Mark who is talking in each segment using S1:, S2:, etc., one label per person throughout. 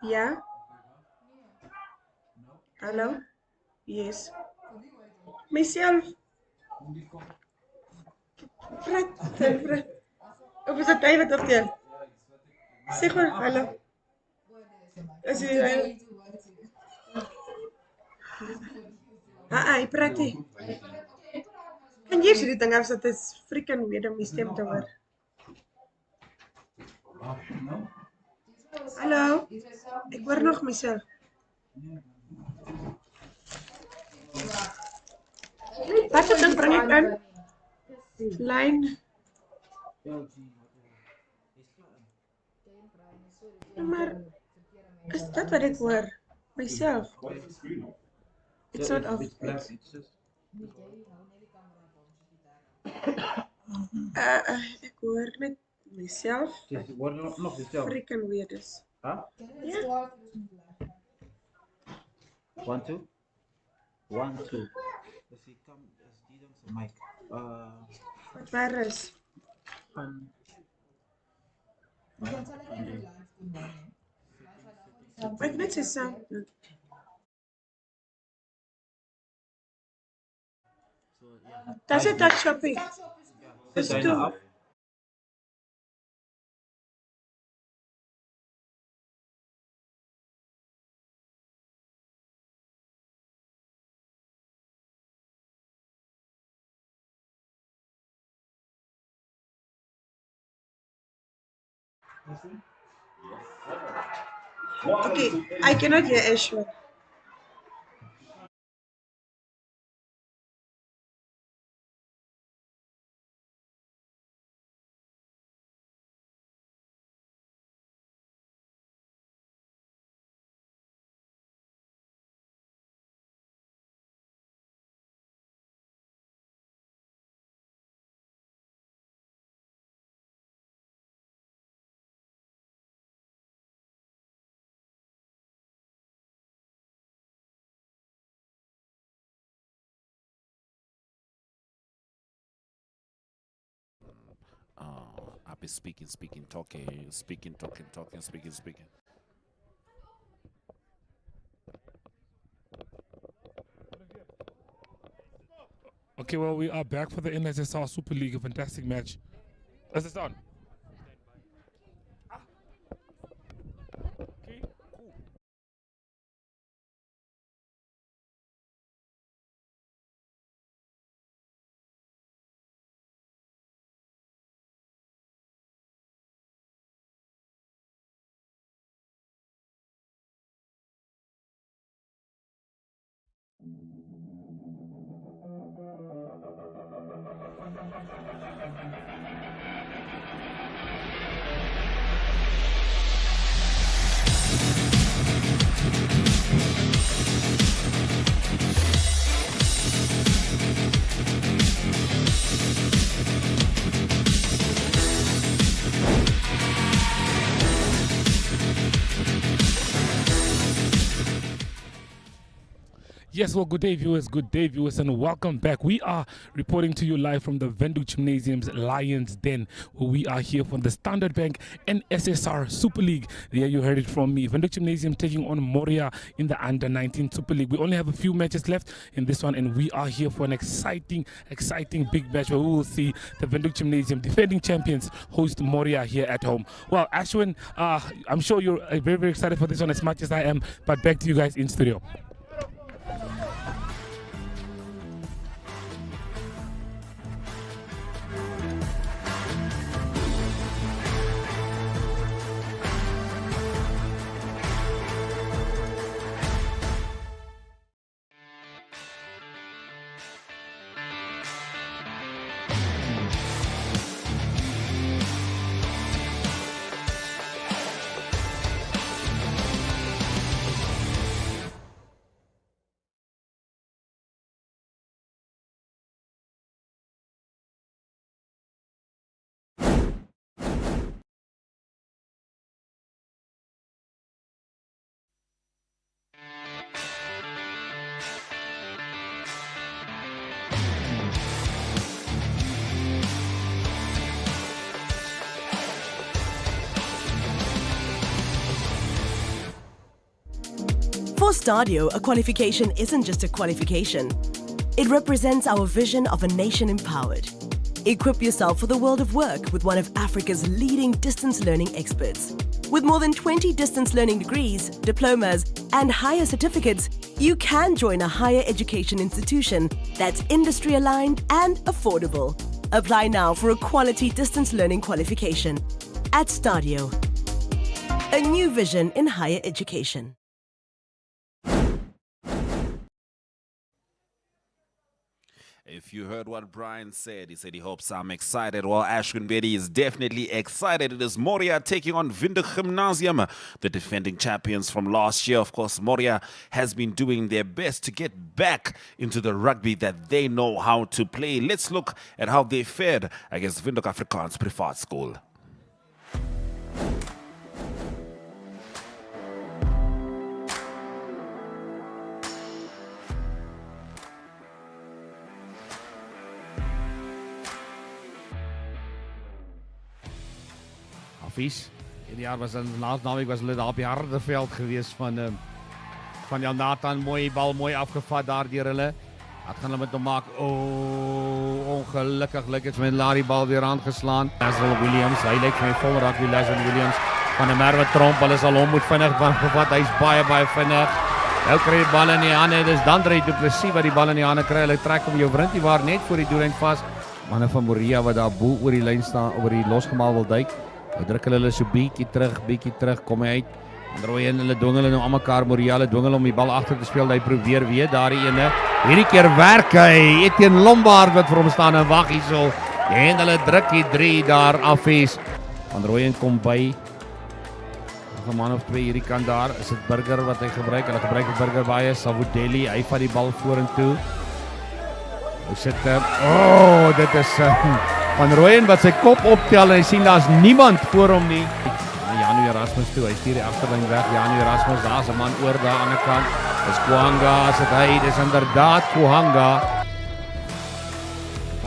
S1: Yeah. Hello. Yes. Myself. Fred. Fred. Of is het David of jy? Sê gewoon hallo. Is jy hy praat nie. Kan jy sê die ding as dit is freaking weird om die stem te hoor? Hallo. Ek hoor nog myself. Wat ding bring ek in? Lyn. Maar is dit wat ek hoor? Myself. It's not off. Ek hoor net myself. Freaking weird is. Ja.
S2: 1 2 1 2. As jy kom as die ding se mic.
S1: Wat waar is? Ek net sê sound. Does it touch shopping? It's too. Okay, I cannot hear Ashwin.
S3: I've been speaking, talking.
S4: Okay, well, we are back for the NSSR Super League, a fantastic match. Is this on? Okay, cool. Yes, well, good day, viewers, and welcome back. We are reporting to you live from the Vendu Gymnasium's Lions Den, where we are here for the Standard Bank NSSR Super League. There you heard it from me. Vendu Gymnasium taking on Moria in the Under-19 Super League. We only have a few matches left in this one, and we are here for an exciting big match where we will see the Vendu Gymnasium defending champions host Moria here at home. Well, Ashwin, I'm sure you're very, very excited for this one as much as I am, but back to you guys in studio.
S5: For Stadio, a qualification isn't just a qualification. It represents our vision of a nation empowered. Equip yourself for the world of work with one of Africa's leading distance learning experts. With more than 20 distance learning degrees, diplomas, and higher certificates, you can join a higher education institution that's industry aligned and affordable. Apply now for a quality distance learning qualification at Stadio. A new vision in higher education.
S3: If you heard what Brian said, he said he hopes I'm excited. Well, Ashwin Bedi is definitely excited. It is Moria taking on Windhoek Gymnasium, the defending champions from last year. Of course, Moria has been doing their best to get back into the rugby that they know how to play. Let's look at how they fared against Windhoek Afrikaans Privaat School.
S6: Hierdie jaar was laas naweek was hulle daar op die harde veld geweest van Jan Nathan, bal mooi afgevat daar deur hulle. Wat gaan hulle met hom maak? Ongelukkig het met Larry bal weer aangeslaan. Leslie Williams, hy lyk vir my vol rugby. Leslie Williams van 'n Merwe Tromp, hulle sal hom moet vinnig gevat. Hy's baie vinnig. Nou kry hy die bal in die hande. Dis Dandre Du Plessis wat die bal in die hande kry. Hulle trek hom jou Wrintie waar net voor die doellyn vas. Manne van Moria wat daar bo oor die lyn staan, oor die losgemaal wil duik. Hy druk hulle so bietjie terug, kom hy uit. Rooi en hulle dwing hulle nou aan mekaar. Moria, hulle dwing hulle om die bal agter te speel. Hy probeer weer daar die ene. Hierdie keer werk hy. Etienne Lombard wat vir hom staan en wag hierso. En hulle druk die 3 daar af is. Van Rooyen kom by. Nog 'n man of 2 hierdie kant daar. Is dit Burger wat hy gebruik? Hulle gebruik die Burger baie. Savudeli, hy vat die bal vorentoe. Hy sit dit is Van Rooyen wat sy kop optel en hy sien daar's niemand voor hom nie. Janu Erasmus toe, hy stuur die agterlyn weg. Janu Erasmus, daar's 'n man oor daar aan die ander kant. Dis Kuhanga, as dit hy, dis inderdaad Kuhanga.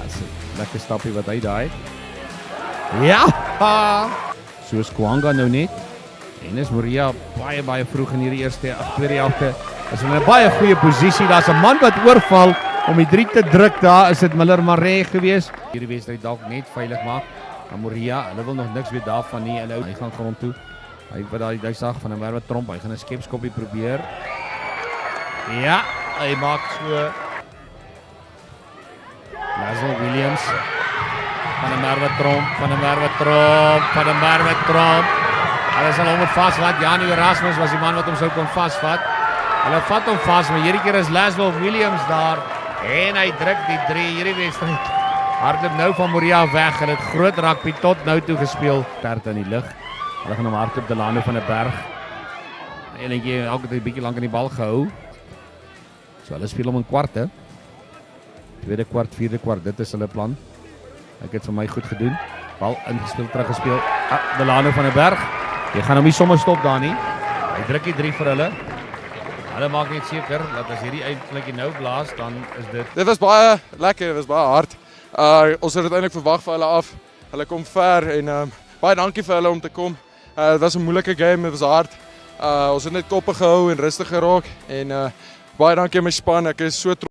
S6: Dis 'n lekker stappie wat hy daai. Ja! So is Kuhanga nou net. En is Moria baie vroeg in hierdie tweede helfte. Is in 'n baie goeie posisie. Daar's 'n man wat oorval om die 3 te druk. Daar is dit Miller Maree gewees. Hierdie wedstryd dalk net veilig maak. Maar Moria, hulle wil nog niks weet daarvan nie. Hy gaan grond toe. Hy wat daai duisag van 'n Merwe Tromp. Hy gaan 'n skepskoppie probeer. Ja, hy maak so. Leslie Williams van 'n Merwe Tromp. Hulle sal hom moet vasvat. Janu Erasmus was die man wat hom sou kon vasvat. Hulle vat hom vas, maar hierdie keer is Leslie Williams daar. En hy druk die 3 hierdie wedstryd. Hardloop nou van Moria weg. Hulle het groot rugby tot nou toe gespeel. Perd in die lug. Hulle gaan hom hardloop Delano van 'n berg. Eenetjie elke tyd 'n bietjie lank aan die bal gehou. So hulle speel hom in kwarte. Tweede kwart, vierde kwart, dit is hulle plan. Ek het vir my goed gedoen. Bal ingespeel, teruggespeel. Delano van 'n berg. Jy gaan hom nie sommer stop daar nie. Hy druk die 3 vir hulle. Hulle maak net seker dat as hierdie eindklikkie nou blaas, dan is dit.
S7: Dit was baie lekker, dit was baie hard. Ons het uiteindelik verwag vir hulle af. Hulle kom ver en baie dankie vir hulle om te kom. Dit was 'n moeilike game, dit was hard. Ons het net koppe gehou en rustig geraak en baie dankie aan my span. Ek is so trots.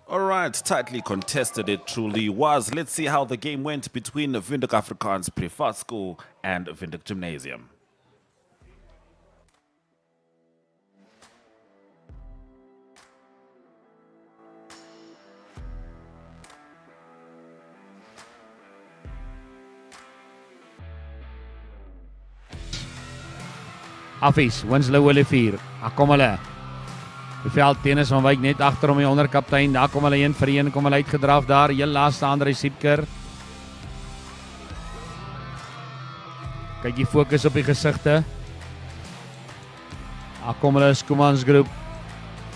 S3: All right, tightly contested it truly was. Let's see how the game went between the Windhoek Afrikaans Privaat School and Windhoek Gymnasium.
S6: Affies, Winslow Olivier. Kom hulle. Die veld tennis van wyk net agter hom die onderkaptein. Daar kom hulle 1 vir 1, kom hulle uitgedraf daar. Heel laaste Andre Siepker. Kyk die fokus op die gesigte. Daar kom hulle Skumansgroep.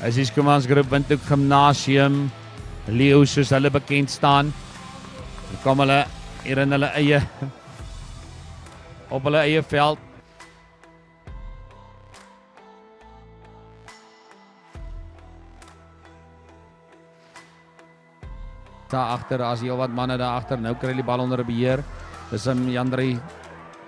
S6: Is die Skumansgroep Windhoek Gymnasium. Leo soos hulle bekend staan. Dan kom hulle hier in hulle eie op hulle eie veld. Daar agter, as heel wat manne daar agter. Nou kry die bal onder beheer. Dis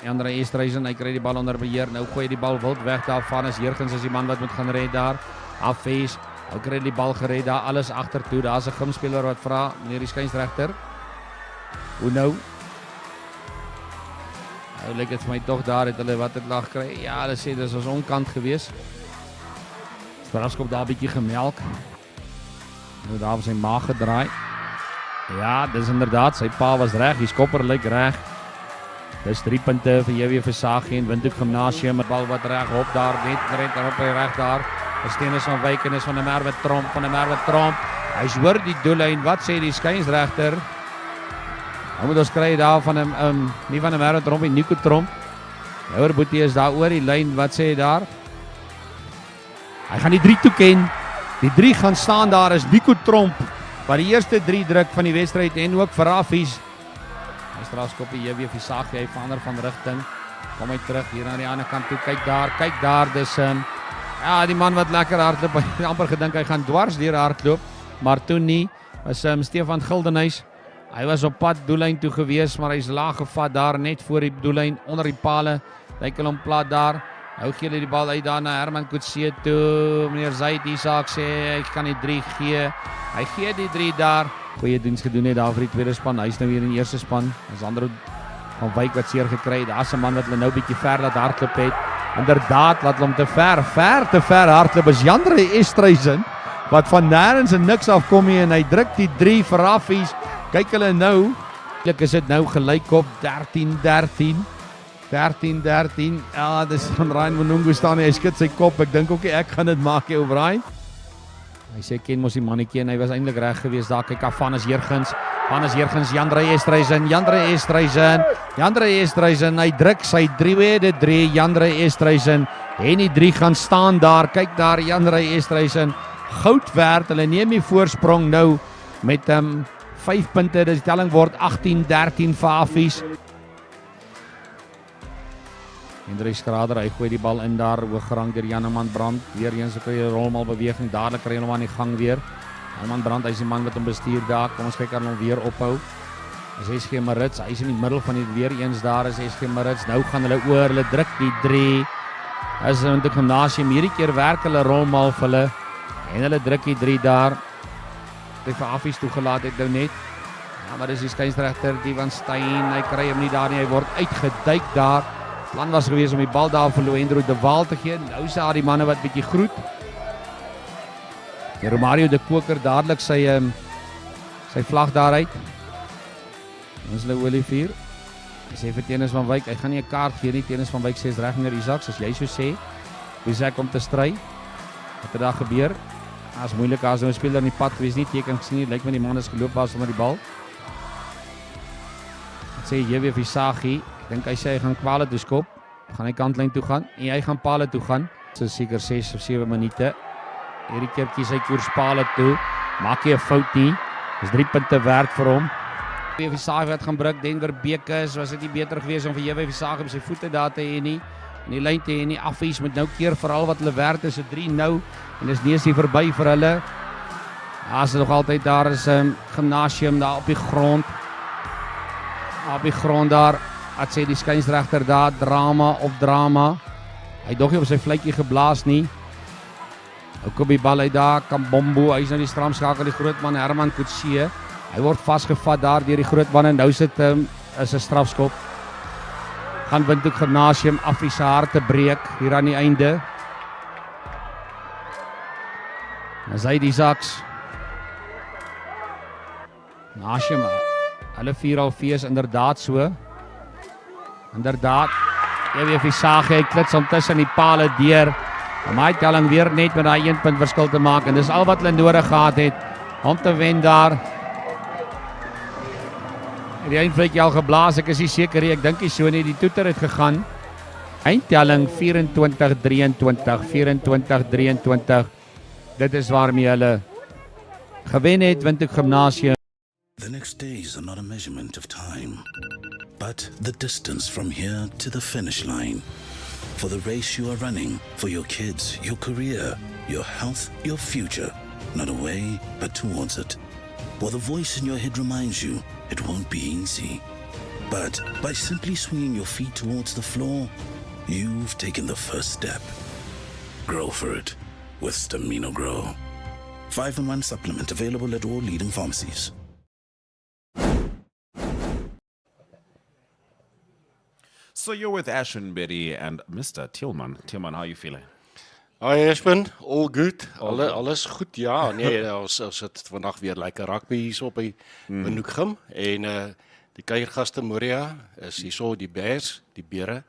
S6: Jandre Estreisen, hy kry die bal onder beheer. Nou gooi die bal wild weg daarvan. Is Jurgens is die man wat moet gaan red daar. Afwees. Nou kry die bal gered daar, alles agter toe. Daar's 'n gimspeler wat vra, meneer die skynsregter. Hoe nou? Nou lyk dit vir my tog daar het hulle wat het lag kry. Ja, hulle sê dis ons onkant gewees. Strafskop daar 'n bietjie gemelk. Nou daar op sy maag gedraai. Ja, dis inderdaad, sy pa was reg, die skopper lyk reg. Dis 3 punte vir JW Versaagie en Windhoek Gimnasium. Met bal wat reg op daar, net op reg daar. Stenis van Wyk en is van 'n Merwe Tromp. Hy's hoor die doellyn. Wat sê die skynsregter? Nou moet ons kry daar van 'n nie van 'n Merwe Tromp nie, Nico Tromp. Houer Boetie is daar oor die lyn. Wat sê hy daar? Hy gaan die 3 toeken. Die 3 gaan staan daar is Nico Tromp. Wat die eerste 3 druk van die wedstryd en ook vir Affies. Hy strafskop die JW Versaagie, hy verander van rigting. Kom hy terug hier aan die ander kant toe. Kyk daar, dis ja, die man wat lekker hardloop. Hy het amper gedink hy gaan dwars deur hardloop, maar toe nie. Was Stefan Gildenhuys. Hy was op pad doellyn toe gewees, maar hy's laag gevat daar net voor die doellyn onder die pale. Lyk hom plat daar. Nou gee hulle die bal uit daar na Herman Kutse toe. Meneer Zaid Isak sê hy kan die 3 gee. Hy gee die 3 daar. Goeie diens gedoen het daar vir die tweede span. Hy's nou weer in die eerste span. Sandro van Wyk wat seer gekry. Daar's 'n man wat hulle nou bietjie ver laat hardloop het. Inderdaad, laat hom te ver hardloop is Jandre Estreisen wat van nêrens en niks afkom hier en hy druk die 3 vir Affies. Kyk hulle nou. Eintlik is dit nou gelyk op 13-13. 13-13. Ja, dis van Ryan Monungu staan hy skud sy kop. Ek dink ook ek gaan dit maak hier op Ryan. Hy sê ken mos die mannetjie en hy was eintlik reg geweest daar. Kyk af van is Jurgens. Jandre Estreisen, hy druk sy 3 Jandre Estreisen en die 3 gaan staan daar, kyk daar Jandre Estreisen, goud werd, hulle neem die voorsprong nou met 5 punte, die telling word 18-13 vir Affies. Hendrik Schrader, hy gooi die bal in daar, hooggerang deur Janeman Brand, weer eens kry hy 'n rolmal beweging, dadelik kry hy hom aan die gang weer. Janeman Brand, hy is die man wat hom bestuur daar, kom ons kyk aan hom weer ophou. Is SG Marits, hy is in die middel van die weer eens daar is SG Marits, nou gaan hulle oor, hulle druk die 3. As in die gimnasium, hierdie keer werk hulle rolmal vir hulle, en hulle druk die 3 daar. Dit vir Affies toegelaat het nou net. Ja, maar dis die skynsregter, die van Stein, hy kry hom nie daar nie, hy word uitgeduik daar. Plan was gewees om die bal daar vir Loendro de Waal te gee, nou is daar die manne wat bietjie groet. Die Romario de Koker dadelik sy vlag daaruit. Ons hulle Olivier. Hy sê vir Tennis van Wyk, hy gaan nie 'n kaart gee nie. Tennis van Wyk sê is reg meneer Isaac, as jy so sê. Isaac om te stry. Wat het daar gebeur? As moeilik as nou 'n speler in die pad gewees nie, teken gesien nie. Lyk my die man is geloop was onder die bal. Wat sê JW Versaagie? Dink hy sê hy gaan kwale toe skop. Gaan hy kantlyn toe gaan en hy gaan paal toe gaan. So seker 6 of 7 minute. Hierdie keer kies hy koers paal toe. Maak hy 'n fout nie. Dis 3 punte werd vir hom. JW Versaagie wat gaan breek Denver Bekes, was dit nie beter gewees om vir JW Versaagie op sy voete daar te hê nie. En die lyn te hê nie. Affies met nou keer veral wat hulle werd is 'n 3 nou en dis nie eens nie verby vir hulle. As nog altyd daar is 'n gimnasium daar op die grond. Op die grond daar, wat sê die skynsregter daar, drama op drama. Hy dog nie op sy vletjie geblaas nie. Ook op die bal uit daar, Kambombo, hy is nou die stramskakel, die groot man Herman Kutse. Hy word vasgevat daar deur die groot man en nou sit is 'n strafskop. Gaan Windhoek Gimnasium Affies se harte breek hier aan die einde. As hy die Saks. Gimnasium, hulle vier al fees inderdaad so. Inderdaad. JW Versaagie, hy klits om tussen die pale deur. Om hy telling weer net met daai 1 punt verskil te maak en dis al wat hulle nodig gehad het om te wen daar. Die eindvlekkie al geblaas, ek is nie seker nie, ek dink nie so nie, die toeter het gegaan. Eindtelling 24-23, 24-23. Dit is waarmee hulle gewen het, Windhoek Gimnasium.
S8: The next days are not a measurement of time, but the distance from here to the finish line. For the race you are running, for your kids, your career, your health, your future. Not away, but towards it. while the voice in your head reminds you it won't be easy. But by simply swinging your feet towards the floor, you've taken the first step. Grow for it with Stamina Grow. 5-in-1 supplement available at all leading pharmacies.
S3: So you're with Ashwin Betty and Mr. Tillman. Tillman, how are you feeling?
S9: Hi Ashwin, all good. Alles goed, ja. Nee, ons het vandag weer lekker rugby hier op by Windhoek en die kuiergaste Moria is hierso die Bears, die Bere.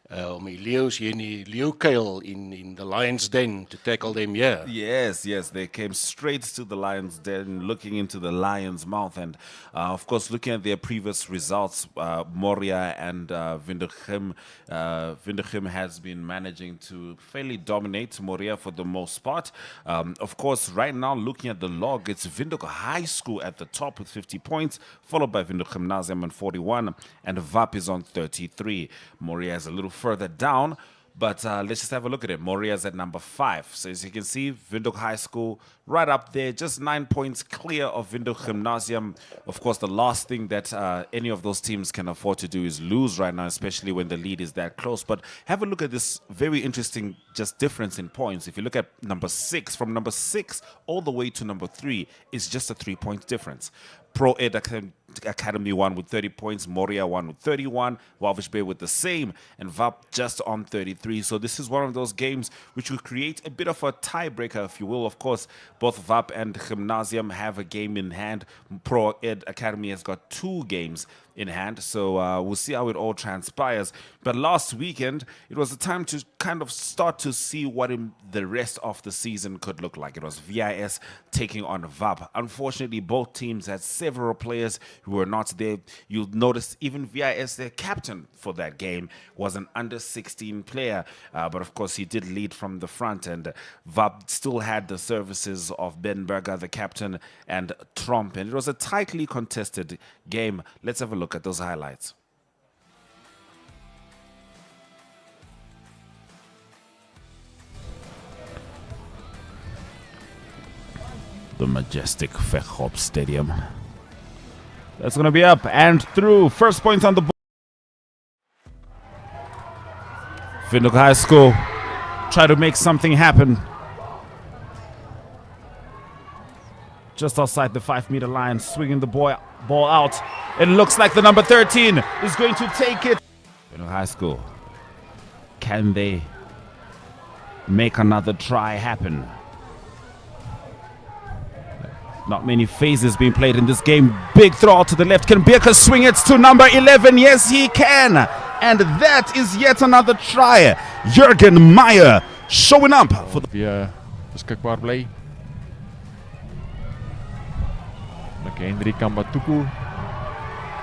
S9: Om die leeu's hier in die leeukuil in the Lions Den to tackle them here.
S3: Yes, they came straight to the lion's den, looking into the lion's mouth, and of course, looking at their previous results, Moria and Windhoek has been managing to fairly dominate Moria for the most part. Of course, right now, looking at the log, it's Windhoek High School at the top with 50 points, followed by Windhoek Gymnasium on 41, and VAP is on 33. Moria is a little further down, but let's just have a look at it. Moria's at number 5. So as you can see, Windhoek High School right up there, just 9 points clear of Windhoek Gymnasium. Of course, the last thing that any of those teams can afford to do is lose right now, especially when the lead is that close. But have a look at this very interesting just difference in points. If you look at number 6, from number 6 all the way to number 3 is just a 3-point difference. Pro Ed Academy won with 30 points, Moria won with 31, Walvish Bay with the same, and VAP just on 33. So this is one of those games which will create a bit of a tiebreaker, if you will. Of course, both VAP and Gymnasium have a game in hand. Pro Ed Academy has got 2 games in hand, so we'll see how it all transpires. But last weekend, it was a time to kind of start to see what the rest of the season could look like. It was VIS taking on VAP. Unfortunately, both teams had several players who were not there. You'll notice even VIS, their captain for that game, was an under-16 player. But of course, he did lead from the front, and VAP still had the services of Ben Berger, the captain, and Tromp. And it was a tightly contested game. Let's have a look at those highlights. The majestic Vechop Stadium. That's going to be up and through. First points on the board. Windhoek High School try to make something happen. Just outside the 5-meter line, swinging the ball out. It looks like the number 13 is going to take it. Windhoek High School, can they make another try happen? Not many phases being played in this game. Big throw out to the left. Can Birker swing it to number 11? Yes, he can. And that is yet another try. Jurgen Meyer showing up for the...
S10: Weer beskikbaar bly. Henry Kambatuku.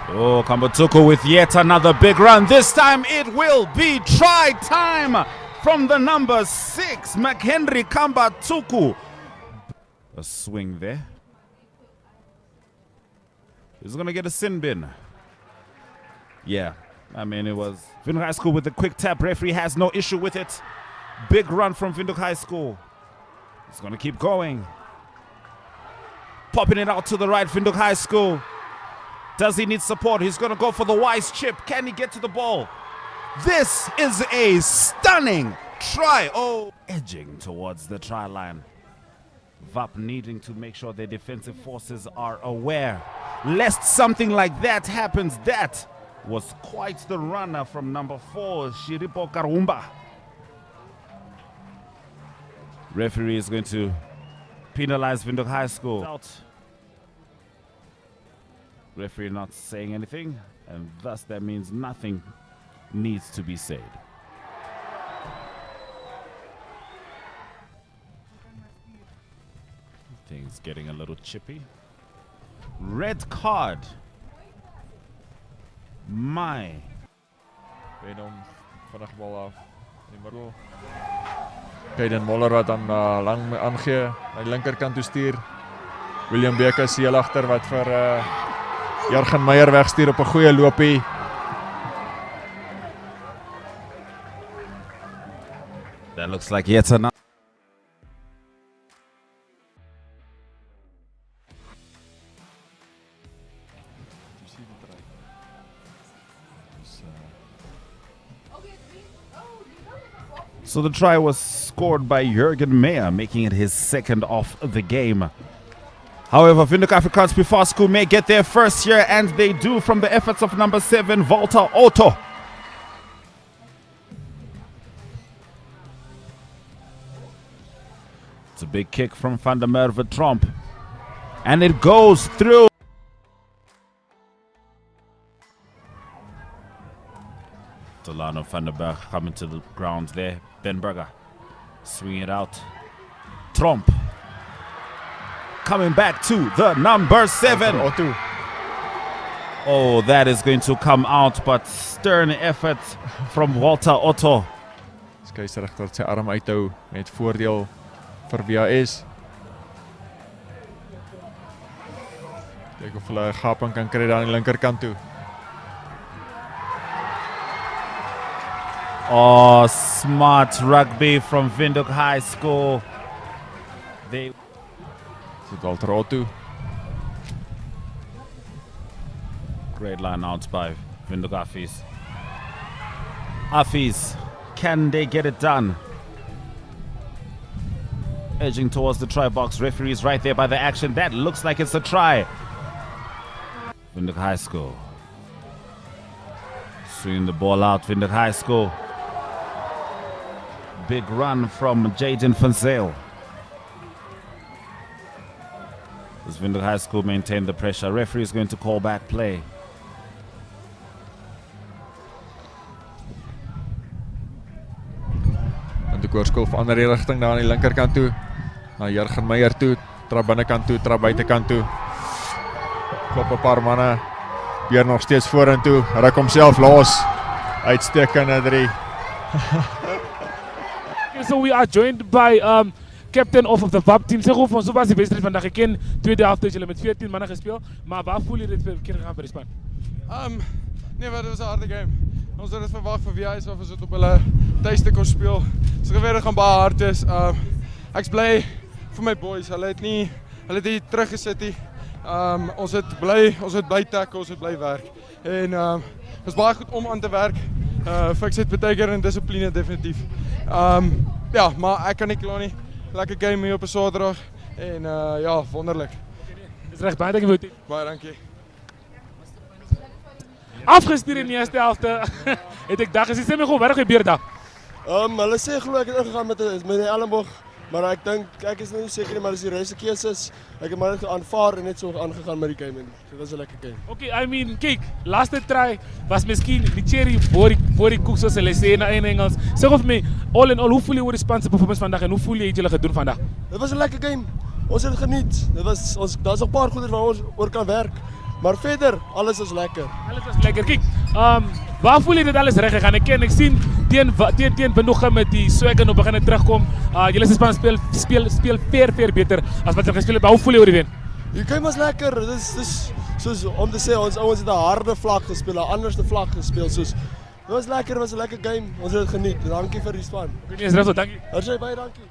S3: Oh, Kambatuku with yet another big run. This time it will be try time from the number 6, McHenry Kambatuku. A swing there. He's going to get a sin bin. Yeah, I mean, it was Windhoek High School with the quick tap. Referee has no issue with it. Big run from Windhoek High School. He's going to keep going. Popping it out to the right, Windhoek High School. Does he need support? He's going to go for the wise chip. Can he get to the ball? This is a stunning try. Oh, edging towards the try line. VAP needing to make sure their defensive forces are aware, lest something like that happens. That was quite the runner from number 4, Shiripo Karumba. Referee is going to penalize Windhoek High School. Out. Referee not saying anything, and thus that means nothing needs to be said. Things getting a little chippy. Red card. My.
S10: Venom vinnig bal af in die middel. Kaden Moller wat dan lang aangee, aan die linkerkant toe stuur. William Beker is heel agter wat vir Jurgen Meyer wegstuur op 'n goeie loopie.
S3: That looks like yet another. So the try was scored by Jurgen Meyer, making it his second of the game. However, Windhoek Afrikaans Before School may get their first here, and they do from the efforts of number 7, Walter Otto. It's a big kick from Van der Merwe Tromp. And it goes through. Delano van der Berg coming to the ground there. Ben Berger swinging it out. Tromp coming back to the number 7. Oh, that is going to come out, but stern effort from Walter Otto.
S10: Skeieregter sy arm uithou met voordeel vir WHS. Kyk of hulle 'n gaping kan kry daar aan die linkerkant toe.
S3: Oh, smart rugby from Windhoek High School. They
S10: Dit Walter Otto.
S3: Great line out by Windhoek Affies. Affies, can they get it done? Edging towards the try box. Referees right there by the action. That looks like it's a try. Windhoek High School. Swinging the ball out, Windhoek High School. Big run from Jaden van Zyl. Does Windhoek High School maintain the pressure? Referee is going to call back play.
S10: En die koerskool verander die rigting daar aan die linkerkant toe. Na Jurgen Meyer toe, trap binnekant toe, trap buitekant toe. Klop 'n paar manne. Weer nog steeds vorentoe. Ruk homself los. Uitstekende 3.
S4: So we are joined by captain of the VAP team. Zeg ons, wat was die wedstrijd vandaag? Ik ken tweede helft dat jullie met 14 mannen gespeeld, maar waar voel je dit verkeerd gegaan voor de span?
S7: Nee, maar dit was 'n harde game. Ons het dit verwag vir WHS of ons het op hulle tuiste kon speel. Ons geweet gaan baie hard is. Ek's bly vir my boys. Hulle het nie teruggesit nie. Ons het bly tackle, ons het bly werk. En ons baie goed om aan te werk. Fix het baie keer in dissipline definitief. Ja, maar ek kan nie kla nie. Lekker game hier op 'n Saterdag en ja, wonderlik.
S4: Dis reg, baie dankie vir dit.
S7: Baie dankie.
S4: Afgestuur in die eerste helft. Het ek dag gesien, sê my gou, wat het gebeur daar?
S11: Hulle sê glo ek het ingegaan met die elleboog, maar ek dink ek is nou nie seker nie, maar dis die regte keuses. Ek het maar aanvaar en net so aangegaan met die game en dit was 'n lekker game.
S4: Okay, I mean, kyk, laaste try was miskien die cherry voor die koek soos hulle sê in Engels. Sê of my all in all, hoe voel jy oor die span se performance vandag en hoe voel jy het julle gedoen vandag?
S11: Dit was 'n lekker game. Ons het dit geniet. Daar's 'n paar goeie waar ons oor kan werk. Maar verder, alles is lekker.
S4: Alles was lekker. Kyk, waar voel jy dit alles reg gegaan? Ek sien teen Windhoek met die swagger nou begin terugkom. Julle span speel veel beter as wat hulle gespeel het. Hoe voel jy oor die wen?
S11: Die game was lekker. Dis soos om te sê ons ouens het 'n harde vlak gespeel, 'n anderste vlak gespeel. Soos dit was lekker, was 'n lekker game. Ons het dit geniet. Dankie vir die span.
S4: Ek is reg, dankie.
S11: Ons baie dankie.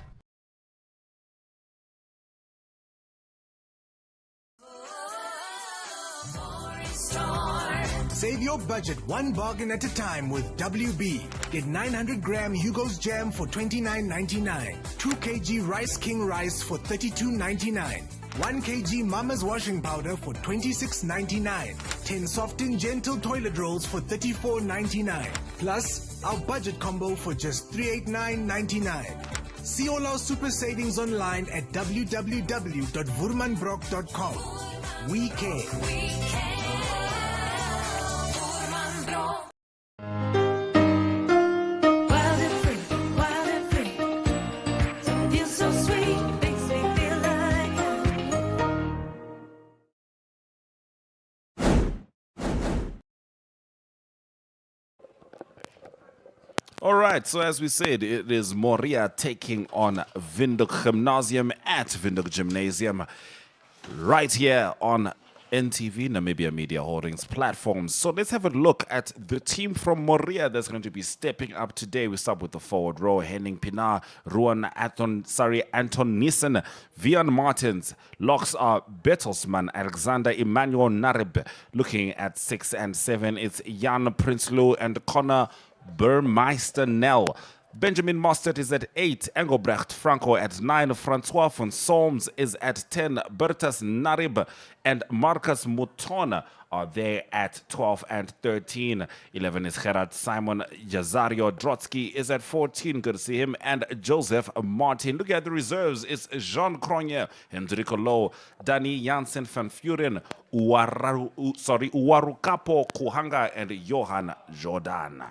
S12: Save your budget one bargain at a time with WB. Get 900 gram Hugo's Jam for $29.99. 2 kg Rice King Rice for $32.99. 1 kg Mama's Washing Powder for $26.99. 10 Soft and Gentle Toilet Rolls for $34.99. Plus, our budget combo for just $389.99. See all our super savings online at www.woermanbrock.com. We care.
S3: All right, so as we said, it is Moria taking on Windhoek Gymnasium at Windhoek Gymnasium right here on NTV, Namibia Media Holdings platforms. So let's have a look at the team from Moria that's going to be stepping up today. We start with the forward row: Henning Pinar, Anton Nissen, Vian Martins. Locks are Bertelsmann, Alexander Emmanuel Narib. Looking at 6 and 7, it's Jan Prinsloo and Connor Burmeister Nell. Benjamin Mostert is at 8. Engelbrecht Franco at 9. Francois von Solms is at 10. Bertus Narib and Marcus Mutona are there at 12 and 13. 11 is Gerard Simon. Jazario Drotsky is at 14. Good to see him. And Joseph Martin. Look at the reserves. It's Jean Cronje, Hendrico Low, Danny Jansen van Furen, Uwarukapo Kuhanga, and Johan Jordan.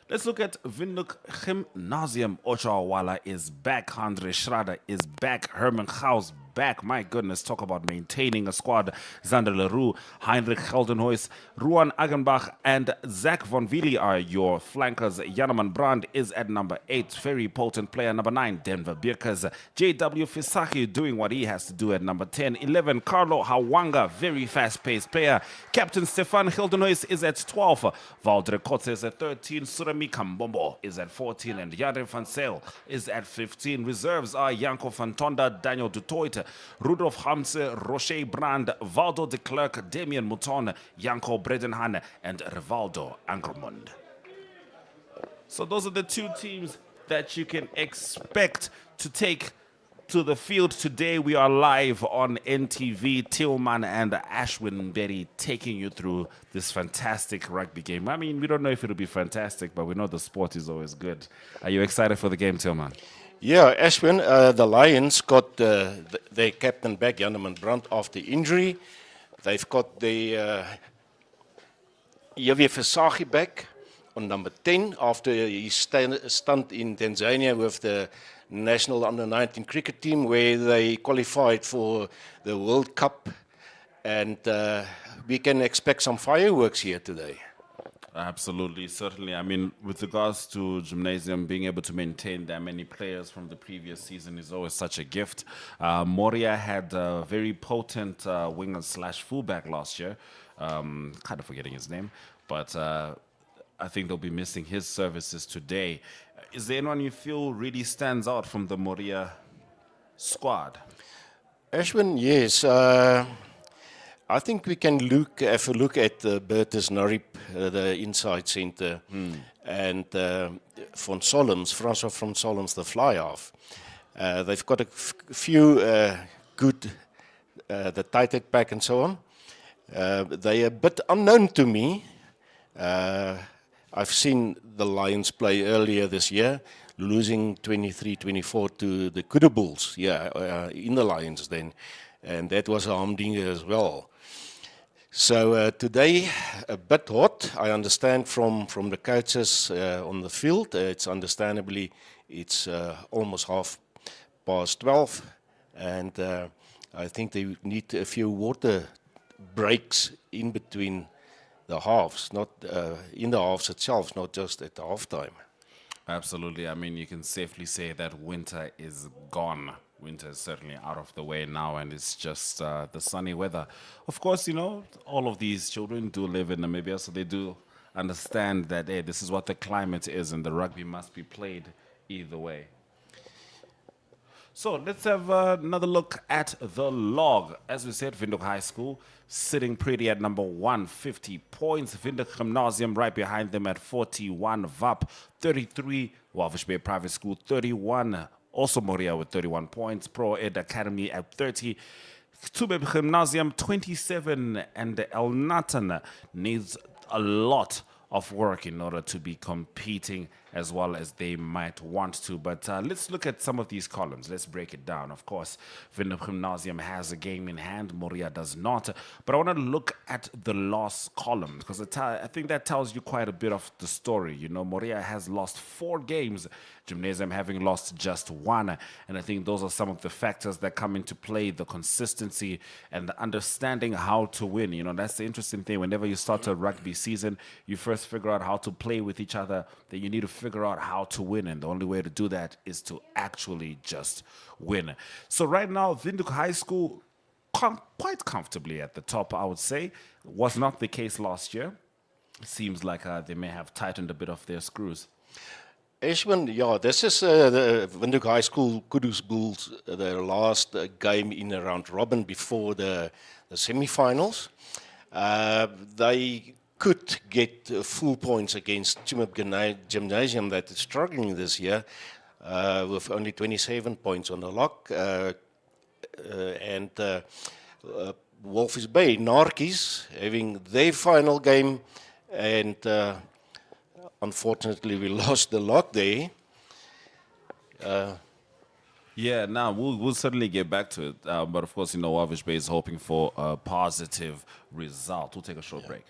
S3: Let's look at Windhoek Gymnasium. Ochawala is back. Andre Schrader is back. Herman Gauss back. My goodness, talk about maintaining a squad. Zander Leroux, Heinrich Geldenhuis, Ruan Agenbach, and Zach von Wili are your flankers. Janeman Brand is at number 8. Very potent player. Number 9, Denver Birkers. J.W. Fisaki doing what he has to do at number 10. 11, Carlo Hawanga, very fast-paced player. Captain Stefan Geldenhuis is at 12. Valdre Kotze is at 13. Surami Kambombo is at 14. And Jaren van Seel is at 15. Reserves are Janko van Tonda, Daniel Dutoit, Rudolf Hamse, Rocher Brand, Valdo de Klerk, Damien Mouton, Janko Bredenhan, and Rivaldo Angermund. So those are the two teams that you can expect to take to the field today. We are live on NTV. Tillman and Ashwin Berry taking you through this fantastic rugby game. I mean, we don't know if it'll be fantastic, but we know the sport is always good. Are you excited for the game, Tillman?
S9: Yeah, Ashwin, the Lions got their captain back, Janeman Brandt, after injury. They've got the Javier Fasagi back on number 10 after his stunt in Tanzania with the national under-19 cricket team, where they qualified for the World Cup. And we can expect some fireworks here today.
S3: Absolutely, certainly. I mean, with regards to Gymnasium, being able to maintain that many players from the previous season is always such a gift. Moria had a very potent winger slash fullback last year. Kind of forgetting his name, but I think they'll be missing his services today. Is there anyone you feel really stands out from the Moria squad?
S9: Ashwin, yes. I think we can have a look at Bertus Narib, the inside centre, and von Solms, François von Solms, the fly-half. They've got a few good, the tight back and so on. They're a bit unknown to me. I've seen the Lions play earlier this year, losing 23-24 to the Kudde Bulls, in the Lions then. And that was a humdinger as well. So today, a bit hot, I understand from the coaches on the field. It's understandably, it's almost 12:30. And I think they need a few water breaks in between the halves, not in the halves itself, not just at the halftime.
S3: Absolutely. I mean, you can safely say that winter is gone. Winter is certainly out of the way now, and it's just the sunny weather. Of course, you know, all of these children do live in Namibia, so they do understand that, hey, this is what the climate is, and the rugby must be played either way. So let's have another look at the log. As we said, Windhoek High School sitting pretty at number 150 points. Windhoek Gymnasium right behind them at 41. VAP 33. Walvish Bay Private School 31. Also Moria with 31 points. Pro Ed Academy at 30. Tubeb Gymnasium 27. And El Natan needs a lot of work in order to be competing as well as they might want to. But let's look at some of these columns. Let's break it down. Of course, Windhoek Gymnasium has a game in hand. Moria does not. But I want to look at the loss column because I think that tells you quite a bit of the story. You know, Moria has lost 4 games. Gymnasium having lost just 1. And I think those are some of the factors that come into play, the consistency and the understanding how to win. You know, that's the interesting thing. Whenever you start a rugby season, you first figure out how to play with each other. Then you need to figure out how to win. And the only way to do that is to actually just win. So right now, Windhoek High School quite comfortably at the top, I would say. Was not the case last year. It seems like they may have tightened a bit of their screws.
S9: Ashwin, yeah, this is the Windhoek High School Kudus Bulls, their last game in a round robin before the semi-finals. They could get full points against Chimip Gymnasium that is struggling this year with only 27 points on the lock. And Walvis Bay, Narkies, having their final game, and unfortunately we lost the lock there.
S3: Yeah, now we'll certainly get back to it. But of course, Walvis Bay is hoping for a positive result. We'll take a short break.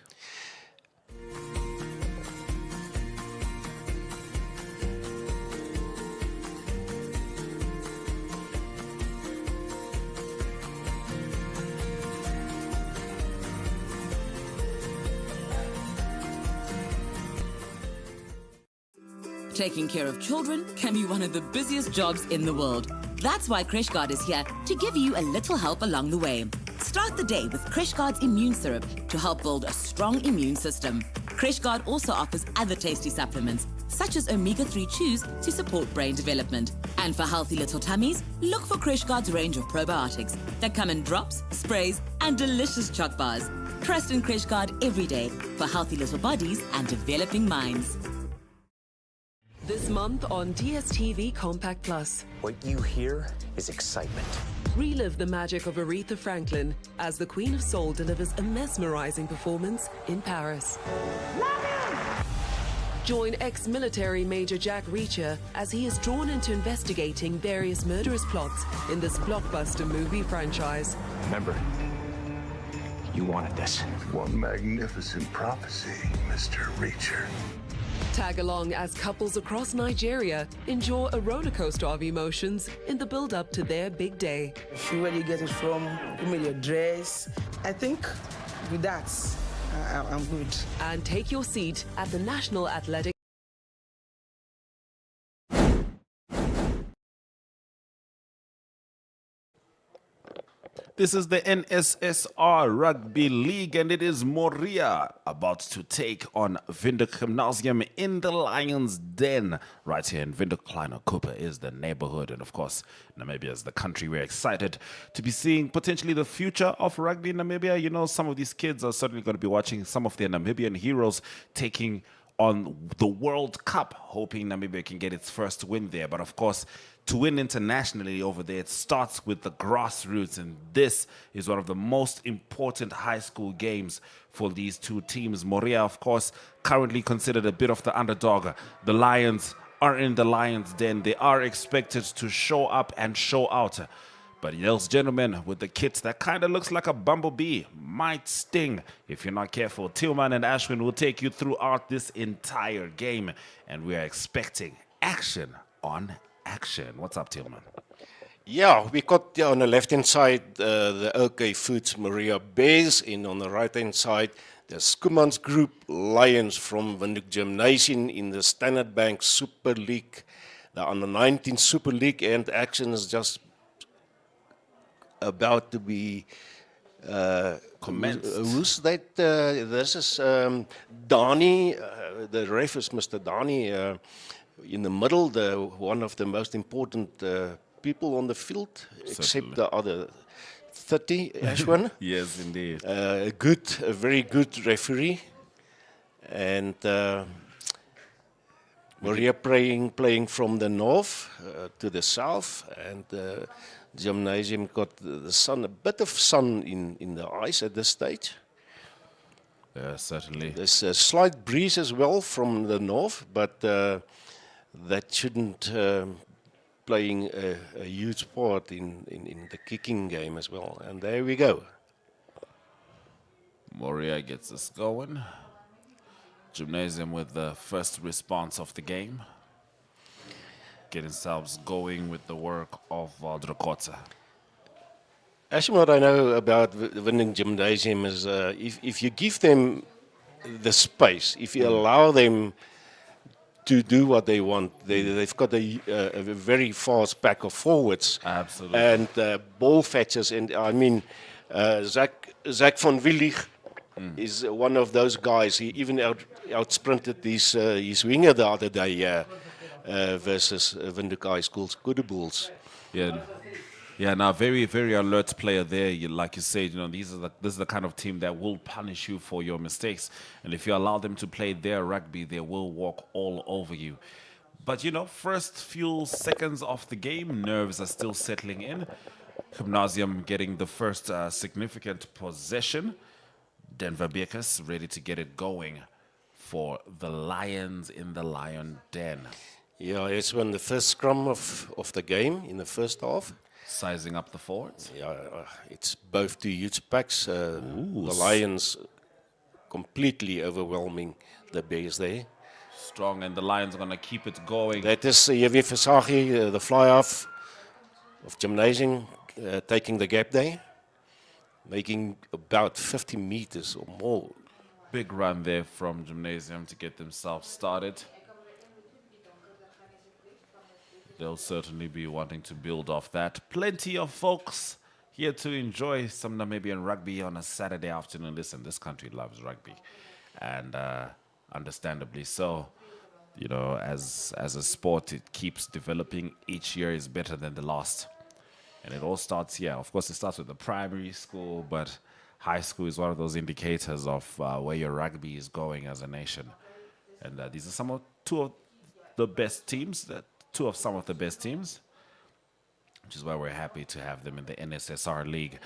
S13: Taking care of children can be one of the busiest jobs in the world. That's why CrècheGuard is here to give you a little help along the way. Start the day with CrècheGuard's immune syrup to help build a strong immune system. CrècheGuard also offers other tasty supplements, such as omega-3 chews to support brain development. And for healthy little tummies, look for CrècheGuard's range of probiotics that come in drops, sprays, and delicious choc bars. Trust in CrècheGuard every day for healthy little bodies and developing minds.
S14: This month on DSTV Compact Plus.
S15: What you hear is excitement.
S14: Relive the magic of Aretha Franklin as the Queen of Soul delivers a mesmerizing performance in Paris. Join ex-military Major Jack Reacher as he is drawn into investigating various murderous plots in this blockbuster movie franchise.
S15: Remember, you wanted this.
S16: One magnificent prophecy, Mr. Reacher.
S14: Tag along as couples across Nigeria enjoy a roller coaster of emotions in the build-up to their big day.
S17: Where you get it from, you made your dress. I think with that, I'm good.
S14: And take your seat at the National Athletic.
S3: This is the NSSR Rugby League, and it is Moria about to take on Windhoek Gymnasium in the Lions' Den. Right here in Windhoek, Kleiner Cooper is the neighborhood, and of course, Namibia is the country. We're excited to be seeing potentially the future of rugby in Namibia. Some of these kids are certainly going to be watching some of their Namibian heroes taking on the World Cup, hoping Namibia can get its first win there. But of course, to win internationally over there, it starts with the grassroots, and this is one of the most important high school games for these two teams. Moria, of course, currently considered a bit of the underdog. The Lions are in the Lions' Den. They are expected to show up and show out. But those gentlemen with the kits that kind of looks like a bumblebee might sting if you're not careful. Tillman and Ashwin will take you throughout this entire game, and we are expecting action on action. What's up, Tillman?
S9: Yeah, we got on the left-hand side the OK Foods Moria Bears, and on the right-hand side the Schoemans Group Lions from Windhoek Gymnasium in the Standard Bank Super League, the Under-19 Super League, and action is just about to be
S3: commenced.
S9: Who's that? This is Dani. The ref is Mr. Dani. In the middle, one of the most important people on the field, except the other 30, Ashwin.
S3: Yes, indeed.
S9: A very good referee. And Moria playing from the north to the south, and Gymnasium got the sun, a bit of sun in the eyes at this stage.
S3: Yeah, certainly.
S9: There's a slight breeze as well from the north, but that shouldn't playing a huge part in the kicking game as well. And there we go.
S3: Moria gets us going. Gymnasium with the first response of the game. Get themselves going with the work of Drakotsa.
S9: Actually, what I know about Windhoek Gymnasium is if you give them the space, if you allow them to do what they want, they've got a very fast pack of forwards.
S3: Absolutely.
S9: And ball fetchers. And I mean, Zach van Willig is one of those guys. He even outsprinted his winger the other day versus Windhoek High School's Kudu Bulls.
S3: Yeah, Yeah, now very, very alert player there. Like you said, this is the kind of team that will punish you for your mistakes. And if you allow them to play their rugby, they will walk all over you. But first few seconds of the game, nerves are still settling in. Gymnasium getting the first significant possession. Denver Bearcats ready to get it going for the Lions in the Lion Den.
S9: Yeah, it's when the first scrum of the game in the first half.
S3: Sizing up the forwards.
S9: Yeah, it's both two huge packs. The Lions completely overwhelming the Bears there.
S3: Strong, and the Lions are going to keep it going.
S9: That is Jewie Versaghi, the fly-off of Gymnasium, taking the gap there, making about 50 meters or more.
S3: Big run there from Gymnasium to get themselves started. They'll certainly be wanting to build off that. Plenty of folks here to enjoy some Namibian rugby on a Saturday afternoon. Listen, this country loves rugby, and understandably so. As a sport, it keeps developing. Each year is better than the last. And it all starts here. Of course, it starts with the primary school, but high school is one of those indicators of where your rugby is going as a nation. And these are two of the best teams, which is why we're happy to have them in the NSSR League.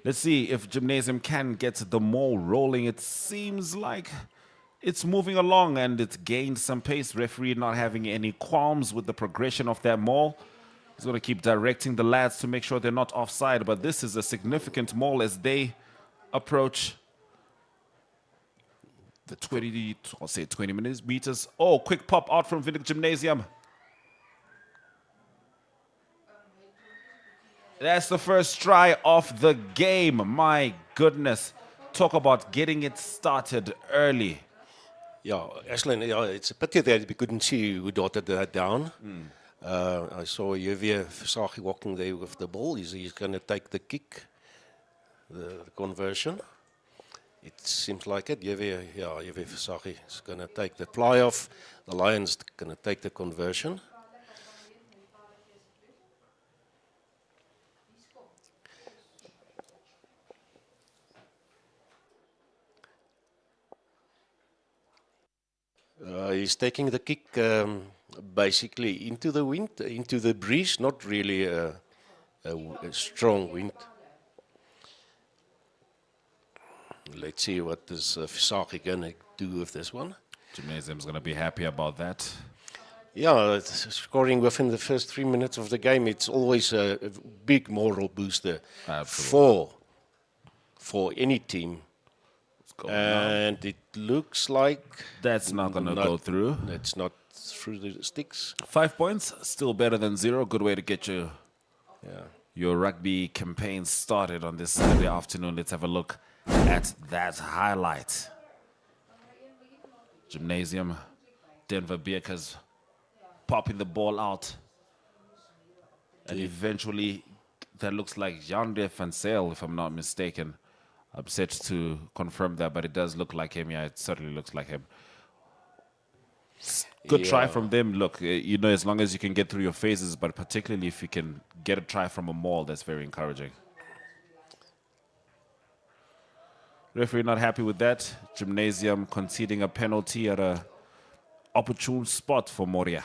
S3: Let's see if Gymnasium can get the maul rolling. It seems like it's moving along and it's gained some pace. Referee not having any qualms with the progression of that maul. He's going to keep directing the lads to make sure they're not offside. But this is a significant maul as they approach the 20 meters. Oh, quick pop out from Windhoek Gymnasium. That's the first try of the game. My goodness. Talk about getting it started early.
S9: Yeah, Ashlyn, it's a pity that we couldn't see who dotted that down. I saw Jewie Versaghi walking there with the ball. He's going to take the kick, the conversion. It seems like it. Jewie Versaghi is going to take the fly-off. The Lions going to take the conversion. He's taking the kick basically into the wind, into the breeze, not really a strong wind. Let's see what is Versaghi going to do with this one.
S3: Gymnasium's going to be happy about that.
S9: Yeah, scoring within the first 3 minutes of the game, it's always a big moral booster for any team. And it looks like
S3: that's not going to go through.
S9: That's not through the sticks.
S3: 5 points, still better than 0. Good way to get your rugby campaign started on this Saturday afternoon. Let's have a look at that highlight. Gymnasium, Denver Bearcats popping the ball out. And eventually, that looks like Jandre van Zyl, if I'm not mistaken. I'm set to confirm that, but it does look like him. Yeah, it certainly looks like him. Good try from them. Look, as long as you can get through your phases, but particularly if you can get a try from a maul, that's very encouraging. Referee not happy with that. Gymnasium conceding a penalty at a opportune spot for Moria.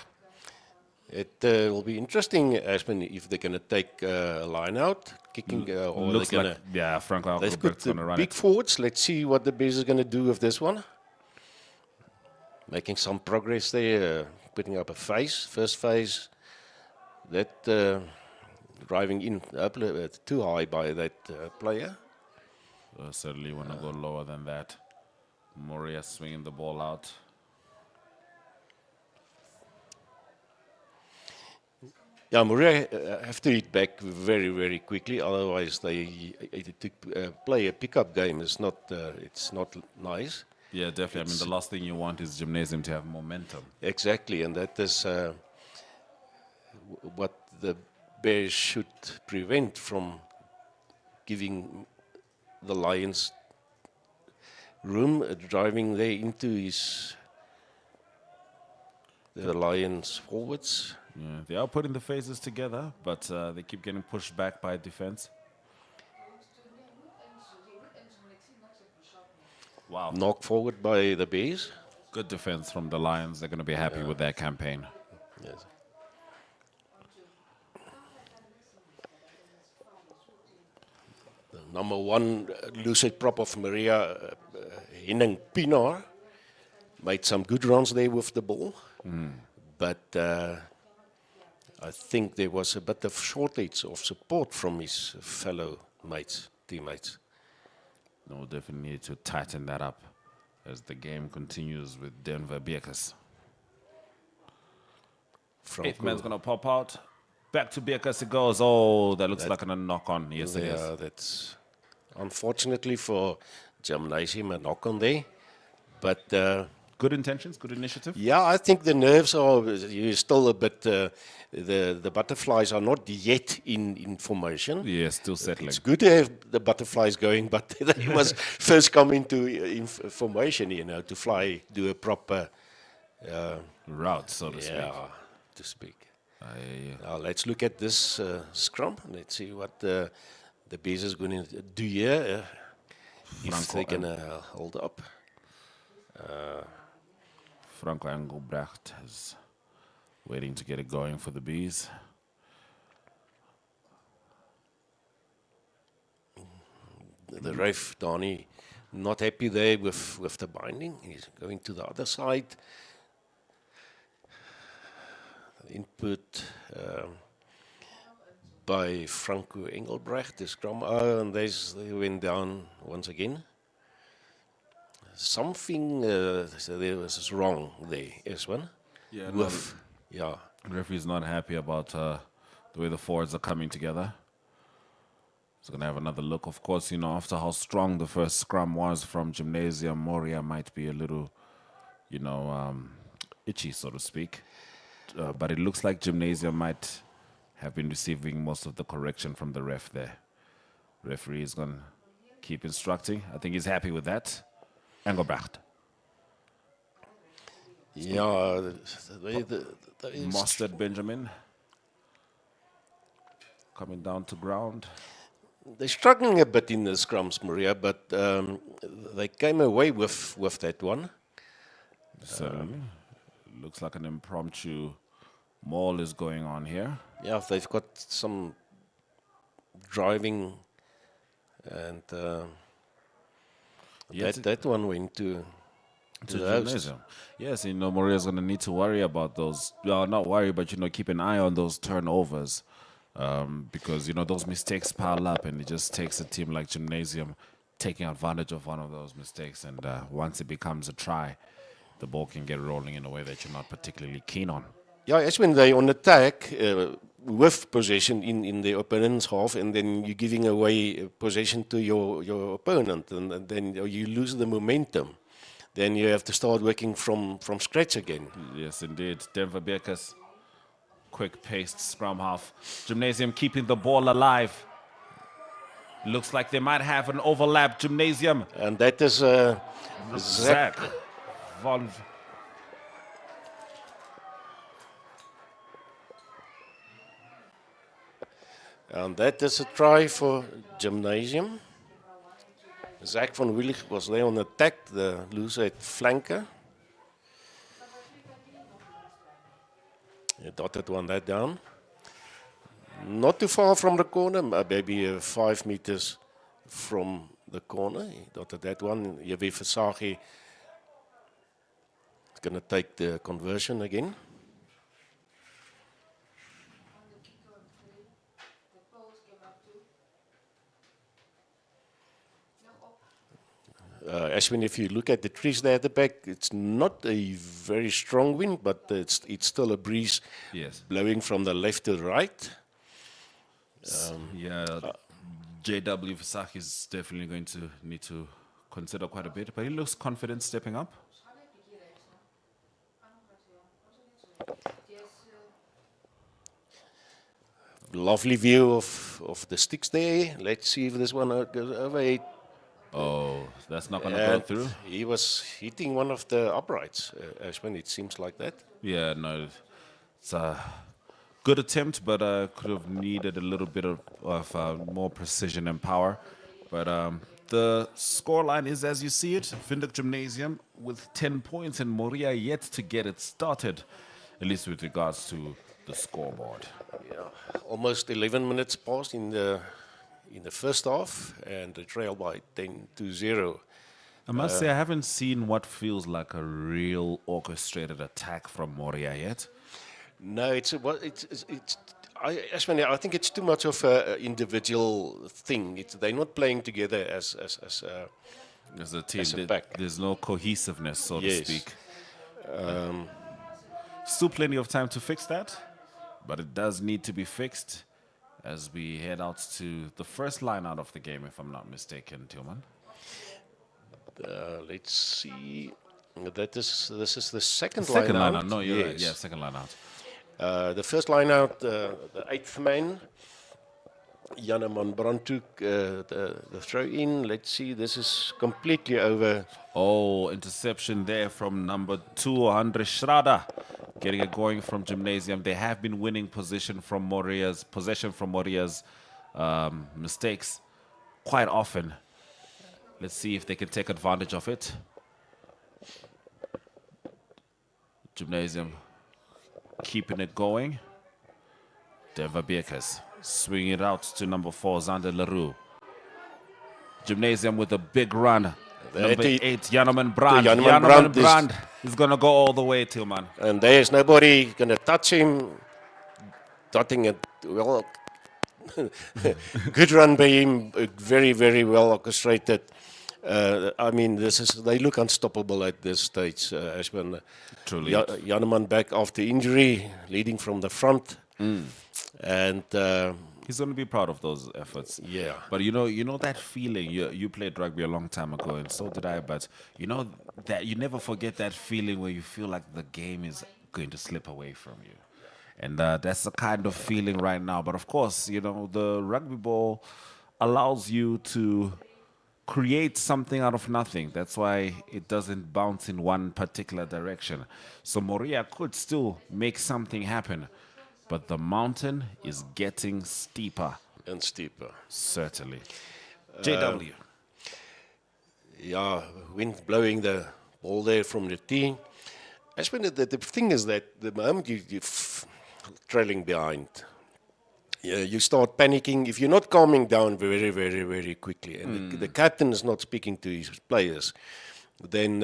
S9: It will be interesting, Ashman, if they're going to take a line out, kicking, or
S3: looks
S9: they're
S3: like, Franco
S9: they've got
S3: going to run
S9: big
S3: it.
S9: forwards. Let's see what the Bears is going to do with this one. Making some progress there, putting up a first phase. That driving in up too high by that player.
S3: Certainly want to go lower than that. Moria swinging the ball out.
S9: Yeah, Moria have to hit back very, very quickly. Otherwise, play a pickup game is not. It's not nice.
S3: Yeah, definitely. I mean, the last thing you want is Gymnasium to have momentum.
S9: Exactly, and that is what the Bears should prevent from giving the Lions room, driving there into the Lions forwards.
S3: Yeah, they are putting the phases together, but they keep getting pushed back by defense. Wow.
S9: Knocked forward by the Bees.
S3: Good defense from the Lions. They're going to be happy with their campaign.
S9: Yes. The number one lucid prop of Moria, Henning Pienaar, made some good runs there with the ball. But I think there was a bit of shortage of support from his fellow teammates.
S3: No, definitely need to tighten that up as the game continues with Denver Beerkus. Eighth man's going to pop out. Back to Beerkus it goes. Oh, that looks like a knock-on. Yes, it is.
S9: Yeah, that's unfortunately for Gymnasium a knock-on there. But
S3: good intentions, good initiative.
S9: Yeah, I think the nerves are still a bit. The butterflies are not yet in formation.
S3: Yeah, still settling.
S9: It's good to have the butterflies going, but they must first come into formation, to fly, do a proper
S3: route, so to speak.
S9: Yeah, to speak. Now let's look at this scrum. Let's see what the Bees is going to do here. If they're going to hold up.
S3: Franco Engelbrecht is waiting to get it going for the Bees.
S9: The ref, Donnie, not happy there with the binding. He's going to the other side. Input by Franco Engelbrecht, the scrum. And they went down once again. Something there was wrong there, S1.
S3: Yeah,
S9: the
S3: referee's not happy about the way the forwards are coming together. He's going to have another look. Of course, after how strong the first scrum was from Gymnasium, Moria might be a little, itchy, so to speak. But it looks like Gymnasium might have been receiving most of the correction from the ref there. Referee is going to keep instructing. I think he's happy with that. Engelbrecht.
S9: Yeah,
S3: Mustard Benjamin coming down to ground.
S9: They're struggling a bit in the scrums, Moria, but they came away with that one.
S3: Certainly. Looks like an impromptu maul is going on here.
S9: Yeah, they've got some driving and that one went to the
S3: Gymnasium. Yes, Moria's going to need to worry about those. Well, not worry, but keep an eye on those turnovers, because those mistakes pile up, and it just takes a team like Gymnasium taking advantage of one of those mistakes. And once it becomes a try, the ball can get rolling in a way that you're not particularly keen on.
S9: Yeah, it's when they on attack with possession in the opponent's half, and then you're giving away possession to your opponent, and then you lose the momentum. Then you have to start working from scratch again.
S3: Yes, indeed. Denver Beerkus, quick-paced scrum half. Gymnasium keeping the ball alive. Looks like they might have an overlap, Gymnasium.
S9: And that is
S3: Zach von...
S9: And that is a try for Gymnasium. Zach van Willig was there on attack, the loose-head flanker. He dotted one that down. Not too far from the corner, maybe 5 meters from the corner. He dotted that one. Jewe Versaghi is going to take the conversion again. Ashwin, if you look at the trees there at the back, it's not a very strong wind, but it's still a breeze blowing from the left to the right.
S3: JW Versaghi is definitely going to need to consider quite a bit, but he looks confident stepping up.
S9: Lovely view of the sticks there. Let's see if this one goes over.
S3: Oh, that's not going to go through.
S9: He was hitting one of the uprights, Ashwin. It seems like that.
S3: Yeah, no, it's Good attempt, but could have needed a little bit of more precision and power. But the scoreline is as you see it. Windhoek Gymnasium with 10 points and Moria yet to get it started, at least with regards to the scoreboard.
S9: Yeah, almost 11 minutes passed in the first half, and they trail by 10-0.
S3: I must say I haven't seen what feels like a real orchestrated attack from Moria yet.
S9: No, I think it's too much of an individual thing. They're not playing together as
S3: a team.
S9: As a pack.
S3: There's no cohesiveness, so to
S9: Yes.
S3: speak. Still plenty of time to fix that, but it does need to be fixed as we head out to the first line out of the game, if I'm not mistaken, Tillman.
S9: Let's see. This is the second
S3: Second
S9: line
S3: line
S9: out.
S3: out. No, you're right.
S9: Yes.
S3: Yeah, second line out.
S9: The first line out, the 8th man, Janeman Brandhoek, the throw in. Let's see, this is completely over.
S3: Oh, interception there from number 2, Andre Schrader, getting it going from Gymnasium. They have been winning possession from Moria's mistakes quite often. Let's see if they can take advantage of it. Gymnasium keeping it going. Denver Beekers swinging it out to number 4, Zander Leroux. Gymnasium with a big run. Number 8, Janeman Brand. Janeman Brand is going to go all the way, Tillman.
S9: And there's nobody going to touch him. Dotting it well. Good run by him. Very, very well orchestrated. I mean, they look unstoppable at this stage. Ashman,
S3: truly,
S9: Janeman back after injury, leading from the front, and
S3: he's going to be proud of those efforts.
S9: Yeah,
S3: but you know that feeling. You played rugby a long time ago, and so did I. But you know that you never forget that feeling where you feel like the game is going to slip away from you, and that's the kind of feeling right now. But of course, the rugby ball allows you to create something out of nothing. That's why it doesn't bounce in one particular direction. So Moria could still make something happen, but the mountain is getting steeper.
S9: And steeper.
S3: Certainly. JW.
S9: Yeah, wind blowing the ball there from the tee. The thing is that the moment you're trailing behind, you start panicking if you're not calming down very, very, very quickly. And the captain is not speaking to his players, then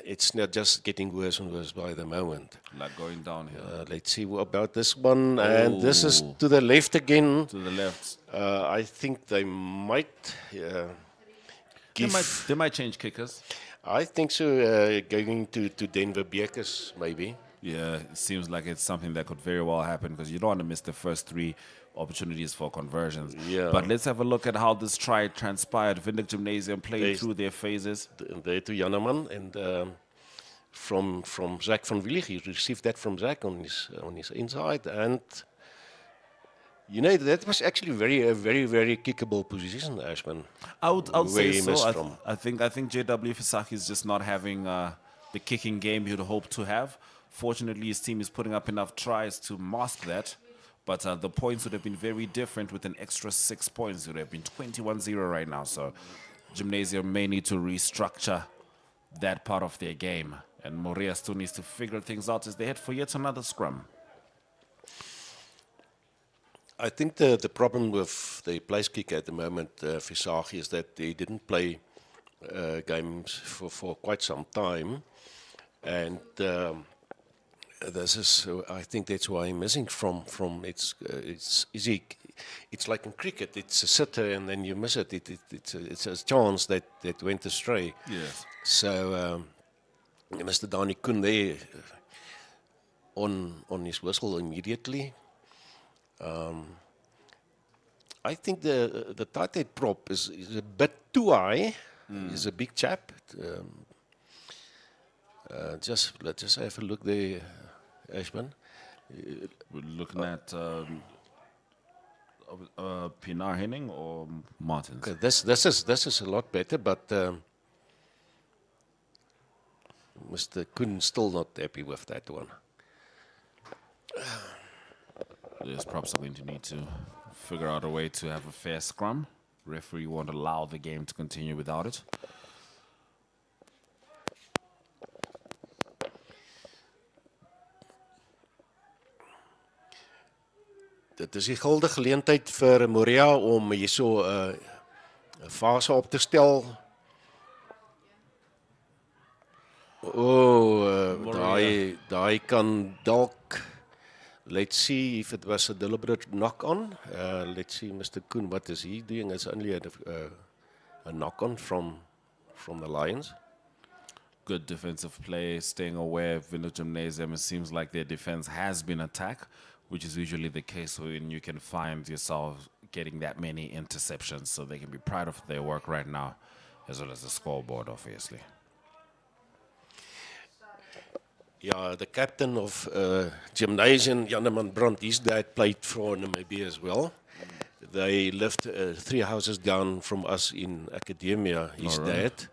S9: it's not just getting worse and worse by the moment.
S3: Like going downhill.
S9: Let's see about this one. And this is to the left again.
S3: To the left.
S9: I think they might
S3: They might change kickers.
S9: I think so. Going to Denver Beekers, maybe.
S3: Yeah, it seems like it's something that could very well happen because you don't want to miss the first 3 opportunities for conversions.
S9: Yeah.
S3: But let's have a look at how this try transpired. Windhoek Gymnasium played through their phases.
S9: There to Janeman, and from Zach van Willig, he received that from Zach on his inside, and that was actually a very, very kickable position, Ashman.
S3: I would say so.
S9: From.
S3: I think JW Fisaki is just not having the kicking game he'd hope to have. Fortunately, his team is putting up enough tries to mask that. But the points would have been very different with an extra 6 points. It would have been 21-0 right now. So Gymnasium may need to restructure that part of their game. And Moria still needs to figure things out as they head for yet another scrum.
S9: I think the problem with the place kick at the moment, Fisaki, is that they didn't play games for quite some time. And I think that's why I'm missing from it's like in cricket, it's a sitter and then you miss it. It's a chance that went astray.
S3: Yes.
S9: So Mr. Dani Koen there on his whistle immediately. I think the tight head prop is a bit too high. He's a big chap. Let's just have a look there, Ashman.
S3: We're looking at Pinar Henning or Martins.
S9: Okay, this is a lot better, but Mr. Koen still not happy with that one.
S3: Yes, props are going to need to figure out a way to have a fair scrum. Referee won't allow the game to continue without it.
S9: Dit is die guldige geleentheid vir Moria om hierso 'n fase op te stel. Daai kan dalk. Let's see if it was a deliberate knock-on. Let's see, Mr. Koen, what is he doing? It's only a knock-on from the Lions.
S3: Good defensive play, staying aware of Vindhoek Gymnasium. It seems like their defense has been attacked, which is usually the case when you can find yourself getting that many interceptions. So they can be proud of their work right now, as well as the scoreboard, obviously.
S9: Yeah, the captain of Gymnasium, Janneman Brandt, his dad played for Namibia as well. They lived 3 houses down from us in Academia, his dad.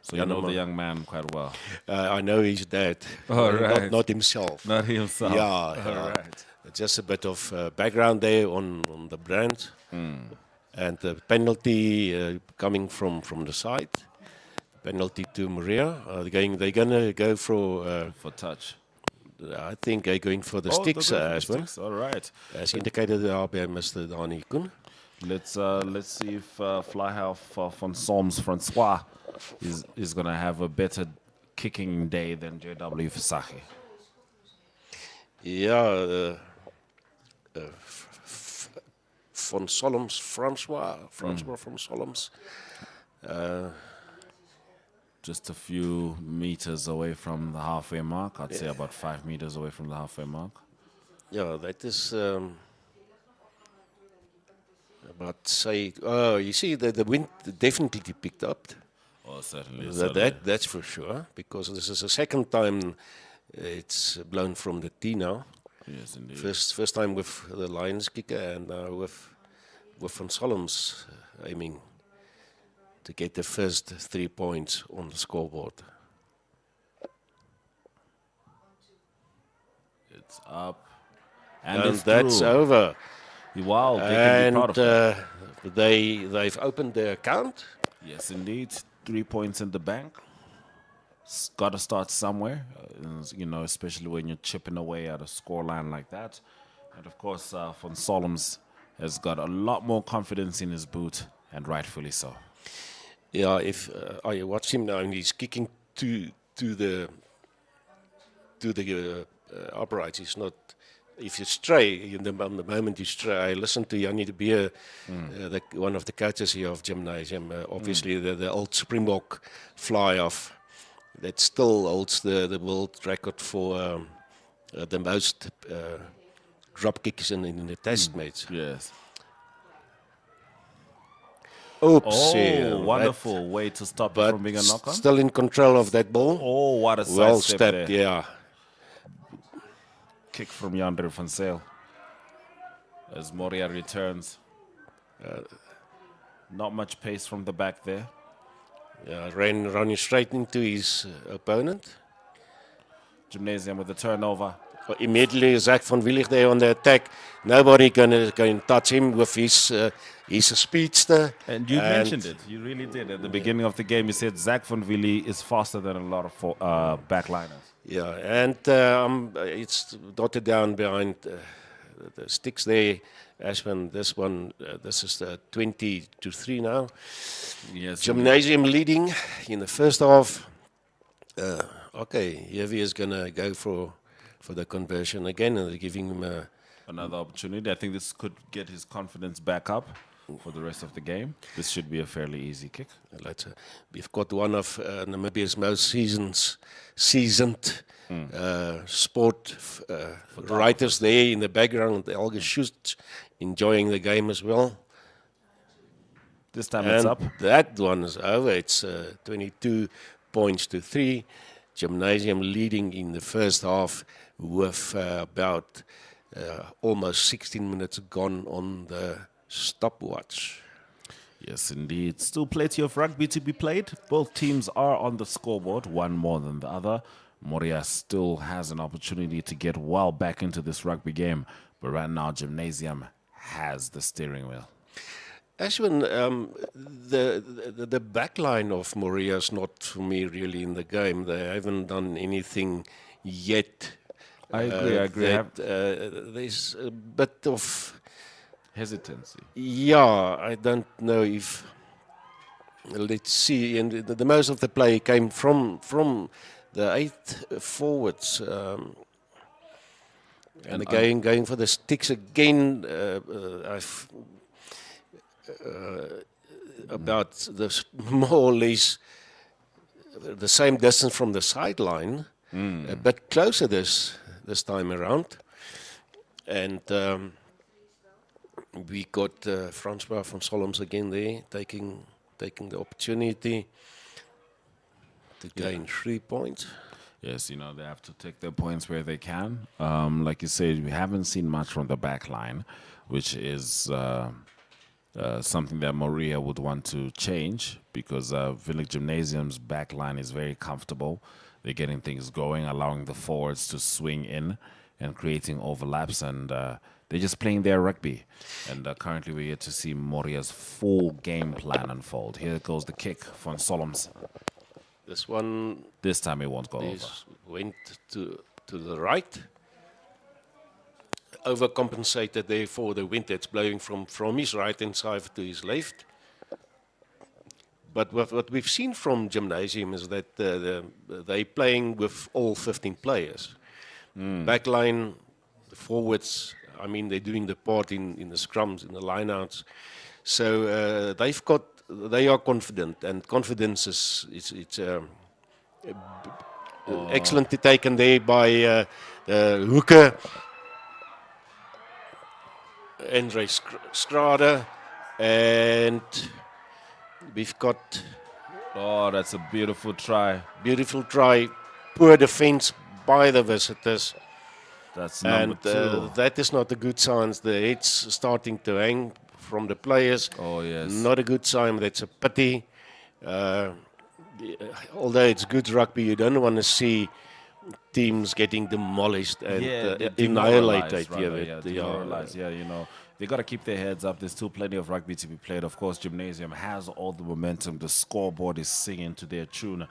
S3: So you know the young man quite well.
S9: I know his dad.
S3: Right.
S9: Not himself.
S3: Not himself.
S9: Yeah.
S3: Right.
S9: Just a bit of background there on the brand. And the penalty coming from the side. Penalty to Moria. They're gonna go for
S3: touch.
S9: I think they're going for the sticks as well.
S3: All right.
S9: As indicated there by Mr. Dani Koen.
S3: Let's see if Flyhalf von Solms Francois is gonna have a better kicking day than JW Visagie.
S9: Yeah. Von Solms Francois von Solms.
S3: Just a few meters away from the halfway mark. I'd say about 5 meters away from the halfway mark.
S9: Yeah, that is about say. You see, the wind definitely picked up.
S3: Oh, certainly.
S9: That's for sure, because this is the second time it's blown from the tee now.
S3: Yes, indeed.
S9: First time with the Lions kicker, and with Van Solms aiming to get the first 3 points on the scoreboard.
S3: It's up. And
S9: it's that's over.
S3: Wow, they can be proud of that.
S9: They've opened their account.
S3: Yes, indeed. 3 points in the bank. Got to start somewhere, especially when you're chipping away at a scoreline like that. And of course, Van Solms has got a lot more confidence in his boot, and rightfully so.
S9: Yeah, if I watch him now and he's kicking to the uprights, he's not. If you stray, on the moment you stray, I listened to Jannie de Beer, one of the coaches here of Gymnasium. Obviously, the old Springbok fly-off that still holds the world record for the most drop kicks in the test mates.
S3: Yes.
S9: Oops.
S3: Wonderful way to stop it from being a knock-on.
S9: Still in control of that ball.
S3: Oh, what a
S9: well
S3: sidestep
S9: stepped,
S3: there.
S9: yeah.
S3: Kick from Yandre van Zyl as Moria returns. Not much pace from the back there.
S9: Yeah, running straight into his opponent.
S3: Gymnasium with the turnover.
S9: Immediately, Zach van Willig there on the attack. Nobody can touch him with his. He's a speedster.
S3: And you mentioned it. You really did. At the beginning of the game, you said Zach van Willig is faster than a lot of backliners.
S9: Yeah, and it's dotted down behind the sticks there. Ashman, this one, this is 20-3 now.
S3: Yes.
S9: Gymnasium leading in the first half. Okay, Heavy is going to go for the conversion again, and they're giving him
S3: another opportunity. I think this could get his confidence back up for the rest of the game. This should be a fairly easy kick.
S9: We've got one of Namibia's most seasoned sport writers there in the background. Helge Schütz enjoying the game as well.
S3: This time it's up.
S9: That one is over. It's 22-3. Gymnasium leading in the first half with about almost 16 minutes gone on the stopwatch.
S3: Yes, indeed. Still plenty of rugby to be played. Both teams are on the scoreboard, one more than the other. Moria still has an opportunity to get well back into this rugby game, but right now Gymnasium has the steering wheel.
S9: Ashwin, the back line of Moria is not for me really in the game. They haven't done anything yet.
S3: I agree.
S9: There's a bit of
S3: hesitancy.
S9: Yeah, I don't know if. Let's see. And the most of the play came from the 8 forwards. And again, going for the sticks again. About the more or less the same distance from the sideline, a bit closer this time around, and we got Francois van Solms again there, taking the opportunity to gain 3 points.
S3: Yes, they have to take their points where they can. Like you said, we haven't seen much from the back line, which is something that Moria would want to change, because Village Gymnasium's back line is very comfortable. They're getting things going, allowing the forwards to swing in and creating overlaps, and they're just playing their rugby. And currently we get to see Moria's full game plan unfold. Here goes the kick from Solms. This time it won't go over.
S9: Went to the right. Overcompensated there for the wind that's blowing from his right-hand side to his left. But what we've seen from Gymnasium is that they're playing with all 15 players. Backline, the forwards, I mean, they're doing the part in the scrums, in the lineouts. So they are confident, and confidence is excellently taken there by Hooker. Andre Strada, and we've got.
S3: Oh, that's a beautiful try.
S9: Beautiful try. Poor defense by the visitors.
S3: That's number 2.
S9: That is not a good sign. The head's starting to hang from the players.
S3: Oh, yes.
S9: Not a good sign. That's a pity. Although it's good rugby, you don't want to see teams getting demolished and annihilated.
S3: Demoralized. They got to keep their heads up. There's still plenty of rugby to be played. Of course, Gymnasium has all the momentum. The scoreboard is singing to their tune.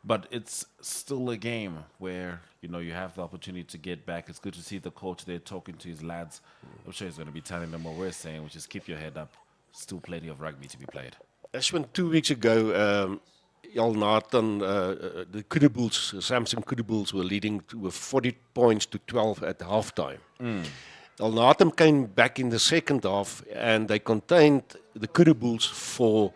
S3: But it's still a game where, you have the opportunity to get back. It's good to see the coach there talking to his lads. I'm sure he's going to be telling them what we're saying, which is keep your head up. Still plenty of rugby to be played.
S9: Ashwin, 2 weeks ago, Al Nathan, the Kuddebuls, Samson Kuddebuls were leading with 40 points to 12 at halftime. Al Nathan came back in the second half, and they contained the Kuddebuls for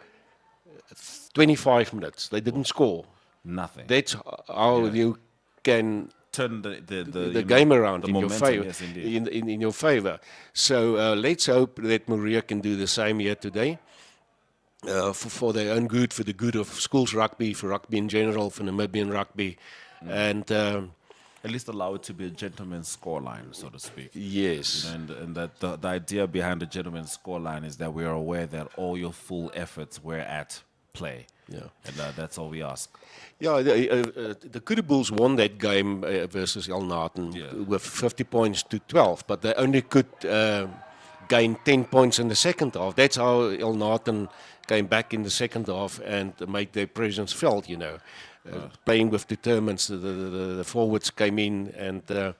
S9: 25 minutes. They didn't score.
S3: Nothing.
S9: That's how you can
S3: turn the
S9: game around in your favor.
S3: Yes,
S9: in your favor. So let's hope that Moria can do the same here today. For their own good, for the good of schools rugby, for rugby in general, for Namibian rugby, and
S3: at least allow it to be a gentleman's scoreline, so to speak.
S9: Yes,
S3: and that the idea behind the gentleman's scoreline is that we are aware that all your full efforts were at play.
S9: Yeah,
S3: and that's all we ask.
S9: Yeah, the Kuddebuls won that game versus El Nathan with 50 points to 12, but they only could gain 10 points in the second half. That's how El Nathan came back in the second half and made their presence felt, playing with determinants. The forwards came in, and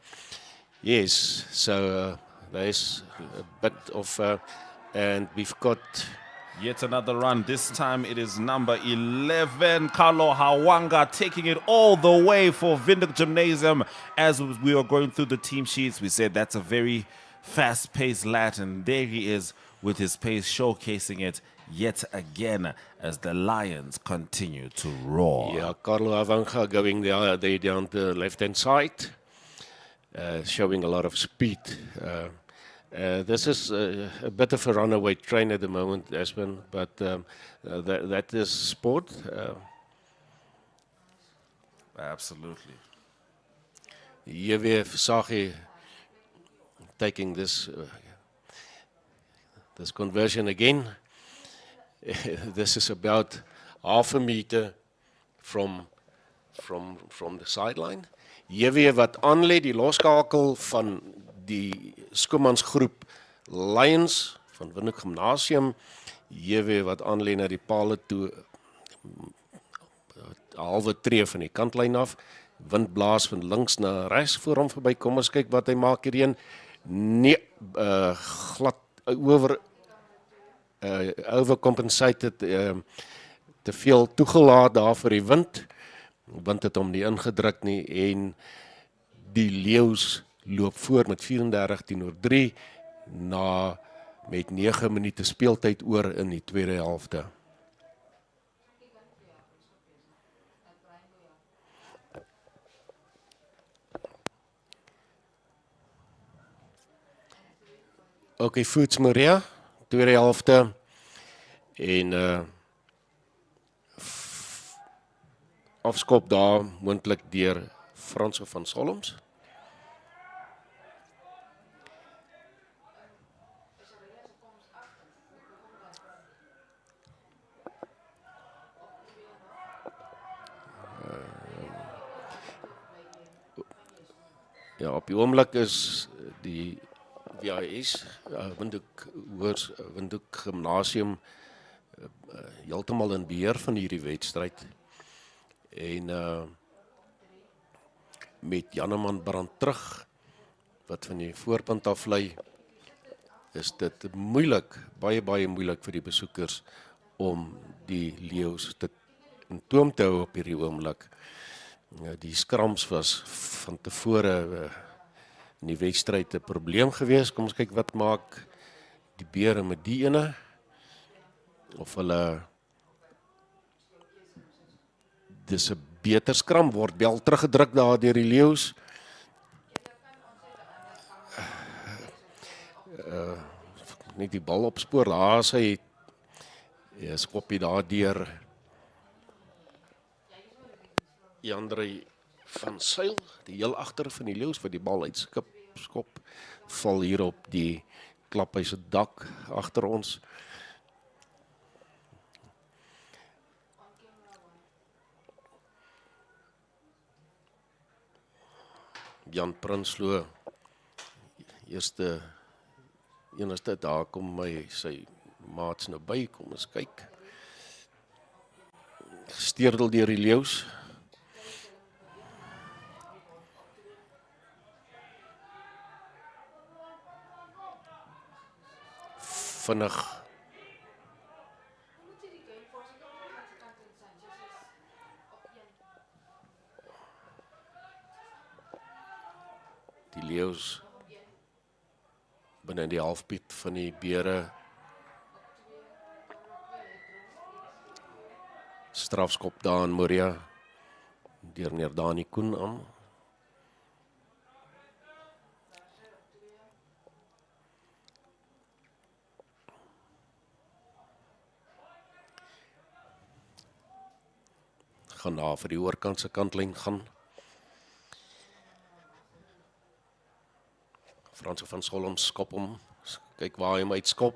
S9: yes, so there's a bit of, and we've got
S3: yet another run. This time it is number 11, Carlo Hawanga, taking it all the way for Windhoek Gymnasium. As we were going through the team sheets, we said that's a very fast-paced lad, and there he is with his pace, showcasing it yet again as the Lions continue to roar.
S9: Yeah, Carlo Hawanga going there down the left-hand side, showing a lot of speed. This is a bit of a runaway train at the moment, Ashwin, but that is sport.
S3: Absolutely.
S9: Hier weer Sagi taking this conversion again. This is about half a meter from from the sideline. JW wat aanlê, die loskakel van die skoolmansgroep Lions van Windhoek Gimnasium. JW wat aanlê na die palle toe, 'n halwe tree van die kantlyn af. Wind blaas van links na regs voor hom verby. Kom ons kyk wat hy maak hierheen. Nee, glad overcompensated, te veel toegelaat daar vir die wind. Wind het hom nie ingedruk nie en die leeu's loop voor met 34-3 met 9 minute speeltyd oor in die tweede helfte. Okay, Foods Moria, tweede helfte en afskop daar moontlik deur Frans van Solms. Ja, op die oomblik is die WHS, Windhoek Gimnasium heeltemal in beheer van hierdie wedstryd. En met Janneman Brand terug, wat van die voorpunt af lei, is dit moeilik, baie moeilik vir die besoekers om die leeu's in toom te hou op hierdie oomblik. Die skrams was van tevore in die wedstryd 'n probleem gewees. Kom ons kyk wat maak die beere met die ene, of hulle dis 'n beter skram, word bel teruggedruk daar deur die leeu's. Net die bal opspoor, daar is hy, skoppie daar deur Jandrey van Sail, die heel agter van die leeu's wat die bal uitskop, val hier op die klaphuis dak agter ons. Jan Prinsloo, enigste daar kom sy maats nou by, kom ons kyk. Gesteurdel deur die leeu's. Vinnig. Die leeu's binne die halfpiet van die beere. Strafskop daar in Moria deur meneer Dani Koen aan. Gaan daar vir die oorkant se kantlyn gaan. Frans van Solms skop hom. Kyk waar hy hom uitskop.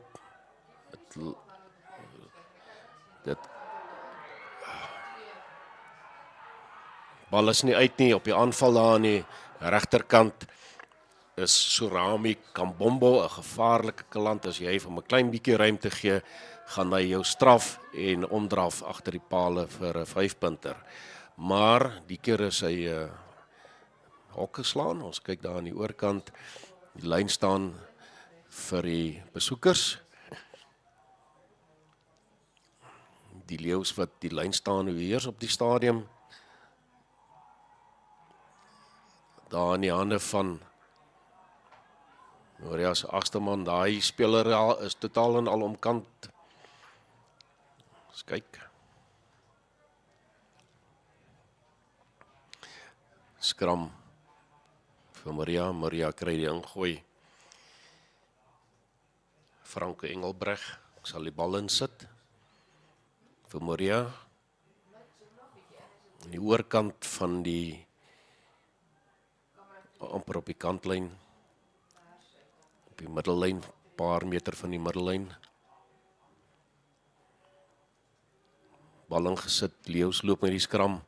S9: Bal is nie uit nie, op die aanval daar aan die regterkant is Surami Kambombo, 'n gevaarlike kalant. As jy vir hom 'n klein bietjie ruimte gee, gaan hy jou straf en omdraf agter die pale vir 'n 5-punter. Maar die keer is hy hok geslaan. Ons kyk daar aan die oorkant. Die lyn staan vir die besoekers. Die leeu's wat die lyn staan heers op die stadium. Daar in die hande van Moria se agste man, daai speler is totaal en al omkant. Ons kyk. Skram vir Moria. Moria kry die ingooi. Franco Engelbreg sal die bal insit vir Moria. Aan die oorkant van die amper op die kantlyn, op die middellyn, paar meter van die middellyn. Bal ingesit, leeu's loop met die skram.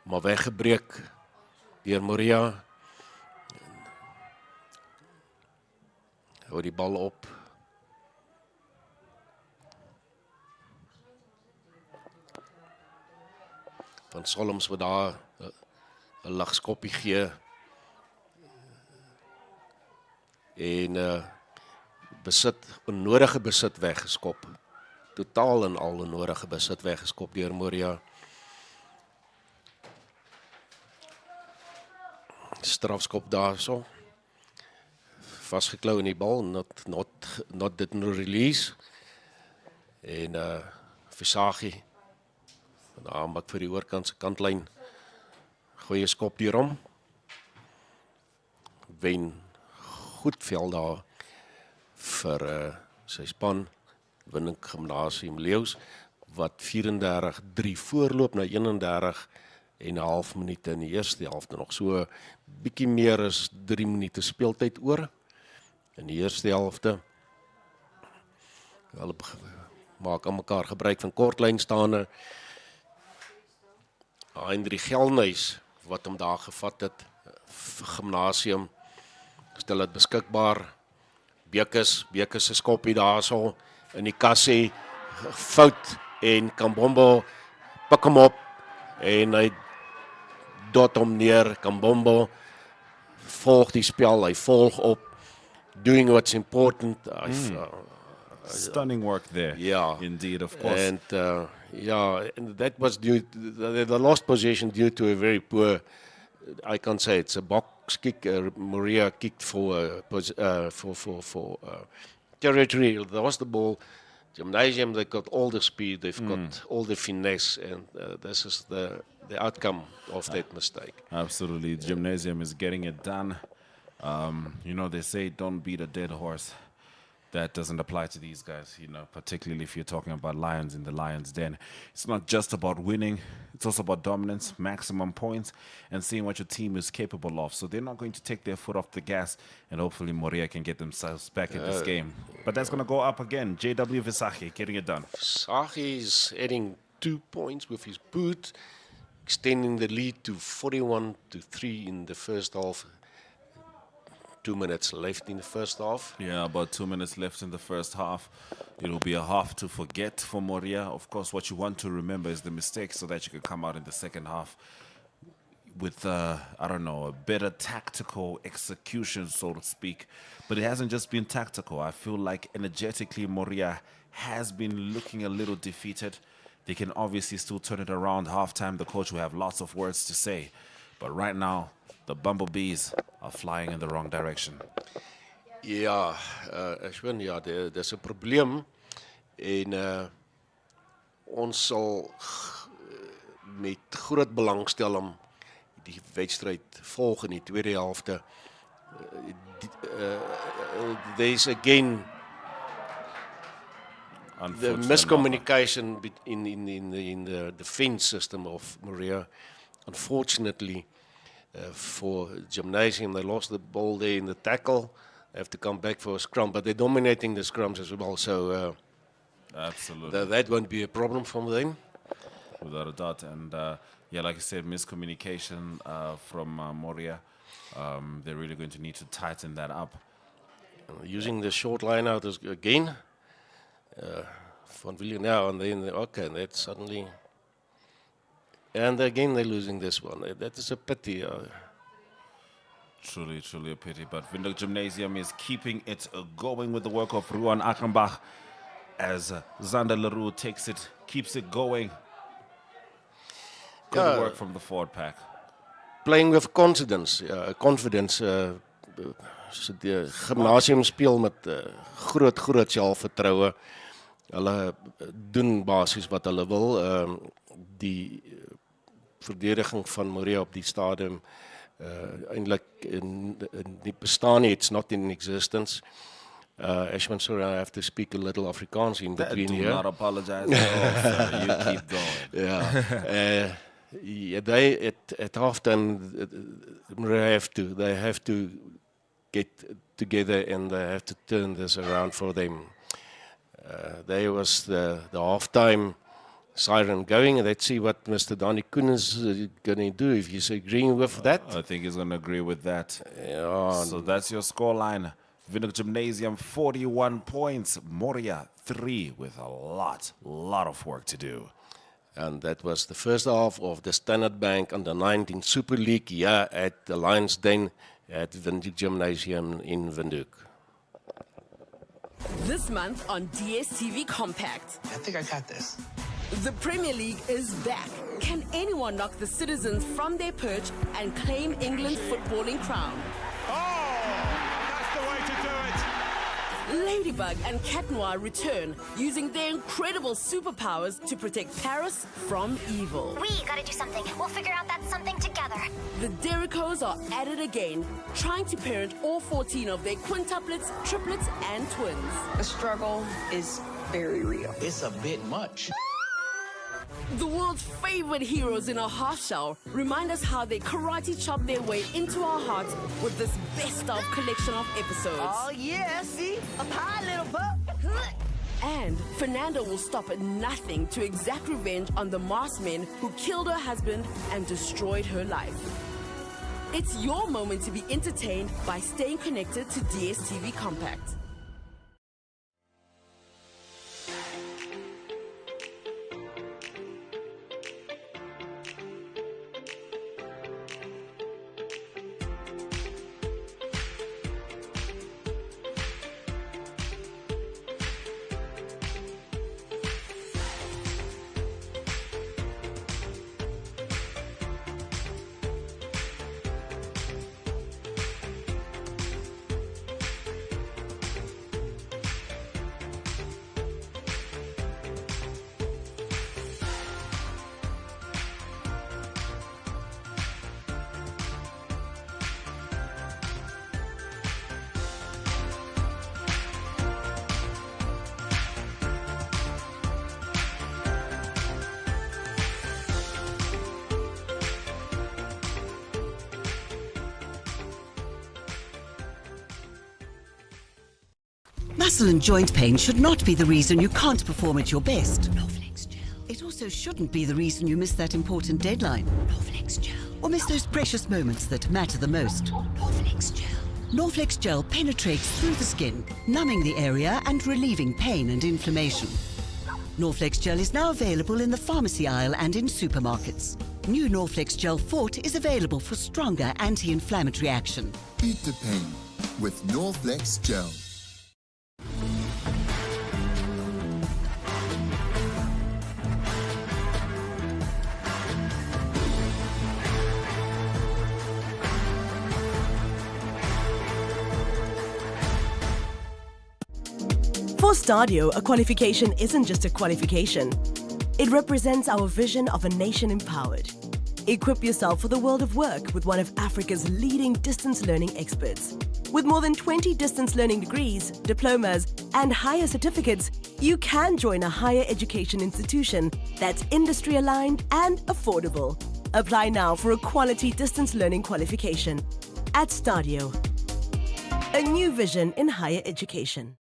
S9: maar weggebreek deur Moria. Hou die bal op. Van Solms wat daar 'n lagskoppie gee. En onnodige besit weggeskop. Totaal en al onnodige besit weggeskop deur Moria. Strafskop daarso. Vasgeklou in die bal, not didn't release. En Visagie daar maak vir die oorkant se kantlyn. Goeie skop deur hom. Wen goed veld daar vir sy span, Winning Gimnasium Leeu's, wat 34-3 voorloop na 31 en 'n half minute in die eerste helfte nog. So bietjie meer as 3 minute speeltyd oor in die eerste helfte. Hulle maak aan mekaar gebruik van kortlynstaande. Hendrik Gelnhuys wat hom daar gevat het vir Gimnasium, stel dit beskikbaar. Bekes se skoppie daarso in die kassie, fout en Kambombo pik hom op en hy dot hom neer. Kambombo volg die spel, hy volg op, doing what's important.
S3: Stunning work there.
S9: Yeah,
S3: indeed, of course.
S9: And and that was due the lost possession due to a very poor, I can't say it's a box kick. Moria kicked for territory. That was the ball. Gymnasium, they got all the speed, they've got all the finesse, and this is the outcome of that mistake.
S3: Absolutely, Gymnasium is getting it done. They say don't beat a dead horse. That doesn't apply to these guys, particularly if you're talking about Lions in the Lions Den. It's not just about winning, it's also about dominance, maximum points, and seeing what your team is capable of. So they're not going to take their foot off the gas, and hopefully Moria can get themselves back in this game. But that's going to go up again. JW Visagie getting it done.
S9: Visagie is adding 2 points with his boot, extending the lead to 41-3 in the first half. 2 minutes left in the first half.
S3: Yeah, about 2 minutes left in the first half. It'll be a half to forget for Moria. Of course, what you want to remember is the mistakes so that you can come out in the second half with, a better tactical execution, so to speak. But it hasn't just been tactical. I feel like energetically Moria has been looking a little defeated. They can obviously still turn it around. Halftime, the coach will have lots of words to say. But right now, the Bumblebees are flying in the wrong direction.
S9: Ja, Ashwin, ja, dis 'n probleem en ons sal met groot belangstelling die wedstryd volg in die tweede helfte. There's again the miscommunication in the defense system of Moria. Unfortunately, for Gymnasium, they lost the ball there in the tackle. They have to come back for a scrum, but they're dominating the scrums as well. So
S3: absolutely,
S9: that won't be a problem from them.
S3: Without a doubt. And like I said, miscommunication from Moria. They're really going to need to tighten that up.
S9: Using the short line out again. Van Villiers now, and then that's suddenly. And again, they're losing this one. That is a pity.
S3: Truly, truly a pity. But Windhoek Gymnasium is keeping it going with the work of Ruan Achenbach as Zander Leroux keeps it going. Good work from the forward pack.
S9: Playing with confidence. Die gimnasium speel met groot selfvertroue. Hulle doen basies wat hulle wil. Die verdediging van Moria op die stadium eintlik nie bestaan nie. It's not in existence. Ashman, sorry, I have to speak a little Afrikaans in between here.
S3: Do not apologize at all, sir. You keep going.
S9: They at halftime they have to get together and they have to turn this around for them. There was the halftime siren going, and let's see what Mr. Donnie Koen is going to do, if he's agreeing with that.
S3: I think he's going to agree with that.
S9: Yeah.
S3: So that's your scoreline. Windhoek Gymnasium 41 points, Moria 3 with a lot of work to do.
S9: And that was the first half of the Standard Bank under 19 Super League here at the Lions Den at Windhoek Gymnasium in Windhoek.
S18: This month on DSTV Compact.
S12: I think I got this.
S18: The Premier League is back. Can anyone knock the Citizens from their perch and claim England's footballing crown?
S19: That's the way to do it.
S18: Ladybug and Cat Noir return, using their incredible superpowers to protect Paris from evil.
S20: We gotta do something. We'll figure out that something together.
S18: The Derricos are at it again, trying to parent all 14 of their quintuplets, triplets, and twins.
S21: The struggle is very real.
S12: It's a bit much.
S18: The world's favorite heroes in a half shell remind us how they karate chop their way into our hearts with this best of collection of episodes.
S17: Oh yeah, see? Up high, little pup.
S18: And Fernanda will stop at nothing to exact revenge on the masked men who killed her husband and destroyed her life. It's your moment to be entertained by staying connected to DSTV Compact.
S22: Muscle and joint pain should not be the reason you can't perform at your best. Norflex Gel. It also shouldn't be the reason you miss that important deadline. Norflex Gel. Or miss those precious moments that matter the most. Norflex Gel. Norflex Gel penetrates through the skin, numbing the area and relieving pain and inflammation. Norflex Gel is now available in the pharmacy aisle and in supermarkets. New Norflex Gel Fort is available for stronger anti-inflammatory action.
S23: Beat the pain with Norflex Gel.
S5: For Stadio, a qualification isn't just a qualification. It represents our vision of a nation empowered. Equip yourself for the world of work with one of Africa's leading distance learning experts. With more than 20 distance learning degrees, diplomas, and higher certificates, you can join a higher education institution that's industry aligned and affordable. Apply now for a quality distance learning qualification at Stadio. A new vision in higher education.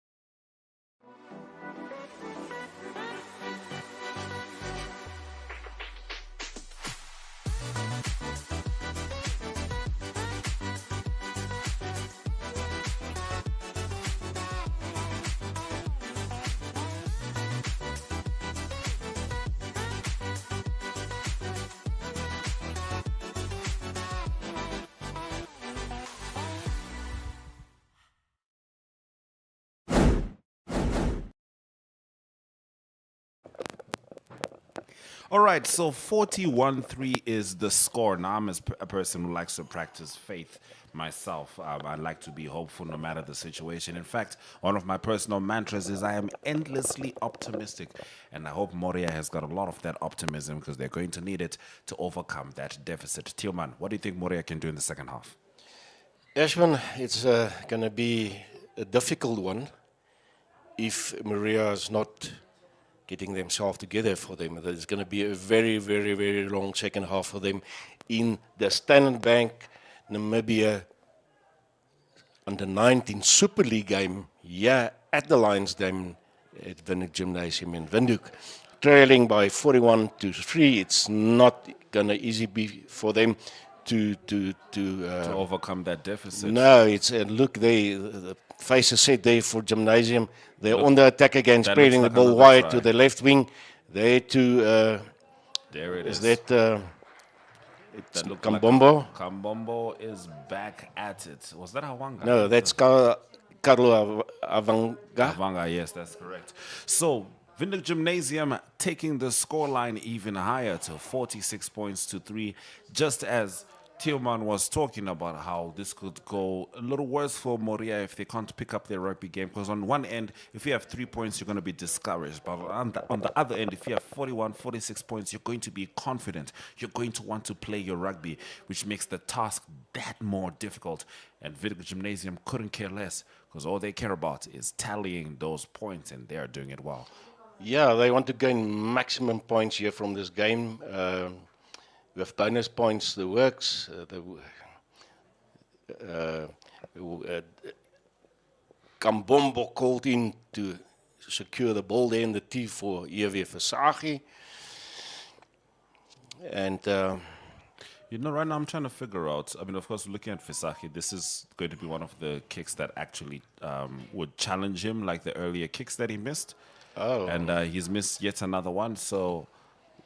S3: All right, so 41-3 is the score. Now, I'm a person who likes to practice faith myself. I like to be hopeful no matter the situation. In fact, one of my personal mantras is I am endlessly optimistic. And I hope Moria has got a lot of that optimism because they're going to need it to overcome that deficit. Tillman, what do you think Moria can do in the second half?
S9: Ashwin, it's going to be a difficult one if Moria is not getting themselves together for them. There's going to be a very, very, very long second half for them in the Standard Bank Namibia under 19 Super League game here at the Lions Den at Windhoek Gymnasium in Windhoek. trailing by 41-3. It's not gonna easy be for them to
S3: overcome that deficit.
S9: No, it's look, the faces set there for Gymnasium. They're
S3: Look,
S9: on the attack again,
S3: that
S9: spreading
S3: looks
S9: the
S3: like
S9: ball
S3: another
S9: wide
S3: try.
S9: to the left wing. There to
S3: there it is.
S9: That it's
S3: That looked
S9: Kambombo?
S3: Like Kambombo is back at it. Was that Hawanga?
S9: No, that's Carlo Avanga.
S3: Avanga, yes, that's correct. So, Windhoek Gymnasium taking the scoreline even higher to 46 points to 3, just as Tillman was talking about how this could go a little worse for Moria if they can't pick up their rugby game. Because on one end, if you have 3 points, you're going to be discouraged. But on the other end, if you have 41, 46 points, you're going to be confident. You're going to want to play your rugby, which makes the task that more difficult. And Windhoek Gymnasium couldn't care less because all they care about is tallying those points, and they're doing it well.
S9: Yeah, they want to gain maximum points here from this game. With bonus points, the works, Kambombo called in to secure the ball there in the tee for EW Versagi. And
S3: you know, right now I'm trying to figure out, I mean, of course, looking at Versagi, this is going to be one of the kicks that actually would challenge him, like the earlier kicks that he missed.
S9: Oh.
S3: And he's missed yet another one, so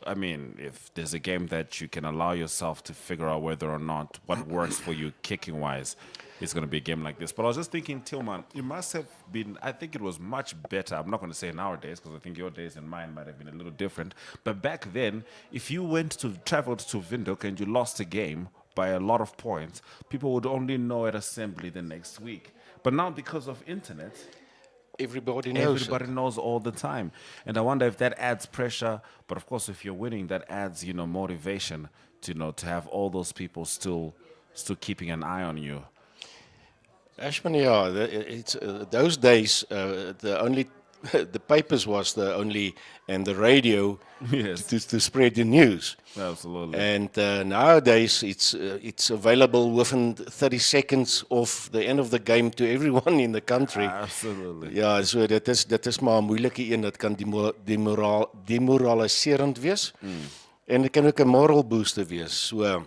S3: I mean, if there's a game that you can allow yourself to figure out whether or not what works for you kicking-wise, it's going to be a game like this. But I was just thinking, Tillman, it must have been, I think it was much better. I'm not going to say nowadays, because I think your days and mine might have been a little different. But back then, if you traveled to Windhoek and you lost a game by a lot of points, people would only know at assembly the next week. But now, because of internet,
S9: everybody knows
S3: all the time. And I wonder if that adds pressure. But of course, if you're winning, that adds, motivation to have all those people still keeping an eye on you.
S9: Ashman, yeah, it's those days. The only the papers was the only and the radio
S3: yes.
S9: to spread the news.
S3: Absolutely.
S9: And nowadays it's available within 30 seconds of the end of the game to everyone in the country.
S3: Absolutely.
S9: Ja, so dit is maar 'n moeilike een. Dit kan demoraliserend wees. En dit kan ook 'n moral booster wees. So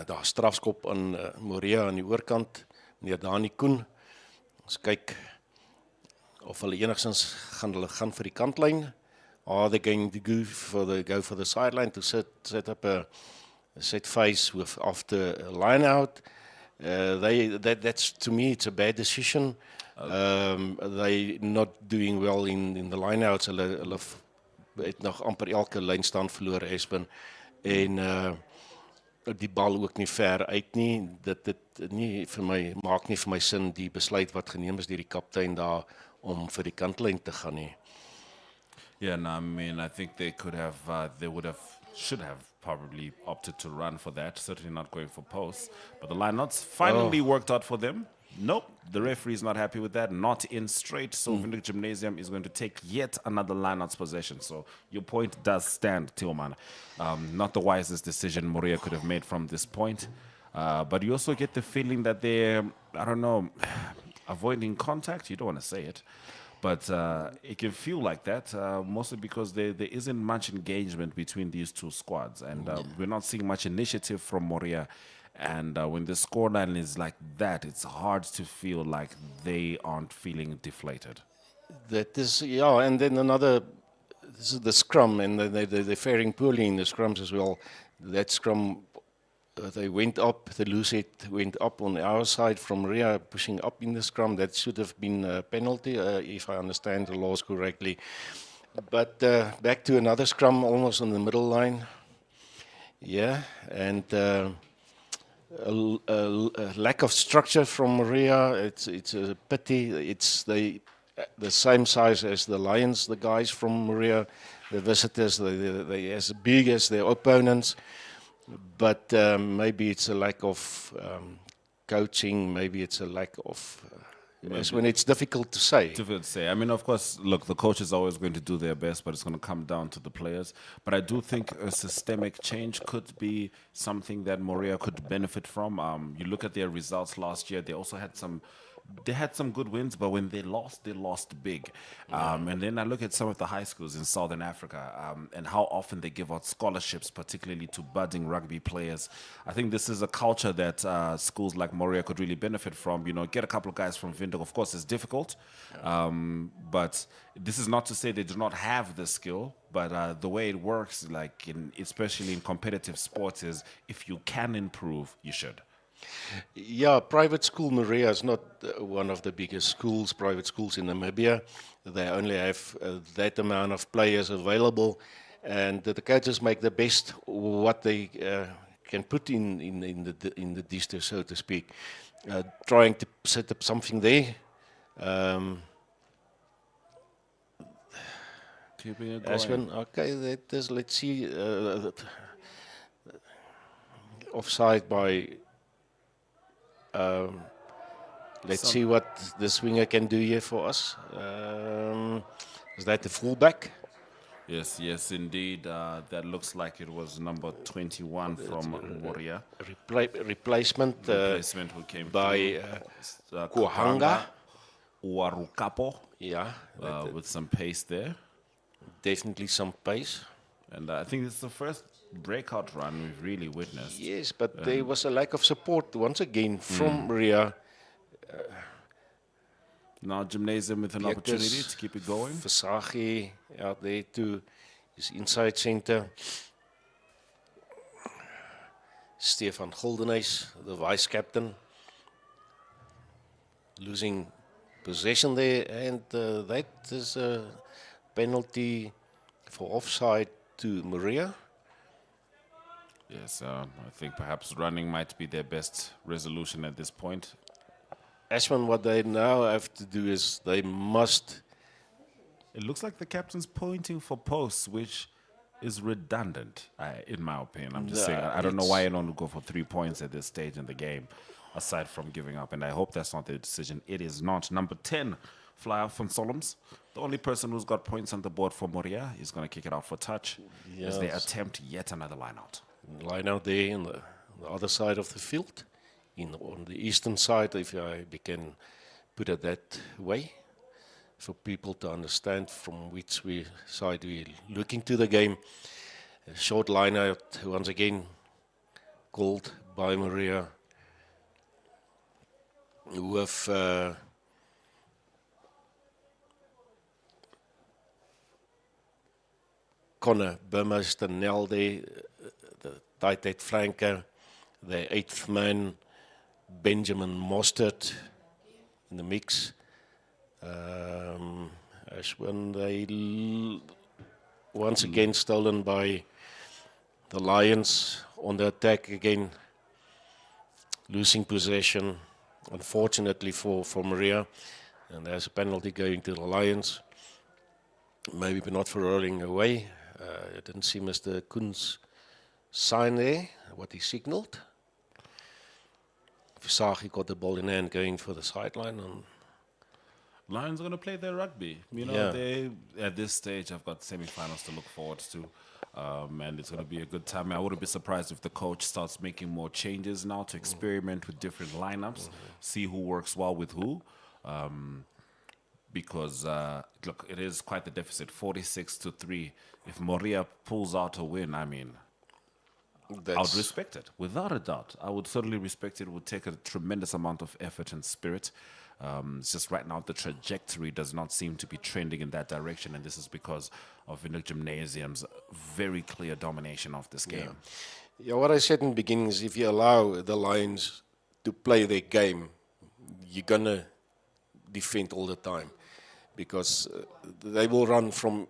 S9: daar strafskop aan Moria aan die oorkant. Meneer Dani Koen. Ons kyk of hulle enigstens gaan vir die kantlyn. Are they going to go for the sideline to set up a set face with after a line out? That's to me it's a bad decision. They not doing well in the line outs. Hulle het nog amper elke lynstand verloor Espen en die bal ook nie ver uit nie. Dit nie vir my maak nie vir my sin die besluit wat geneem is deur die kaptein daar om vir die kantlyn te gaan nie.
S3: Yeah, no, I mean, I think they should have probably opted to run for that. Certainly not going for posts. But the lineouts finally worked out for them. Nope, the referee is not happy with that. Not in straight. So Windhoek Gymnasium is going to take yet another lineouts possession. So your point does stand, Tillman. Not the wisest decision Moria could have made from this point. But you also get the feeling that they're, I don't know, avoiding contact. You don't want to say it. But it can feel like that, mostly because there isn't much engagement between these two squads. And we're not seeing much initiative from Moria. And when the scoreline is like that, it's hard to feel like they aren't feeling deflated.
S9: That is, yeah, and then this is the scrum, and they're faring poorly in the scrums as well. That scrum, they went up, the loose hit went up on our side from Moria, pushing up in the scrum. That should have been a penalty, if I understand the laws correctly. But back to another scrum, almost on the middle line. Yeah, and a lack of structure from Moria. It's a pity. It's the same size as the Lions, the guys from Moria, the visitors. They're as big as their opponents. But maybe it's a lack of coaching. Maybe it's a lack of. When it's difficult to say.
S3: Difficult to say. I mean, of course, look, the coach is always going to do their best, but it's going to come down to the players. But I do think a systemic change could be something that Moria could benefit from. You look at their results last year; they also had some they had some good wins, but when they lost big. And then I look at some of the high schools in Southern Africa and how often they give out scholarships, particularly to budding rugby players. I think this is a culture that schools like Moria could really benefit from. You know, get a couple of guys from Windhoek. Of course, it's difficult, but this is not to say they do not have the skill. But the way it works, like especially in competitive sports, is if you can improve, you should.
S9: Yeah, private school Moria is not one of the biggest private schools in Namibia. They only have that amount of players available, and the coaches make the best what they can put in the district, so to speak. Trying to set up something there.
S3: Keeping it going.
S9: Ashwin, okay, let's see. Offside by. Let's see what the swinger can do here for us. Is that the fullback?
S3: Yes, indeed. That looks like it was number 21 from Moria.
S9: Replacement
S3: who came
S9: by Kohanga.
S3: Uarukapo.
S9: Yeah.
S3: With some pace there.
S9: Definitely some pace.
S3: And I think it's the first breakout run we've really witnessed.
S9: Yes, but there was a lack of support once again from Moria.
S3: Now Gymnasium with an opportunity to keep it going.
S9: Versaghi out there to his inside centre. Stefan Goldenhuis, the vice captain, losing possession there, and that is a penalty for offside to Moria.
S3: Yes, I think perhaps running might be their best resolution at this point.
S9: Ashman, what they now have to do is they must.
S3: It looks like the captain's pointing for posts, which is redundant, in my opinion. I'm just saying, I don't know why you don't go for 3 points at this stage in the game, aside from giving up. And I hope that's not the decision. It is not. Number 10, fly off from Solomons. The only person who's got points on the board for Moria is going to kick it out for touch as they attempt yet another line out.
S9: Line out there on the other side of the field, on the eastern side, if I can put it that way, for people to understand from which side we're looking to the game. A short line out, once again, called by Moria, with Connor Burmeister Nel there, the tight head flanker, the 8th man, Benjamin Mostert in the mix. As when they once again stolen by the Lions on the attack again, losing possession, unfortunately for Moria, and there's a penalty going to the Lions. Maybe not for rolling away. I didn't see Mr. Koen's sign there, what he signaled. Versaghi got the ball in hand going for the sideline. And
S3: Lions are going to play their rugby. You know, they at this stage have got semi-finals to look forward to. And it's going to be a good time. I wouldn't be surprised if the coach starts making more changes now to experiment with different lineups, see who works well with who. Because, look, it is quite the deficit, 46-3. If Moria pulls out a win, I mean, I would respect it, without a doubt. I would certainly respect it. It would take a tremendous amount of effort and spirit. It's just right now the trajectory does not seem to be trending in that direction, and this is because of Windhoek Gymnasium's very clear domination of this game.
S9: Yeah, what I said in the beginning is if you allow the Lions to play their game, you're going to defend all the time, because they will run from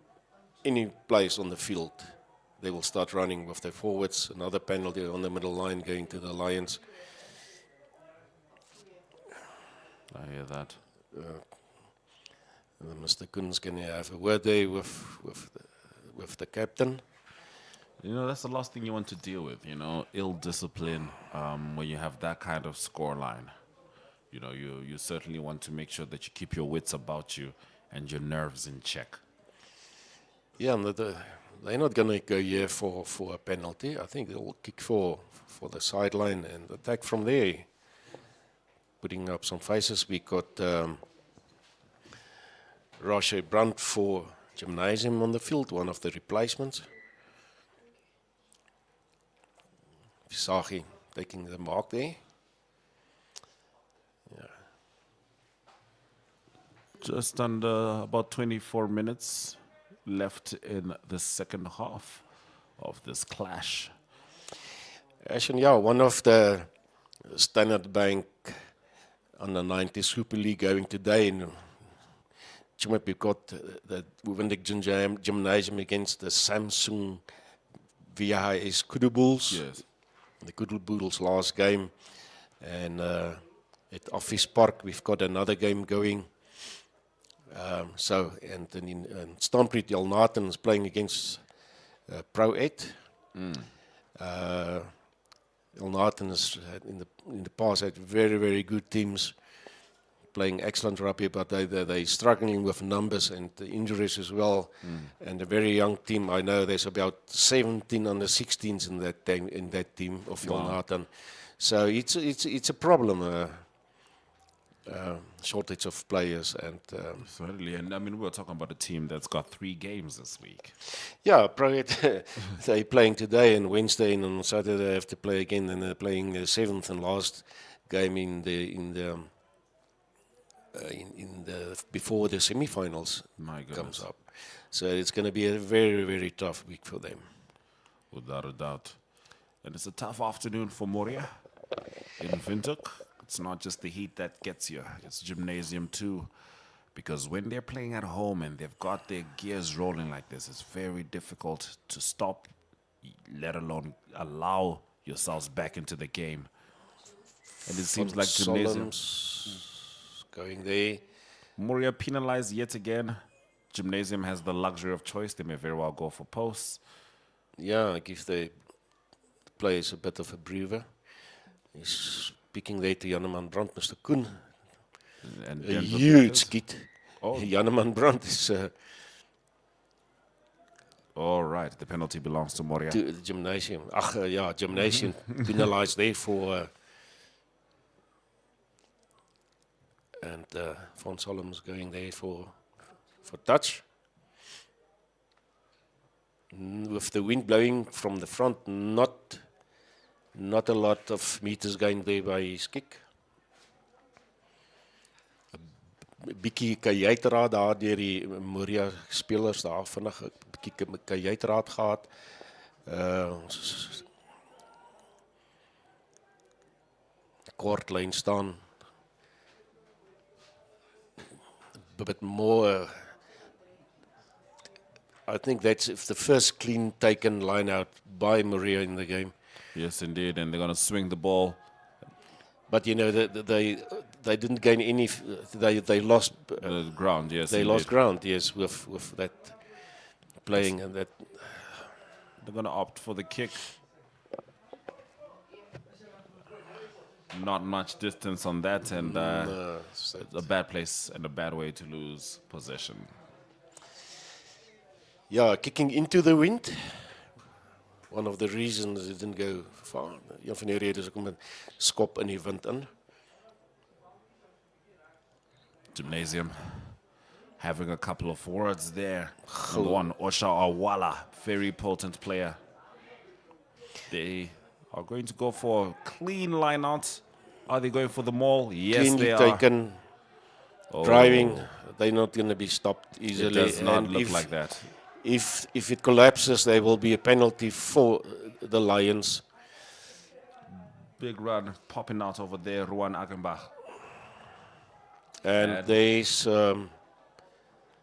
S9: any place on the field. They will start running with their forwards. Another penalty on the middle line going to the Lions.
S3: I hear that.
S9: Mr. Koen's going to have a word there with the captain.
S3: You know, that's the last thing you want to deal with, you know, ill discipline when you have that kind of score line. You know, you certainly want to make sure that you keep your wits about you and your nerves in check.
S9: Yeah, and they're not going to go here for a penalty. I think they'll kick for the sideline and attack from there. putting up some faces. We got Roche Brandt for Gymnasium on the field, one of the replacements. Visagie taking the mark there.
S3: Just under about 24 minutes left in the second half of this clash.
S9: Actually, yeah, one of the Standard Bank under 90 Super League going today. And we've got the Windhoek Gymnasium against the Samsung VHS Kudu Bulls.
S3: Yes.
S9: The Kudu Bulls last game. And at Office Park, we've got another game going. And in Stamford, Elnaton is playing against Pro 8. Elnaton has in the past had very, very good teams playing excellent rugby, but they're struggling with numbers and the injuries as well. And a very young team. I know there's about 17 under 16s in that team of Elnaton. So it's a problem. Shortage of players and
S3: certainly, and I mean we're talking about a team that's got 3 games this week.
S9: Yeah, they're playing today and Wednesday, and on Saturday they have to play again, and they're playing the 7th and last game in the before the semi-finals comes up. So it's going to be a very, very tough week for them,
S3: without a doubt. And it's a tough afternoon for Moria in Windhoek. It's not just the heat that gets you, it's Gymnasium too. Because when they're playing at home and they've got their gears rolling like this, it's very difficult to stop, let alone allow yourselves back into the game. And it seems like Gymnasium
S9: going there.
S3: Moria penalized yet again. Gymnasium has the luxury of choice. They may very well go for posts.
S9: Yeah, give the players a bit of a breather. He's speaking there to Janneman Brandt, Mr. Koen.
S3: And
S9: a huge kid.
S3: Oh.
S9: Janneman Brandt is...
S3: all right, the penalty belongs to Moria.
S9: To the Gymnasium. Gymnasium penalized there for... and Von Solom's going there for touch. With the wind blowing from the front, not a lot of meters going there by his kick. 'n Bietjie kajuitraad daar deur die Moria spelers daar vinnig 'n bietjie kajuitraad gehad. Kort lyn staan. A bit more. I think that's the first clean taken line out by Moria in the game.
S3: Yes, indeed, and they're going to swing the ball.
S9: But you know, they didn't gain any. They lost
S3: ground. Yes,
S9: they
S3: indeed.
S9: lost ground. Yes, with that playing and that.
S3: They're going to opt for the kick. Not much distance on that, and it's a bad place and a bad way to lose possession.
S9: Yeah, kicking into the wind. One of the reasons it didn't go far. Een van die redes hoekom dit skop in die wind in.
S3: Gymnasium having a couple of forwards there. Number one, Osha Awala, very potent player. They are going to go for a clean line out. Are they going for the maul? Yes,
S9: Cleanly
S3: they
S9: taken,
S3: are.
S9: Driving, they're not going to be stopped easily.
S3: It does not
S9: and
S3: look like that.
S9: If it collapses, there will be a penalty for the Lions.
S3: Big run popping out over there, Ruan Agenbach.
S9: And there's...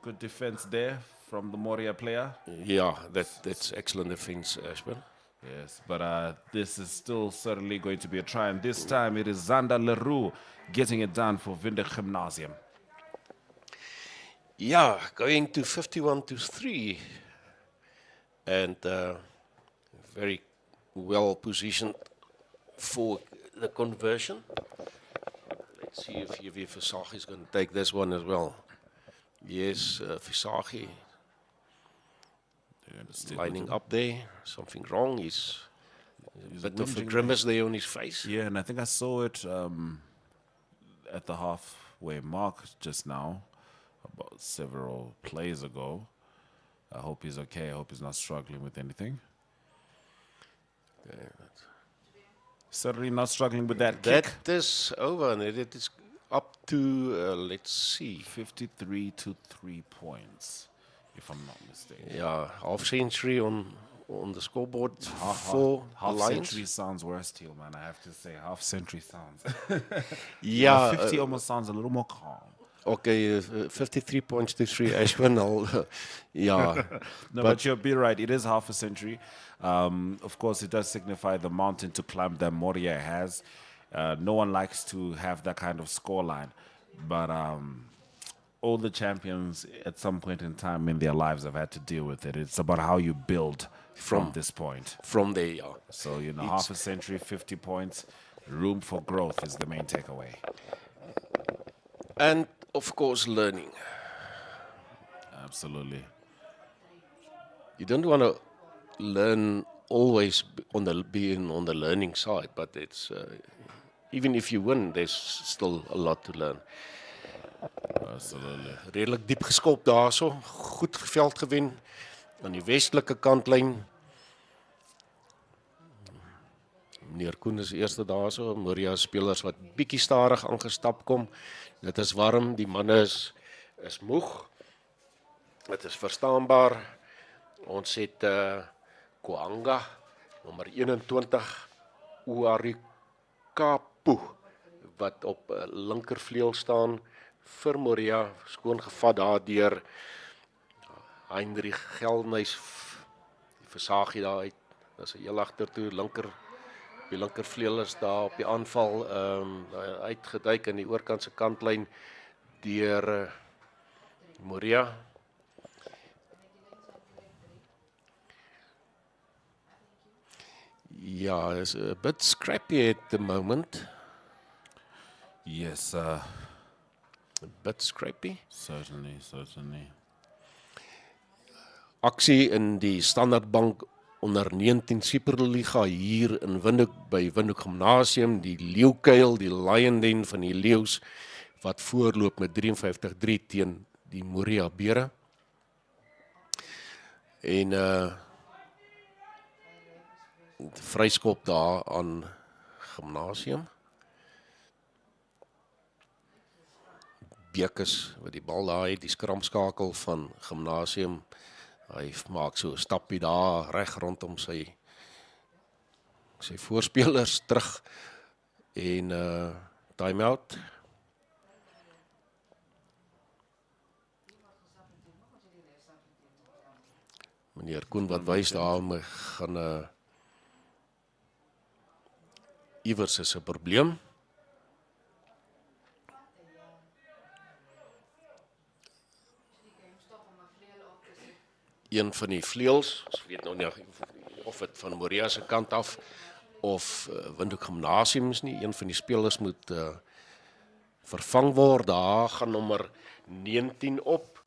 S3: good defense there from the Moria player.
S9: Yeah, that's excellent defense, Ashburn.
S3: Yes, but this is still certainly going to be a try, and this time it is Zander Leroux getting it done for Windhoek Gymnasium.
S9: Yeah, going to 51-3, and very well positioned for the conversion. Let's see if Visagie is going to take this one as well. Yes, Visagie lining up there. Something wrong. He's a bit of a grimace there on his face.
S3: Yeah, and I think I saw it at the halfway mark just now, about several plays ago. I hope he's okay. I hope he's not struggling with anything. Certainly not struggling with that kick.
S9: That is over, and it is up to, let's see.
S3: 53 to 3 points, if I'm not mistaken.
S9: Yeah, half century on the scoreboard for
S3: half
S9: Lions.
S3: century sounds worse, Teal, man. I have to say, half century sounds.
S9: Yeah,
S3: 50 almost sounds a little more calm.
S9: Okay, 53 points to 3, Ashwin. Yeah.
S3: No, but you'll be right. It is half a century. Of course, it does signify the mountain to climb that Moria has. No one likes to have that kind of scoreline. But all the champions at some point in time in their lives have had to deal with it. It's about how you build from this point.
S9: From there, yeah.
S3: So, half a century, 50 points, room for growth is the main takeaway.
S9: And, of course, learning.
S3: Absolutely.
S9: You don't want to learn always being on the learning side, but it's even if you win, there's still a lot to learn.
S3: Absolutely.
S9: Redelijk diep geskop daarso, goed veld gewen aan die westelike kantlyn. Meneer Koen is eerste daarso, Moria spelers wat bietjie stadig aangestap kom. Dit is warm, die manne is moeg. Dit is verstaanbaar. Ons het Koanga, nommer 21, Uarikapu, wat op linkervleuel staan vir Moria, skoon gevat daardeur Heinrich Gelnys, die versaagie daar uit. Dis 'n heel agtertoe die linkervleuel is daar op die aanval uitgeduik in die oorkant se kantlyn deur Moria. Yeah, it's a bit scrappy at the moment.
S3: Yes,
S9: a bit scrappy.
S3: Certainly.
S9: Aksie in die Standardbank onder 19 Superliga hier in Windhoek by Windhoek Gimnasium, die Leeukuil, die Lion Den van die Leeu's wat voorloop met 53-3 teen die Moria Bere. En vryskop daar aan Gimnasium. Bekes wat die bal daar het, die skramskakel van Gimnasium. Hy maak so 'n stappie daar reg rondom sy voorspelers terug en time-out. Meneer Koen wat wys daar gaan iewers is 'n probleem. Een van die vleuels, ons weet nou nie of dit van Moria se kant af of Windhoek Gimnasium is nie, een van die spelers moet vervang word. Daar gaan nommer 19 op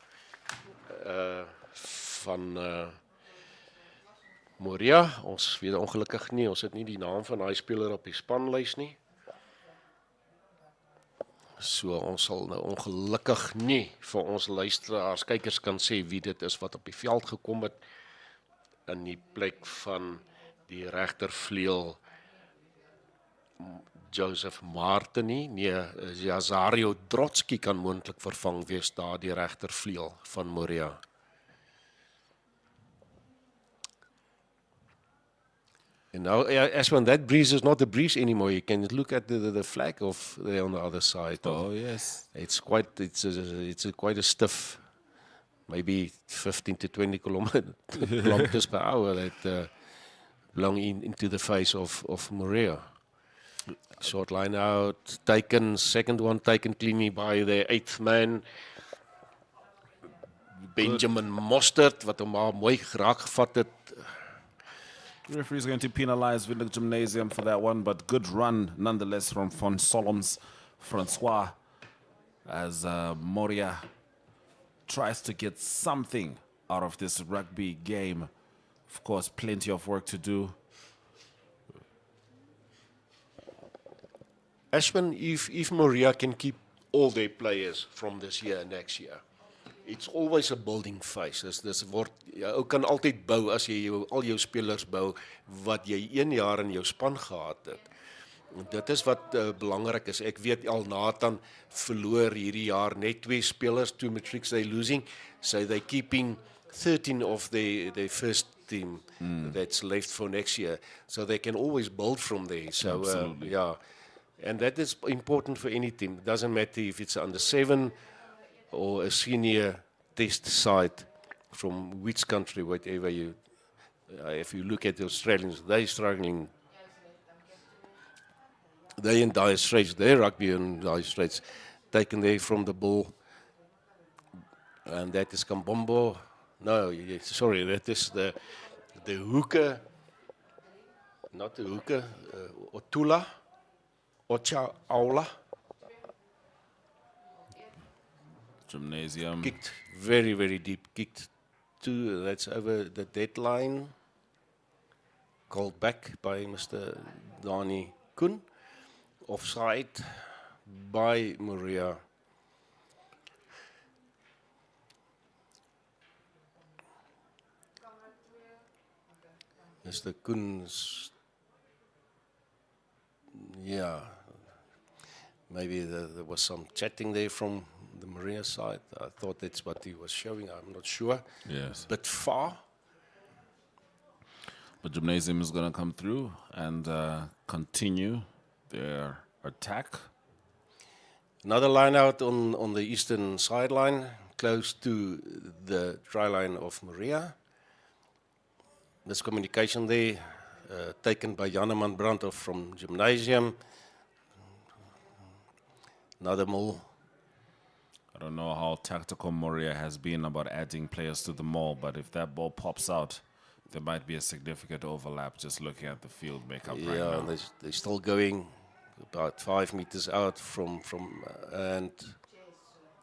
S9: van Moria. Ons weet ongelukkig nie, ons het nie die naam van daai speler op die spanlys nie. So ons sal nou ongelukkig nie vir ons luisteraars, kykers kan sê wie dit is wat op die veld gekom het in die plek van die regtervleuel Joseph Martin nie. Nee, Jazario Drotsky kan moontlik vervang wees daar die regtervleuel van Moria. And now, as when that breeze is not a breeze anymore, you can look at the flag of there on the other side.
S3: Oh yes,
S9: it's quite a stiff, maybe 15 to 20 kilometers per hour that belong into the face of Moria. Short line out, taken, second one taken cleanly by the 8th man, Benjamin Mostert, wat hom maar mooi geraak gevat het.
S3: The referee is going to penalize Windhoek Gymnasium for that one, but good run nonetheless from Von Solom's Francois as Moria tries to get something out of this rugby game. Of course, plenty of work to do.
S9: Ashwin, if Moria can keep all their players from this year and next year, it's always a building phase. Dis word ou kan altyd bou as jy al jou spelers bou wat jy 1 jaar in jou span gehad het. En dit is wat belangrik is. Ek weet al Nathan verloor hierdie jaar net 2 spelers, 2 matrics they losing, so they keeping 13 of their first team that's left for next year, so they can always build from there. So yeah, and that is important for any team. It doesn't matter if it's under 7 or a senior test side from which country, whatever you. If you look at the Australians, they're struggling. They in dire straits. Their rugby in dire straits, taken there from the ball, and that is Kambombo. No, sorry, that is the hooker, not the hooker, Otula, Ocha Aula.
S3: Gymnasium.
S9: Kicked very, very deep. Kicked 2, that's over the deadline. Called back by Mr. Dani Kun. Offside by Moria. Mr. Kun's, yeah, maybe there was some chatting there from the Moria side. I thought that's what he was showing. I'm not sure.
S3: Yes.
S9: But far.
S3: But Gymnasium is going to come through and continue their attack.
S9: Another line out on the eastern sideline, close to the try line of Moria. This communication there, taken by Janeman Brandhoff from Gymnasium. Another mall.
S3: I don't know how tactical Moria has been about adding players to the mall, but if that ball pops out, there might be a significant overlap just looking at the field makeup right now.
S9: Yeah, they're still going about 5 meters out from and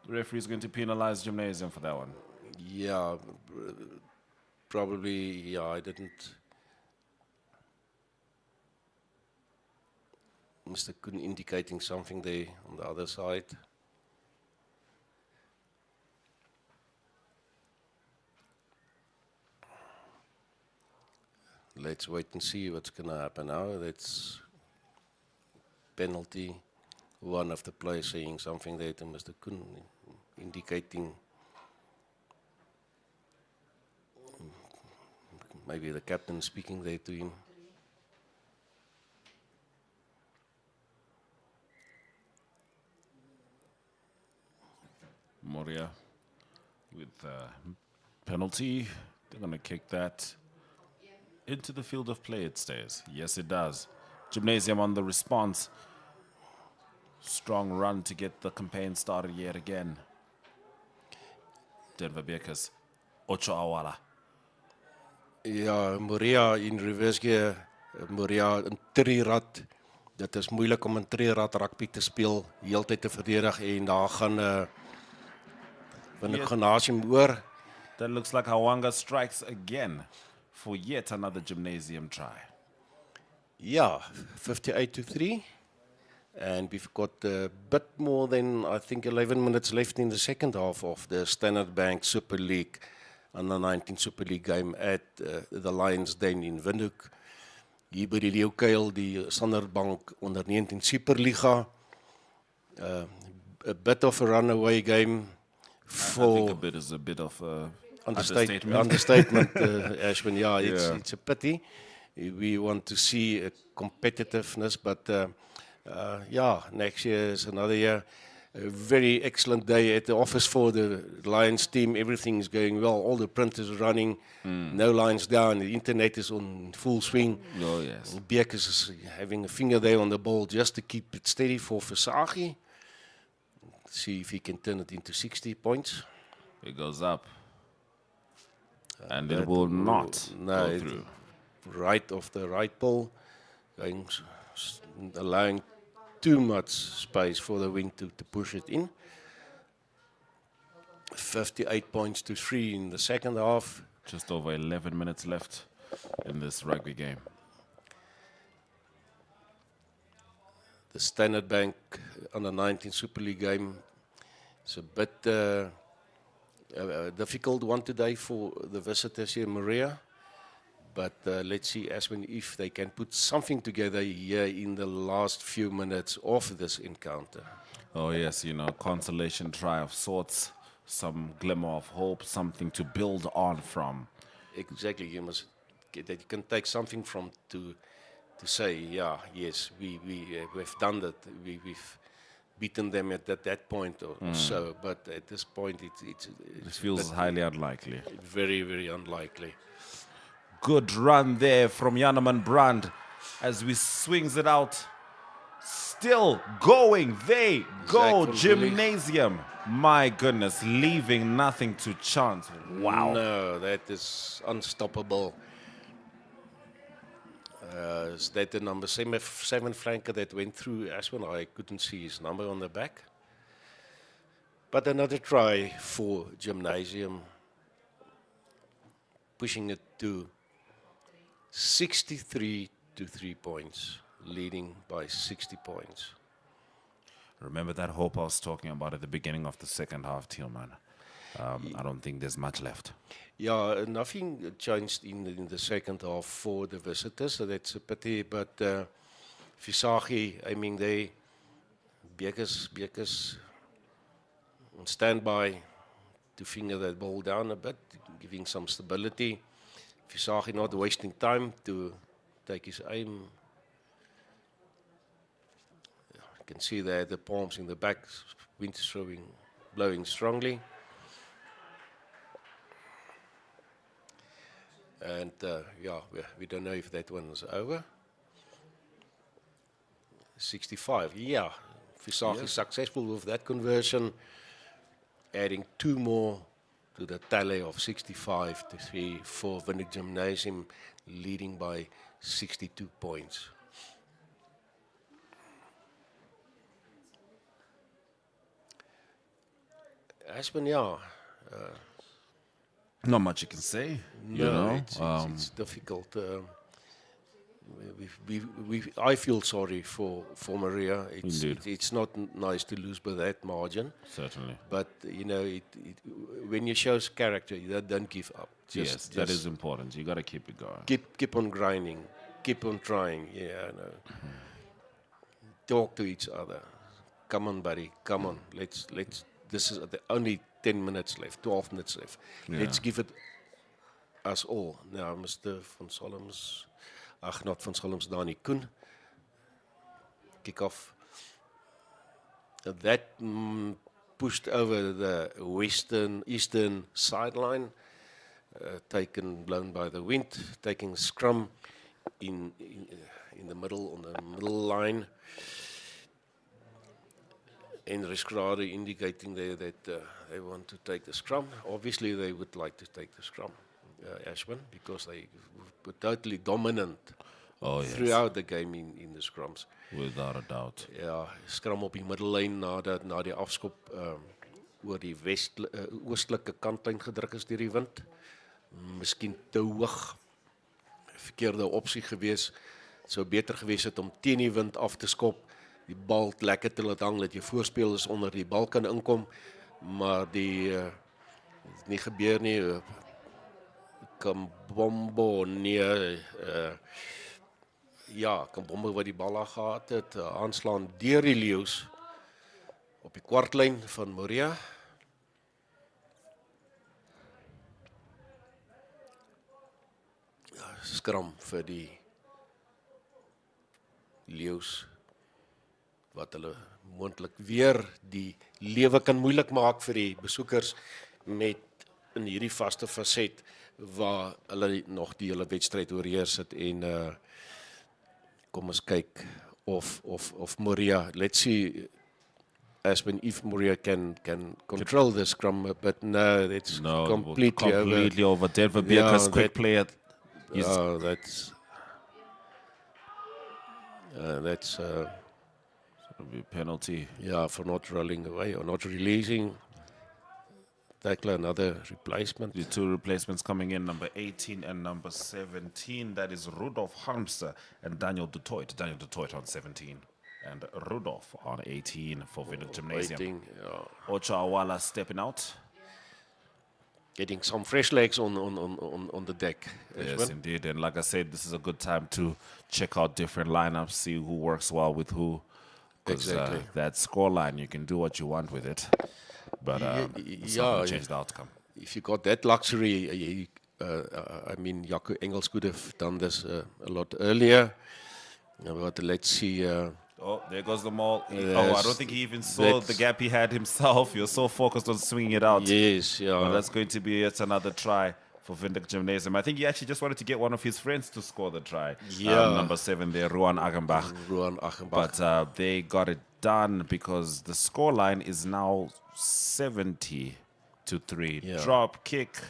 S3: the referee's going to penalize Gymnasium for that one.
S9: Yeah, probably. Yeah, I didn't. Mr. Kun indicating something there on the other side. Let's wait and see what's going to happen now. That's penalty. One of the players saying something there to Mr. Kun, indicating maybe the captain speaking there to him.
S3: Moria with penalty. They're going to kick that into the field of play, it stays. Yes, it does. Gymnasium on the response. Strong run to get the campaign started yet again. Denver Beckers, Ocho Awala.
S9: Ja, Moria in reverse gear. Moria in trierad. Dit is moeilik om in trierad rugby te speel, heeltyd te verdedig en daar gaan gymnasium oor.
S3: That looks like Hawanga strikes again for yet another Gymnasium try.
S9: Yeah, 58-3. And we've got a bit more than, I think, 11 minutes left in the second half of the Standard Bank Super League, under 19 Super League game at the Lions Den in Windhoek. Hier by die Leeukuil, die Standard Bank onder 19 Superliga. A bit of a runaway game.
S3: I think a bit is a bit of a understatement.
S9: Ashwin, yeah, it's a pity. We want to see a competitiveness, but yeah, next year is another year. A very excellent day at the office for the Lions team. Everything is going well. All the printers are running. No lines down. The internet is on full swing.
S3: Oh, yes.
S9: Beekers is having a finger there on the ball just to keep it steady for Versaghi. See if he can turn it into 60 points.
S3: It goes up. And it will not go through.
S9: Right off the right ball. Allowing too much space for the wing to push it in. 58 points to 3 in the second half.
S3: Just over 11 minutes left in this rugby game.
S9: the Standard Bank under 19 Super League game. It's a bit a difficult one today for the visitors here in Moria. But let's see, Ashwin, if they can put something together here in the last few minutes of this encounter.
S3: Oh yes, consolation try of sorts, some glimmer of hope, something to build on from.
S9: Exactly, you must get that you can take something from to say, yeah, yes, we've done that, we've beaten them at that point or so. But at this point, it
S3: feels highly unlikely.
S9: Very, very unlikely.
S3: Good run there from Janneman Brand as we swings it out. Still going. They go. Gymnasium. My goodness, leaving nothing to chance. Wow.
S9: No, that is unstoppable. Is that the number 7 flanker that went through Ashwin? I couldn't see his number on the back. But another try for Gymnasium. Pushing it to 63 to 3 points, leading by 60 points.
S3: Remember that hope I was talking about at the beginning of the second half, Tillman? I don't think there's much left.
S9: Yeah, nothing changed in the second half for the visitors, so that's a pity. But Visagi, I mean, they Bekes on standby to finger that ball down a bit, giving some stability. Visagi not wasting time to take his aim. You can see there the palms in the back, wind is blowing strongly. And yeah, we don't know if that one is over. 65, yeah. Visagi is successful with that conversion, adding 2 more to the tally of 65 to 3 for Windhoek Gymnasium, leading by 62 points. Ashwin, yeah.
S3: Not much you can say.
S9: No, it's difficult. I feel sorry for Moria. It's not nice to lose by that margin.
S3: Certainly.
S9: But when you show character, don't give up.
S3: Yes, that is important. You got to keep it going.
S9: Keep on grinding. Keep on trying. Yeah, I know. Talk to each other. Come on, buddy. Come on. Let's. This is only 10 minutes left. 12 minutes left. Yeah. Let's give it us all. Now, Mr. Van Solms. Not Van Solms, Dani Koen. Kick off. That pushed over the eastern sideline, blown by the wind, taking scrum in the middle, on the middle line. And Riskrade indicating there that they want to take the scrum. Obviously, they would like to take the scrum, Ashwin, because they were totally dominant throughout the game in the scrums.
S3: Without a doubt.
S9: Ja, scrum op die middellyn na die afskop oor die oostelike kantlyn gedruk is deur die wind. Miskien te hoog. Verkeerde opsie gewees. Het sou beter gewees het om teen die wind af te skop. Die bal lekker te laat hang, dat jou voorspelers onder die bal kan inkom, maar het nie gebeur nie. Kambombo, nee, Kambombo wat die bal al gehad het, aanslaan deur die leeu's op die kwartlyn van Moria. Skram vir die leeu's, wat hulle moontlik weer die lewe kan moeilik maak vir die besoekers met in hierdie vaste faset waar hulle nog die hele wedstryd oorheers het en kom ons kyk of Moria, let's see if Moria can control the scrum, but no, it's completely
S3: over. Denver Bekes quick play it.
S9: That's
S3: be a penalty.
S9: Yeah, for not rolling away or not releasing. Tackle another replacement.
S3: The 2 replacements coming in, number 18 and number 17. That is Rudolf Harmser and Daniel du Toit. Daniel du Toit on 17. And Rudolph on 18 for Windhoek Gymnasium.
S9: Waiting, yeah.
S3: Ocha Awala stepping out.
S9: Getting some fresh legs on the deck.
S3: Yes, indeed. And like I said, this is a good time to check out different lineups, see who works well with who.
S9: Exactly.
S3: That scoreline, you can do what you want with it. But it's not going to change the outcome.
S9: If you got that luxury, I mean, Jaco Engels could have done this a lot earlier. But let's see.
S3: Oh, there goes the maul. Oh, I don't think he even saw the gap he had himself. You're so focused on swinging it out.
S9: Yes, yeah.
S3: Well, that's going to be yet another try for Windhoek Gymnasium. I think he actually just wanted to get one of his friends to score the try.
S9: Yeah.
S3: Number 7 there, Ruan Agenbach. But they got it done because the scoreline is now 70-3.
S9: Yeah.
S3: Drop, kick.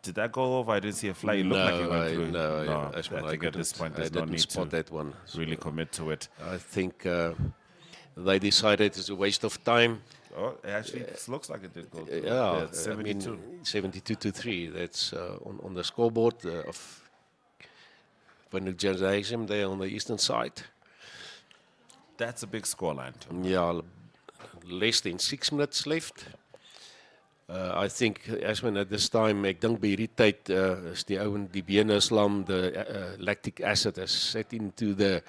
S3: Did that go over? I didn't see a fly. It looked like it went through.
S9: No,
S3: I think at this point there's no need
S9: spot
S3: to
S9: that one.
S3: really commit to it.
S9: I think they decided it's a waste of time.
S3: Oh, actually, it looks like it did go through.
S9: Yeah,
S3: it's 72.
S9: I mean, 72-3. That's on the scoreboard of Windhoek Gymnasium there on the eastern side.
S3: That's a big scoreline, too.
S9: Yeah, less than 6 minutes left. I think Ashman at this time, ek dink by hierdie tyd is die ouens die bene slam, the lactic acid has set into the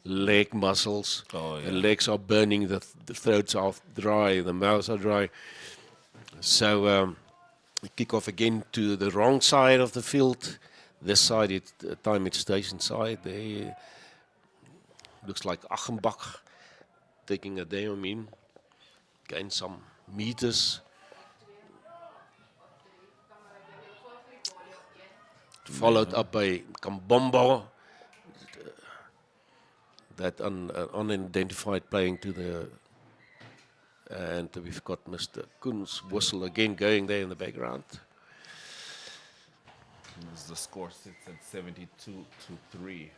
S9: leg muscles.
S3: Oh, yeah.
S9: The legs are burning, the throats are dry, the mouths are dry. So kick off again to the wrong side of the field. This side, time it stays inside. There looks like Achenbach taking a day on him. Gain some meters. Followed up by Kambombo, that unidentified playing to the, and we've got Mr. Koen's whistle again going there in the background.
S3: The score sits at 72-3.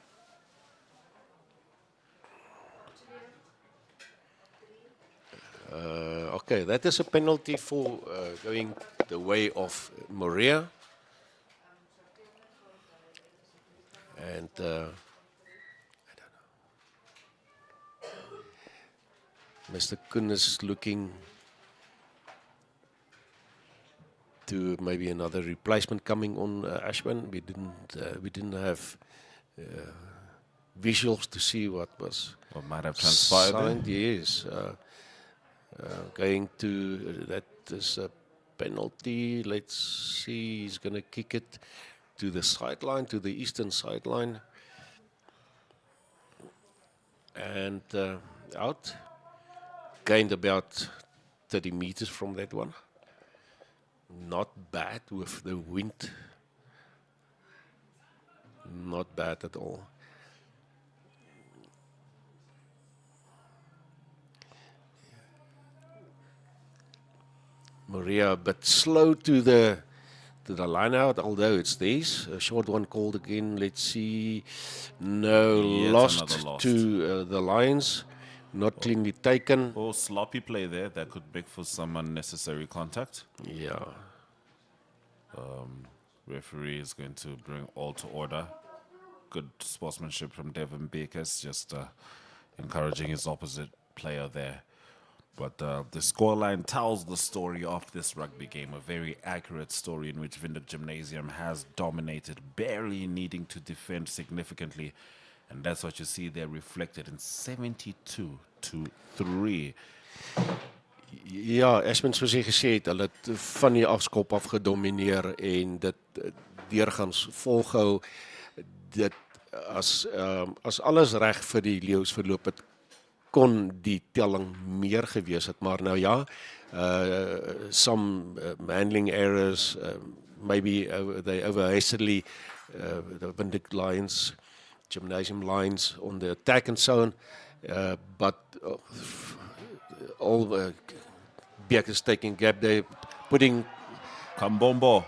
S9: Okay, that is a penalty for going the way of Moria. And I don't know. Mr. Koen is looking to maybe another replacement coming on Ashman. We didn't have visuals to see what
S3: might have transpired.
S9: Signed. Yes, going to that is a penalty. Let's see. He's going to kick it to the sideline, to the eastern sideline, and out. Gained about 30 meters from that one. Not bad with the wind. Not bad at all. Moria a bit slow to the line out, although it's theirs. A short one called again. Let's see. No, lost to the Lions. Not cleanly taken.
S3: Oh, sloppy play there. That could make for some unnecessary contact.
S9: Yeah.
S3: Referee is going to bring all to order. Good sportsmanship from Devin Bakers, just encouraging his opposite player there. But the scoreline tells the story of this rugby game, a very accurate story in which Windhoek Gymnasium has dominated, barely needing to defend significantly. And that's what you see there reflected in 72-3.
S9: Ja, Ashman soos jy gesê het, hulle het van die afskop af gedomineer en dit deurgangs volgehou. Dit as alles reg vir die Leeu's verloop het, kon die telling meer gewees het, maar nou ja, some handling errors, maybe they overhastily the Windhoek Lions, Gymnasium Lions on the attack and so on, but all Bekers taking gap there, putting
S3: Kambombo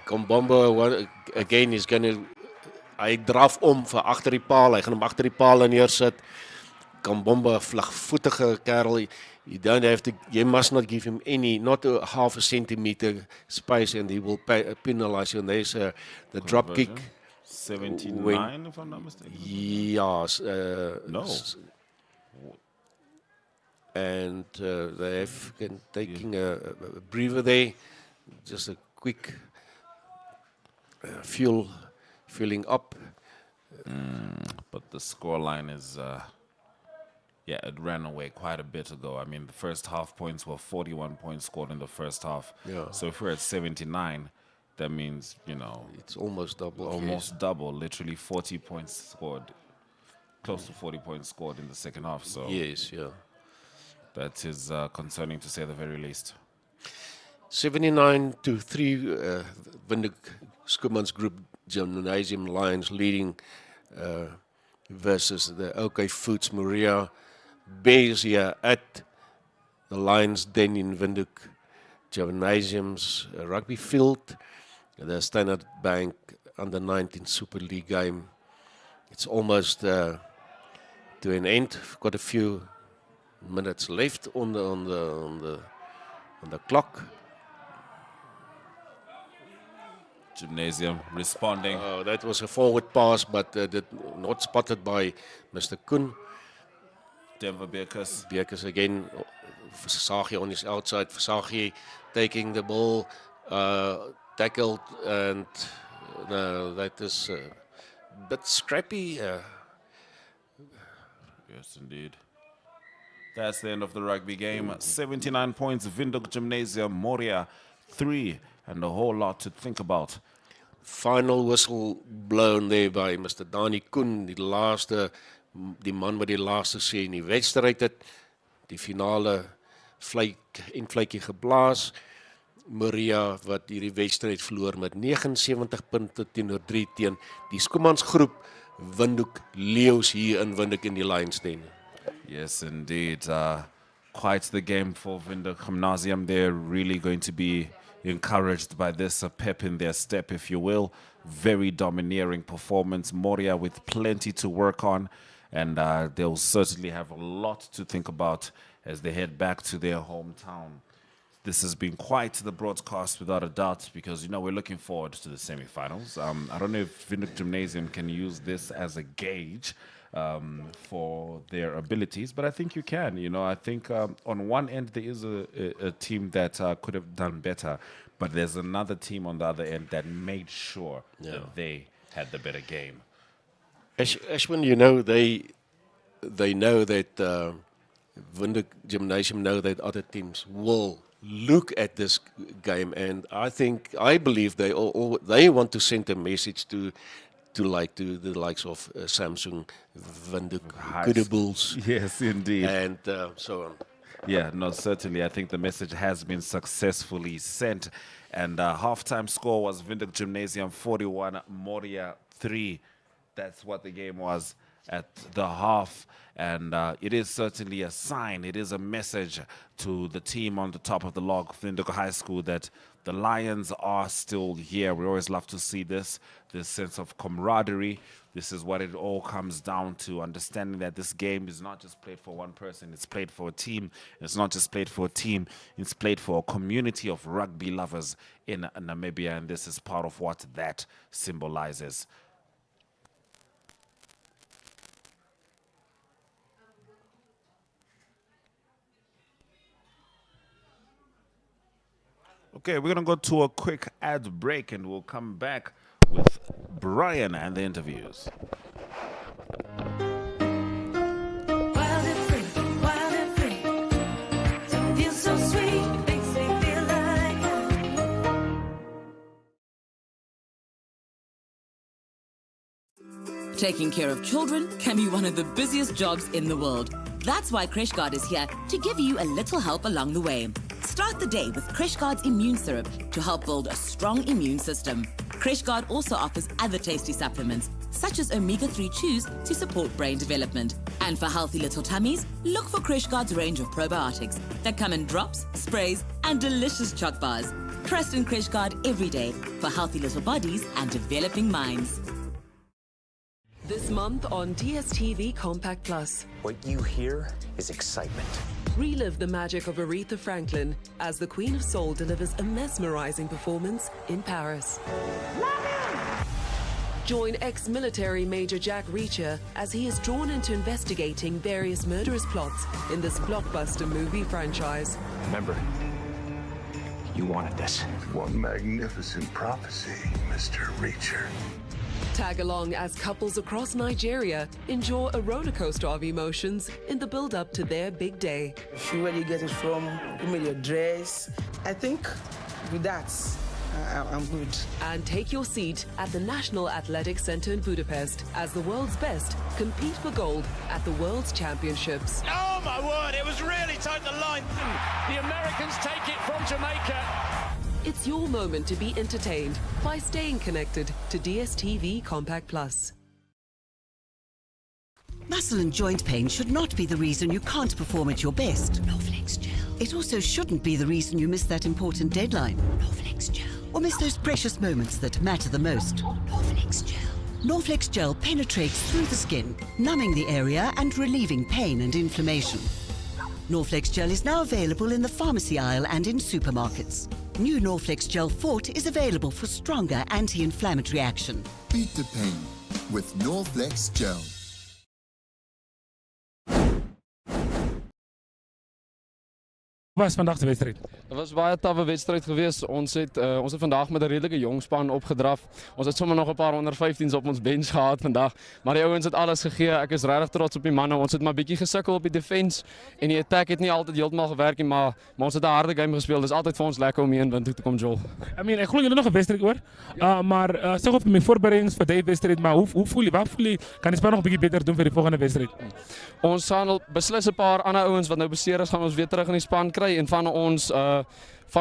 S9: again is going to, hy draf om vir agter die paal, hy gaan hom agter die paal neersit. Kambombo, vlugvoetige kerel, you must not give him not a half a centimeter space, and he will penalize you. And there's the drop kick.
S3: 79, if I'm not mistaken.
S9: Yes.
S3: No.
S9: And they have taking a breather there, just a quick fueling up.
S3: But the scoreline is, yeah, it ran away quite a bit ago. I mean, the first half points were 41 points scored in the first half.
S9: Yeah.
S3: So if we're at 79, that means, you know,
S9: it's almost double.
S3: Almost double, literally 40 points scored, close to 40 points scored in the second half. So
S9: yes, yeah.
S3: That is concerning to say the very least.
S9: 79-3, Windhoek Schoeman's Group Gymnasium Lions leading versus the OK Foods Moria Bears here at the Lions Den in Windhoek Gymnasium's rugby field. The Standard Bank Under 19 Super League game. It's almost to an end. We've got a few minutes left on the clock.
S3: Gymnasium responding.
S9: Oh, that was a forward pass, but not spotted by Mr. Koen.
S3: Denver Beerkus.
S9: Beerkus again. Versaghi on his outside. Versaghi taking the ball, tackled, and no, that is a bit scrappy.
S3: Yes, indeed. That's the end of the rugby game. 79 points, Windhoek Gymnasium, Moria 3, and a whole lot to think about.
S9: Final whistle blown there by Mr. Dani Koen, die man wat die laaste sê in die wedstryd het. Die finale vletjie geblaas. Moria wat hierdie wedstryd verloor met 79 punte teenoor 3 teen die Schoemans groep Windhoek Leeu's hier in Windhoek in die Lions Den.
S3: Yes, indeed. Quite the game for Windhoek Gymnasium. They're really going to be encouraged by this, a pep in their step, if you will. Very domineering performance. Moria with plenty to work on, and they'll certainly have a lot to think about as they head back to their hometown. This has been quite the broadcast without a doubt, because, you know, we're looking forward to the semi-finals. I don't know if Windhoek Gymnasium can use this as a gauge for their abilities, but I think you can. You know, I think on one end there is a team that could have done better, but there's another team on the other end that made sure that they had the better game.
S9: Ashwin, you know, they know that Windhoek Gymnasium know that other teams will look at this game, and I believe they want to send a message to the likes of Samsung, Windhoek, Kudu Bulls.
S3: Yes, indeed.
S9: And so on.
S3: Yeah, no, certainly. I think the message has been successfully sent. And halftime score was Windhoek Gymnasium 41, Moria 3. That's what the game was at the half. And it is certainly a sign, it is a message to the team on the top of the log, Windhoek High School, that the Lions are still here. We always love to see this sense of camaraderie. This is what it all comes down to, understanding that this game is not just played for one person, it's played for a team. It's not just played for a team, it's played for a community of rugby lovers in Namibia, and this is part of what that symbolizes. Okay, we're going to go to a quick ad break, and we'll come back with Brian and the interviews.
S1: Wild and free, so feels so sweet, makes me feel like.
S13: Taking care of children can be one of the busiest jobs in the world. That's why CrashGuard is here to give you a little help along the way. Start the day with CrashGuard's immune syrup to help build a strong immune system. CrashGuard also offers other tasty supplements, such as omega-3 chews to support brain development. And for healthy little tummies, look for CrashGuard's range of probiotics that come in drops, sprays, and delicious choc bars. Trust in CrashGuard every day for healthy little bodies and developing minds.
S14: This month on DSTV Compact Plus.
S15: What you hear is excitement.
S14: Relive the magic of Aretha Franklin as the Queen of Soul delivers a mesmerizing performance in Paris. Join ex-military Major Jack Reacher as he is drawn into investigating various murderous plots in this blockbuster movie franchise.
S15: Remember, you wanted this.
S16: One magnificent prophecy, Mr. Reacher.
S14: Tag along as couples across Nigeria enjoy a roller coaster of emotions in the build-up to their big day.
S17: Where you get it from, you made your dress. I think with that, I'm good.
S14: And take your seat at the National Athletic Center in Budapest as the world's best compete for gold at the World's Championships.
S19: Oh my word, it was really tight the line. The Americans take it from Jamaica.
S14: It's your moment to be entertained by staying connected to DSTV Compact Plus.
S22: Muscle and joint pain should not be the reason you can't perform at your best. Norflex Gel. It also shouldn't be the reason you miss that important deadline. Norflex Gel. Or miss those precious moments that matter the most. Norflex Gel. Norflex Gel penetrates through the skin, numbing the area and relieving pain and inflammation. Norflex Gel is now available in the pharmacy aisle and in supermarkets. New Norflex Gel Fort is available for stronger anti-inflammatory action.
S23: Beat the pain with Norflex Gel.
S4: Was vandaag de wedstrijd?
S2: Het was baie taffe wedstryd geweest. Ons het vandag met 'n redelike jong span opgedraf. Ons het sommer nog 'n paar onder 15s op ons bench gehad vandag, maar die ouens het alles gegee. Ek is regtig trots op die manne. Ons het maar bietjie gesukkel op die defense en die attack het nie altyd heeltemal gewerk nie, maar ons het 'n harde game gespeel. Dis altyd vir ons lekker om hier in wind toe te kom, Joel.
S4: I mean, ek glo julle nog 'n wedstryd oor. Maar zeg of mijn voorbereidings vir die wedstrijd, maar hoe voel je? Waar voel je? Kan die span nog 'n bietjie beter doen vir die volgende wedstrijd?
S2: Ons gaan al beslis 'n paar ander ouens wat nou beseer is, gaan ons weer terug in die span kry en van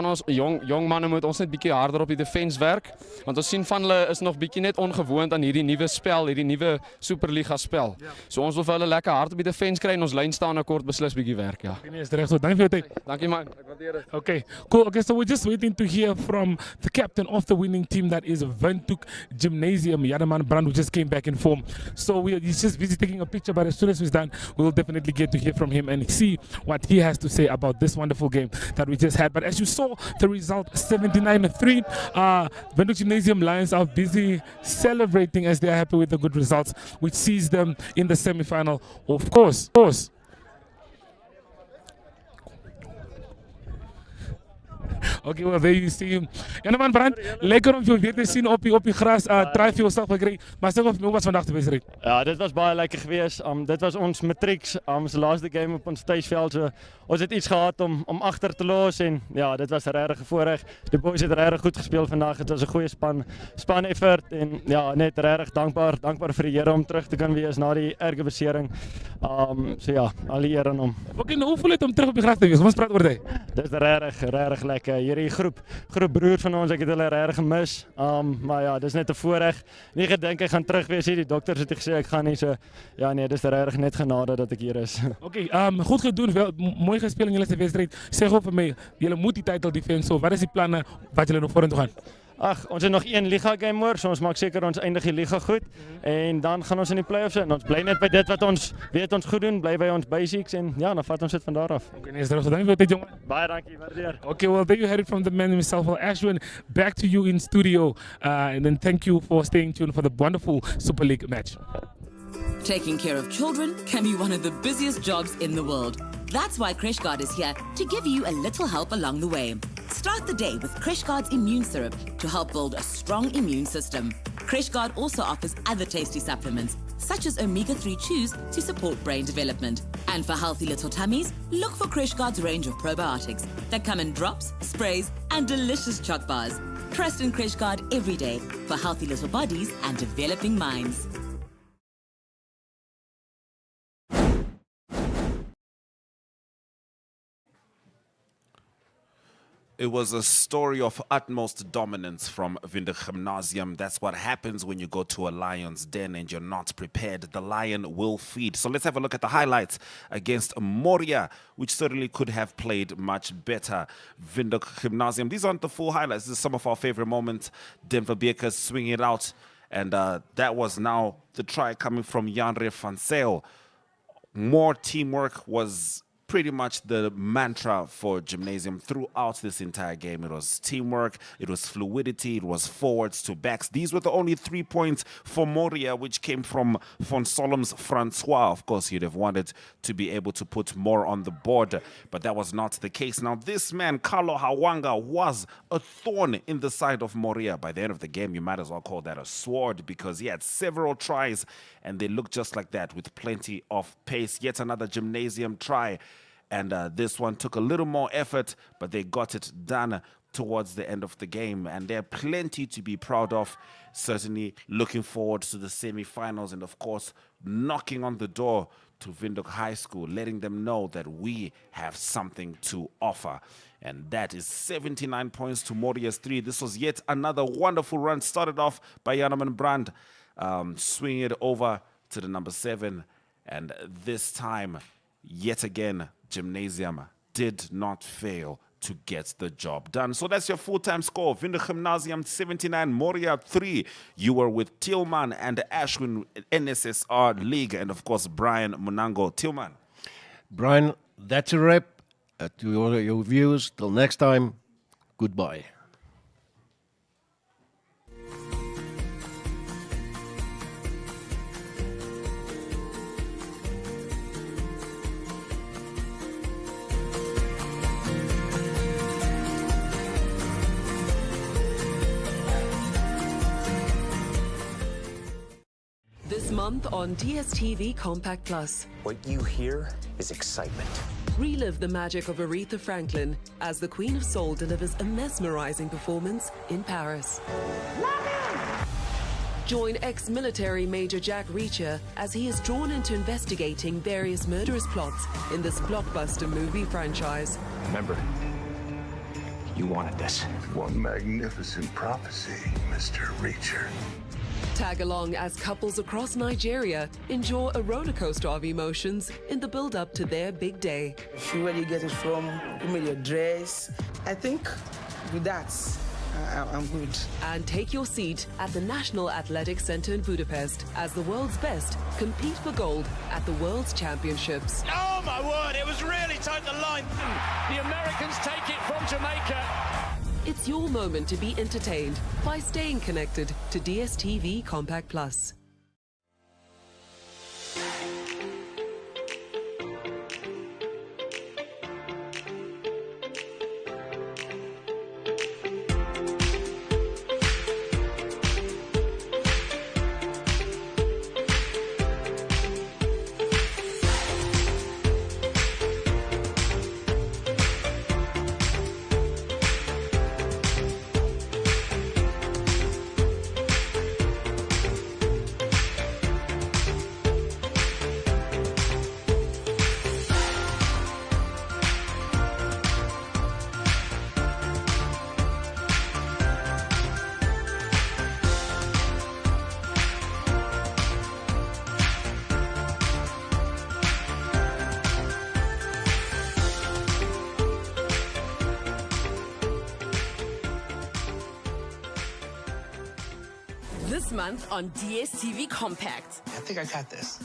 S2: ons jong manne moet ons net bietjie harder op die defense werk, want ons sien van hulle is nog bietjie net ongewoond aan hierdie nuwe spel, hierdie nuwe Superliga spel. So ons wil vir hulle lekker hard op die defense kry en ons lyn staan kort beslis bietjie werk, ja.
S4: Okay, nee, is reg so. Dankie vir jou tyd.
S2: Dankie man, ek waardeer dit.
S4: Okay, cool. Okay, so we're just waiting to hear from the captain of the winning team, that is Windhoek Gymnasium, Jademan Brand, who just came back in form. So he's just busy taking a picture, but as soon as he's done, we will definitely get to hear from him and see what he has to say about this wonderful game that we just had. But as you saw, the result 79-3. Windhoek Gymnasium Lions are busy celebrating as they are happy with the good results, which sees them in the semi-final. Of course. Okay, well, there you see him. Jademan Brand, lekker om jou weer te sien op die gras. Try vir jouself gekry. Maar sê of hoe was vandag die wedstryd?
S6: Ja, dit was baie lekker geweest. Dit was ons matrieks, ons laaste game op ons tuisveld. So ons het iets gehad om agter te los en ja, dit was 'n regte voorreg. Die boys het regtig goed gespeel vandag. Dit was 'n goeie span effort en ja, net regtig dankbaar vir die Here om terug te kan wees na die erge besering. So ja, al die eer aan hom.
S4: Okay, nou, hoe voel dit om terug op die gras te wees? Ons praat oor dit.
S6: Dit is regtig lekker. Hierdie groep broer van ons, ek het hulle regtig gemis. Maar ja, dis net 'n voorreg. Nie gedink ek gaan terug wees hier. Die dokters het gesê ek gaan nie, so ja nee, dis regtig net genade dat ek hier is.
S4: Okay, goed gedoen, wel mooi gespeel in julle wedstryd. Sê gou vir my, julle moet die titel defend. So wat is die planne wat julle nog vorentoe gaan?
S6: Ag, ons het nog 1 liga game oor, so ons maak seker ons eindig die liga goed en dan gaan ons in die play-offs en ons bly net by dit wat ons weet ons goed doen, bly by ons basics en ja, dan vat ons dit van daar af.
S4: Okay, nee, is daar so dankie vir dit, jongen.
S6: Baie dankie, waardeer.
S4: Okay, well, there you heard it from the man himself. Well, Ashwin, back to you in studio, and then thank you for staying tuned for the wonderful Super League match.
S13: Taking care of children can be one of the busiest jobs in the world. That's why CrashGuard is here to give you a little help along the way. Start the day with CrashGuard's immune syrup to help build a strong immune system. CrashGuard also offers other tasty supplements, such as omega-3 chews to support brain development. And for healthy little tummies, look for CrashGuard's range of probiotics that come in drops, sprays, and delicious choc bars. Trust in CrashGuard every day for healthy little bodies and developing minds.
S3: It was a story of utmost dominance from Windhoek Gymnasium. That's what happens when you go to a lion's den and you're not prepared. The lion will feed. So let's have a look at the highlights against Moria, which certainly could have played much better. Windhoek Gymnasium. These aren't the full highlights. This is some of our favorite moments. Denver Beekers swinging it out. And that was now the try coming from Janre van Zyl. More teamwork was pretty much the mantra for Gymnasium throughout this entire game. It was teamwork, it was fluidity, it was forwards to backs. These were the only 3 points for Moria, which came from Von Solom's Francois. Of course, you'd have wanted to be able to put more on the board, but that was not the case. Now, this man, Carlo Hawanga, was a thorn in the side of Moria. By the end of the game, you might as well call that a sword, because he had several tries, and they looked just like that with plenty of pace. Yet another Gymnasium try. And this one took a little more effort, but they got it done towards the end of the game. And there are plenty to be proud of. Certainly looking forward to the semi-finals and, of course, knocking on the door to Windhoek High School, letting them know that we have something to offer. And that is 79 points to Moria's 3. This was yet another wonderful run, started off by Janaman Brand, swinging it over to the number 7. And this time, yet again, Gymnasium did not fail to get the job done. So that's your full-time score. Windhoek Gymnasium 79, Moria 3. You were with Tillman and Ashwin, NSSR League, and of course, Brian Munango. Tillman.
S7: Brian, that's a wrap. To your viewers, till next time, goodbye.
S14: This month on DSTV Compact Plus.
S15: What you hear is excitement.
S14: Relive the magic of Aretha Franklin as the Queen of Soul delivers a mesmerizing performance in Paris. Join ex-military Major Jack Reacher as he is drawn into investigating various murderous plots in this blockbuster movie franchise.
S15: Remember, you wanted this.
S16: One magnificent prophecy, Mr. Reacher.
S14: Tag along as couples across Nigeria enjoy a roller coaster of emotions in the build-up to their big day.
S17: See where you get it from, give me your dress. I think with that, I'm good.
S14: And take your seat at the National Athletic Center in Budapest as the world's best compete for gold at the World's Championships.
S19: Oh my word, it was really tight the line. The Americans take it from Jamaica.
S14: It's your moment to be entertained by staying connected to DSTV Compact Plus.
S18: This month on DSTV Compact.
S21: I think I got this.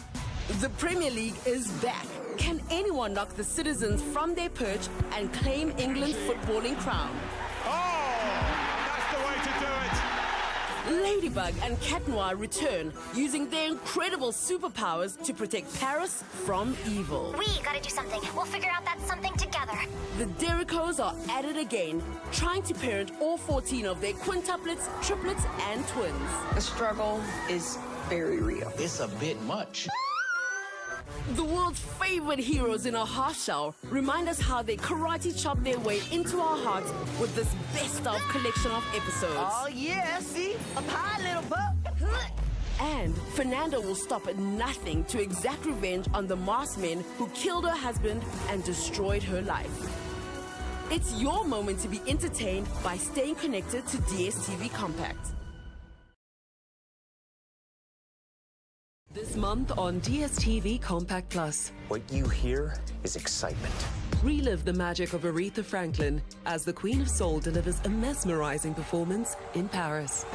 S18: The Premier League is back. Can anyone knock the Citizens from their perch and claim England's footballing crown?
S19: That's the way to do it.
S18: Ladybug and Cat Noir return, using their incredible superpowers to protect Paris from evil.
S20: We gotta do something. We'll figure out that something together.
S18: The Derricos are at it again, trying to parent all 14 of their quintuplets, triplets, and twins.
S21: The struggle is very real.
S15: It's a bit much.
S18: The world's favorite heroes in a half shell remind us how they karate chop their way into our hearts with this best of collection of episodes.
S17: Oh yeah, see? Up high, little buck.
S18: And Fernanda will stop at nothing to exact revenge on the masked men who killed her husband and destroyed her life. It's your moment to be entertained by staying connected to DSTV Compact.
S14: This month on DSTV Compact Plus.
S15: What you hear is excitement.
S14: Relive the magic of Aretha Franklin as the Queen of Soul delivers a mesmerizing performance in Paris.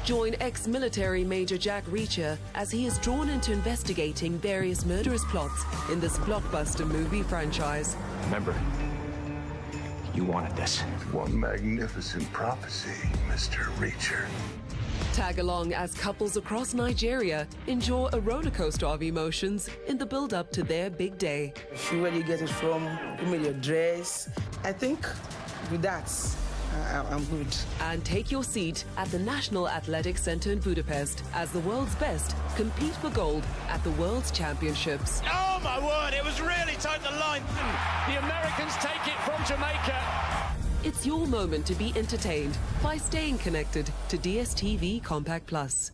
S14: Join ex-military Major Jack Reacher as he is drawn into investigating various murderous plots in this blockbuster movie franchise.
S15: Remember, you wanted this.
S16: One magnificent prophecy, Mr. Reacher.
S14: Tag along as couples across Nigeria enjoy a roller coaster of emotions in the build-up to their big day.
S17: See where you get it from, you made your dress. I think with that, I'm good.
S14: And take your seat at the National Athletic Center in Budapest as the world's best compete for gold at the World's Championships.
S19: Oh my word, it was really tight the line. The Americans take it from Jamaica.
S14: It's your moment to be entertained by staying connected to DSTV Compact Plus.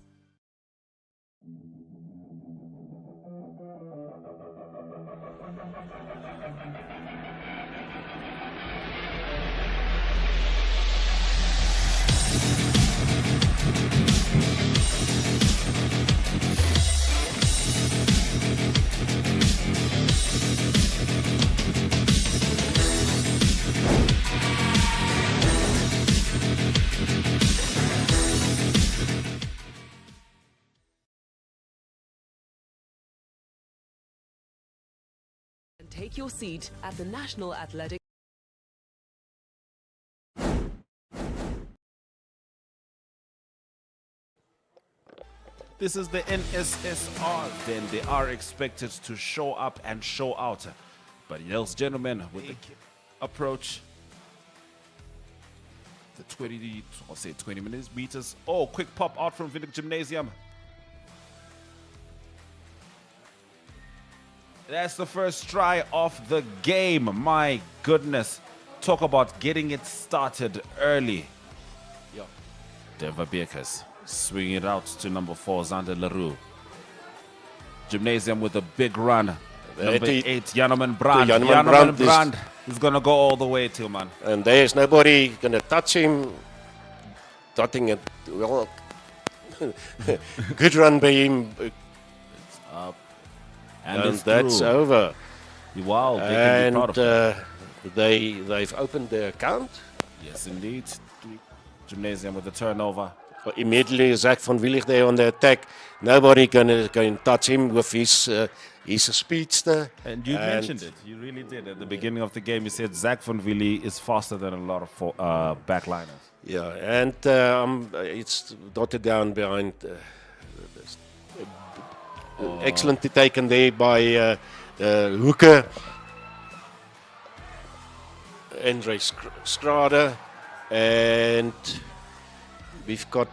S14: And take your seat at the National Athletic.
S3: This is the NSSR. Then they are expected to show up and show out. But ladies and gentlemen, with the approach, the 20 meters. Oh, quick pop out from Vinduk Gymnasium. That's the first try of the game. My goodness. Talk about getting it started early.
S9: Yeah.
S3: Denver Beerkers swinging it out to number 4, Zander Leroux. Gymnasium with a big run. Number 8, Janeman Brand. Janeman Brand is going to go all the way, Tillman.
S9: And there's nobody going to touch him. Dotting it. Well, good run by him.
S3: It's up.
S9: And that's
S3: through.
S9: over.
S3: Wow, they can be
S9: And
S3: proud of that.
S9: they've opened their account.
S3: Yes, indeed. Gymnasium with the turnover.
S9: Immediately, Zach van Willig there on the attack. Nobody can touch him with his. He's a speedster.
S3: And you mentioned it. You really did. At the beginning of the game, you said Zach van Willig is faster than a lot of backliners.
S9: Yeah, and it's dotted down behind. Excellently taken there by Hooker. Andre Schrader. And we've got...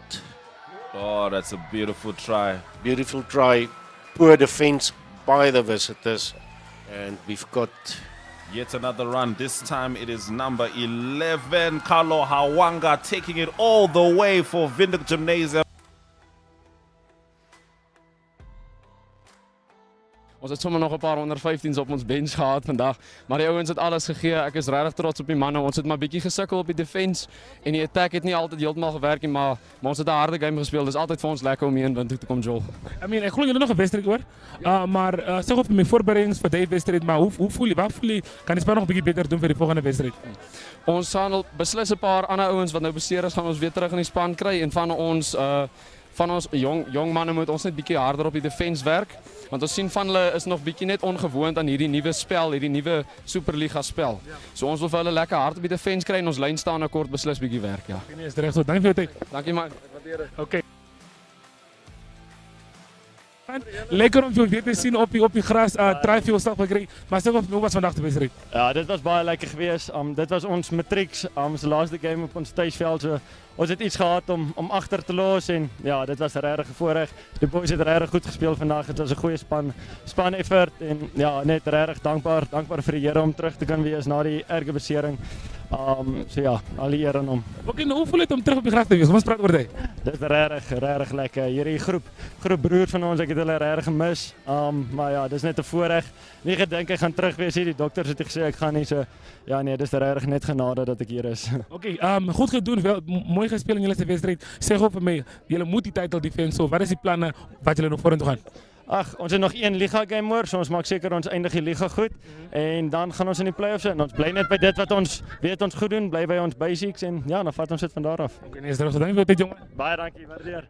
S3: Oh, that's a beautiful try.
S9: Beautiful try. Poor defense by the visitors. And we've got...
S3: Yet another run. This time it is number 11, Carlo Hawanga, taking it all the way for Vinduk Gymnasium.
S2: Ons het sommer nog 'n paar onder 15s op ons bench gehad vandag, maar die ouens het alles gegee. Ek is regtig trots op die manne. Ons het maar bietjie gesukkel op die defense en die attack het nie altyd heeltemal gewerk nie, maar ons het 'n harde game gespeel. Dis altyd vir ons lekker om hier in Windhoek te kom, Joel.
S4: I mean, ek glo julle nog 'n wedstryd hoor. Maar sê gou vir my voorbereidings vir die wedstryd, maar hoe voel jy? Kan die span nog 'n bietjie beter doen vir die volgende wedstryd?
S2: Ons gaan beslis 'n paar ander ouens wat nou beseer is, gaan ons weer terug in die span kry en van ons jong manne moet ons net bietjie harder op die defense werk. Want ons sien van hulle is nog bietjie net ongewoond aan hierdie nuwe spel, hierdie nuwe Superliga spel. So ons wil vir hulle lekker hard op die defense kry en ons lyn staan kort beslis bietjie werk, ja.
S4: Nee, is reg so. Dankie vir jou tyd.
S2: Dankie man. Waardeer dit.
S4: Okay. Lekker om jou weer te sien op die gras, try veel stap gekry. Maar sê hoe was vandag die wedstryd?
S6: Ja, dit was baie lekker geweest. Dit was ons matrieks, ons laaste game op ons tuisveld. So ons het iets gehad om agter te los en ja, dit was 'n regte voorreg. Die boys het regtig goed gespeel vandag. Dit was 'n goeie span effort en ja, net regtig dankbaar vir die Here om terug te kan wees na die erge besering. So ja, al die eer aan hom.
S4: Okay, nou hoe voel dit om terug op die gras te wees? Kom ons praat oor dit.
S6: Dit is regtig lekker. Hierdie groep broers van ons, ek het hulle regtig gemis. Maar ja, dis net 'n voorreg. Nie gedink ek gaan terug wees hier. Die dokters het gesê ek gaan nie, so ja nee, dis regtig net genade dat ek hier is.
S4: Okay, goed gedoen, mooi gespeel in julle se wedstryd. Sê gou vir my, julle moet die title defend, so wat is die planne wat julle nog vorentoe gaan?
S6: Ag, ons het nog 1 liga game hoor, so ons maak seker ons eindig die liga goed en dan gaan ons in die play-offs en ons bly net by dit wat ons weet ons goed doen, bly by ons basics en ja, dan vat ons dit van daar af.
S4: Okay, nee, is terug. Dankie vir dit jongen.
S6: Baie dankie, waardeer.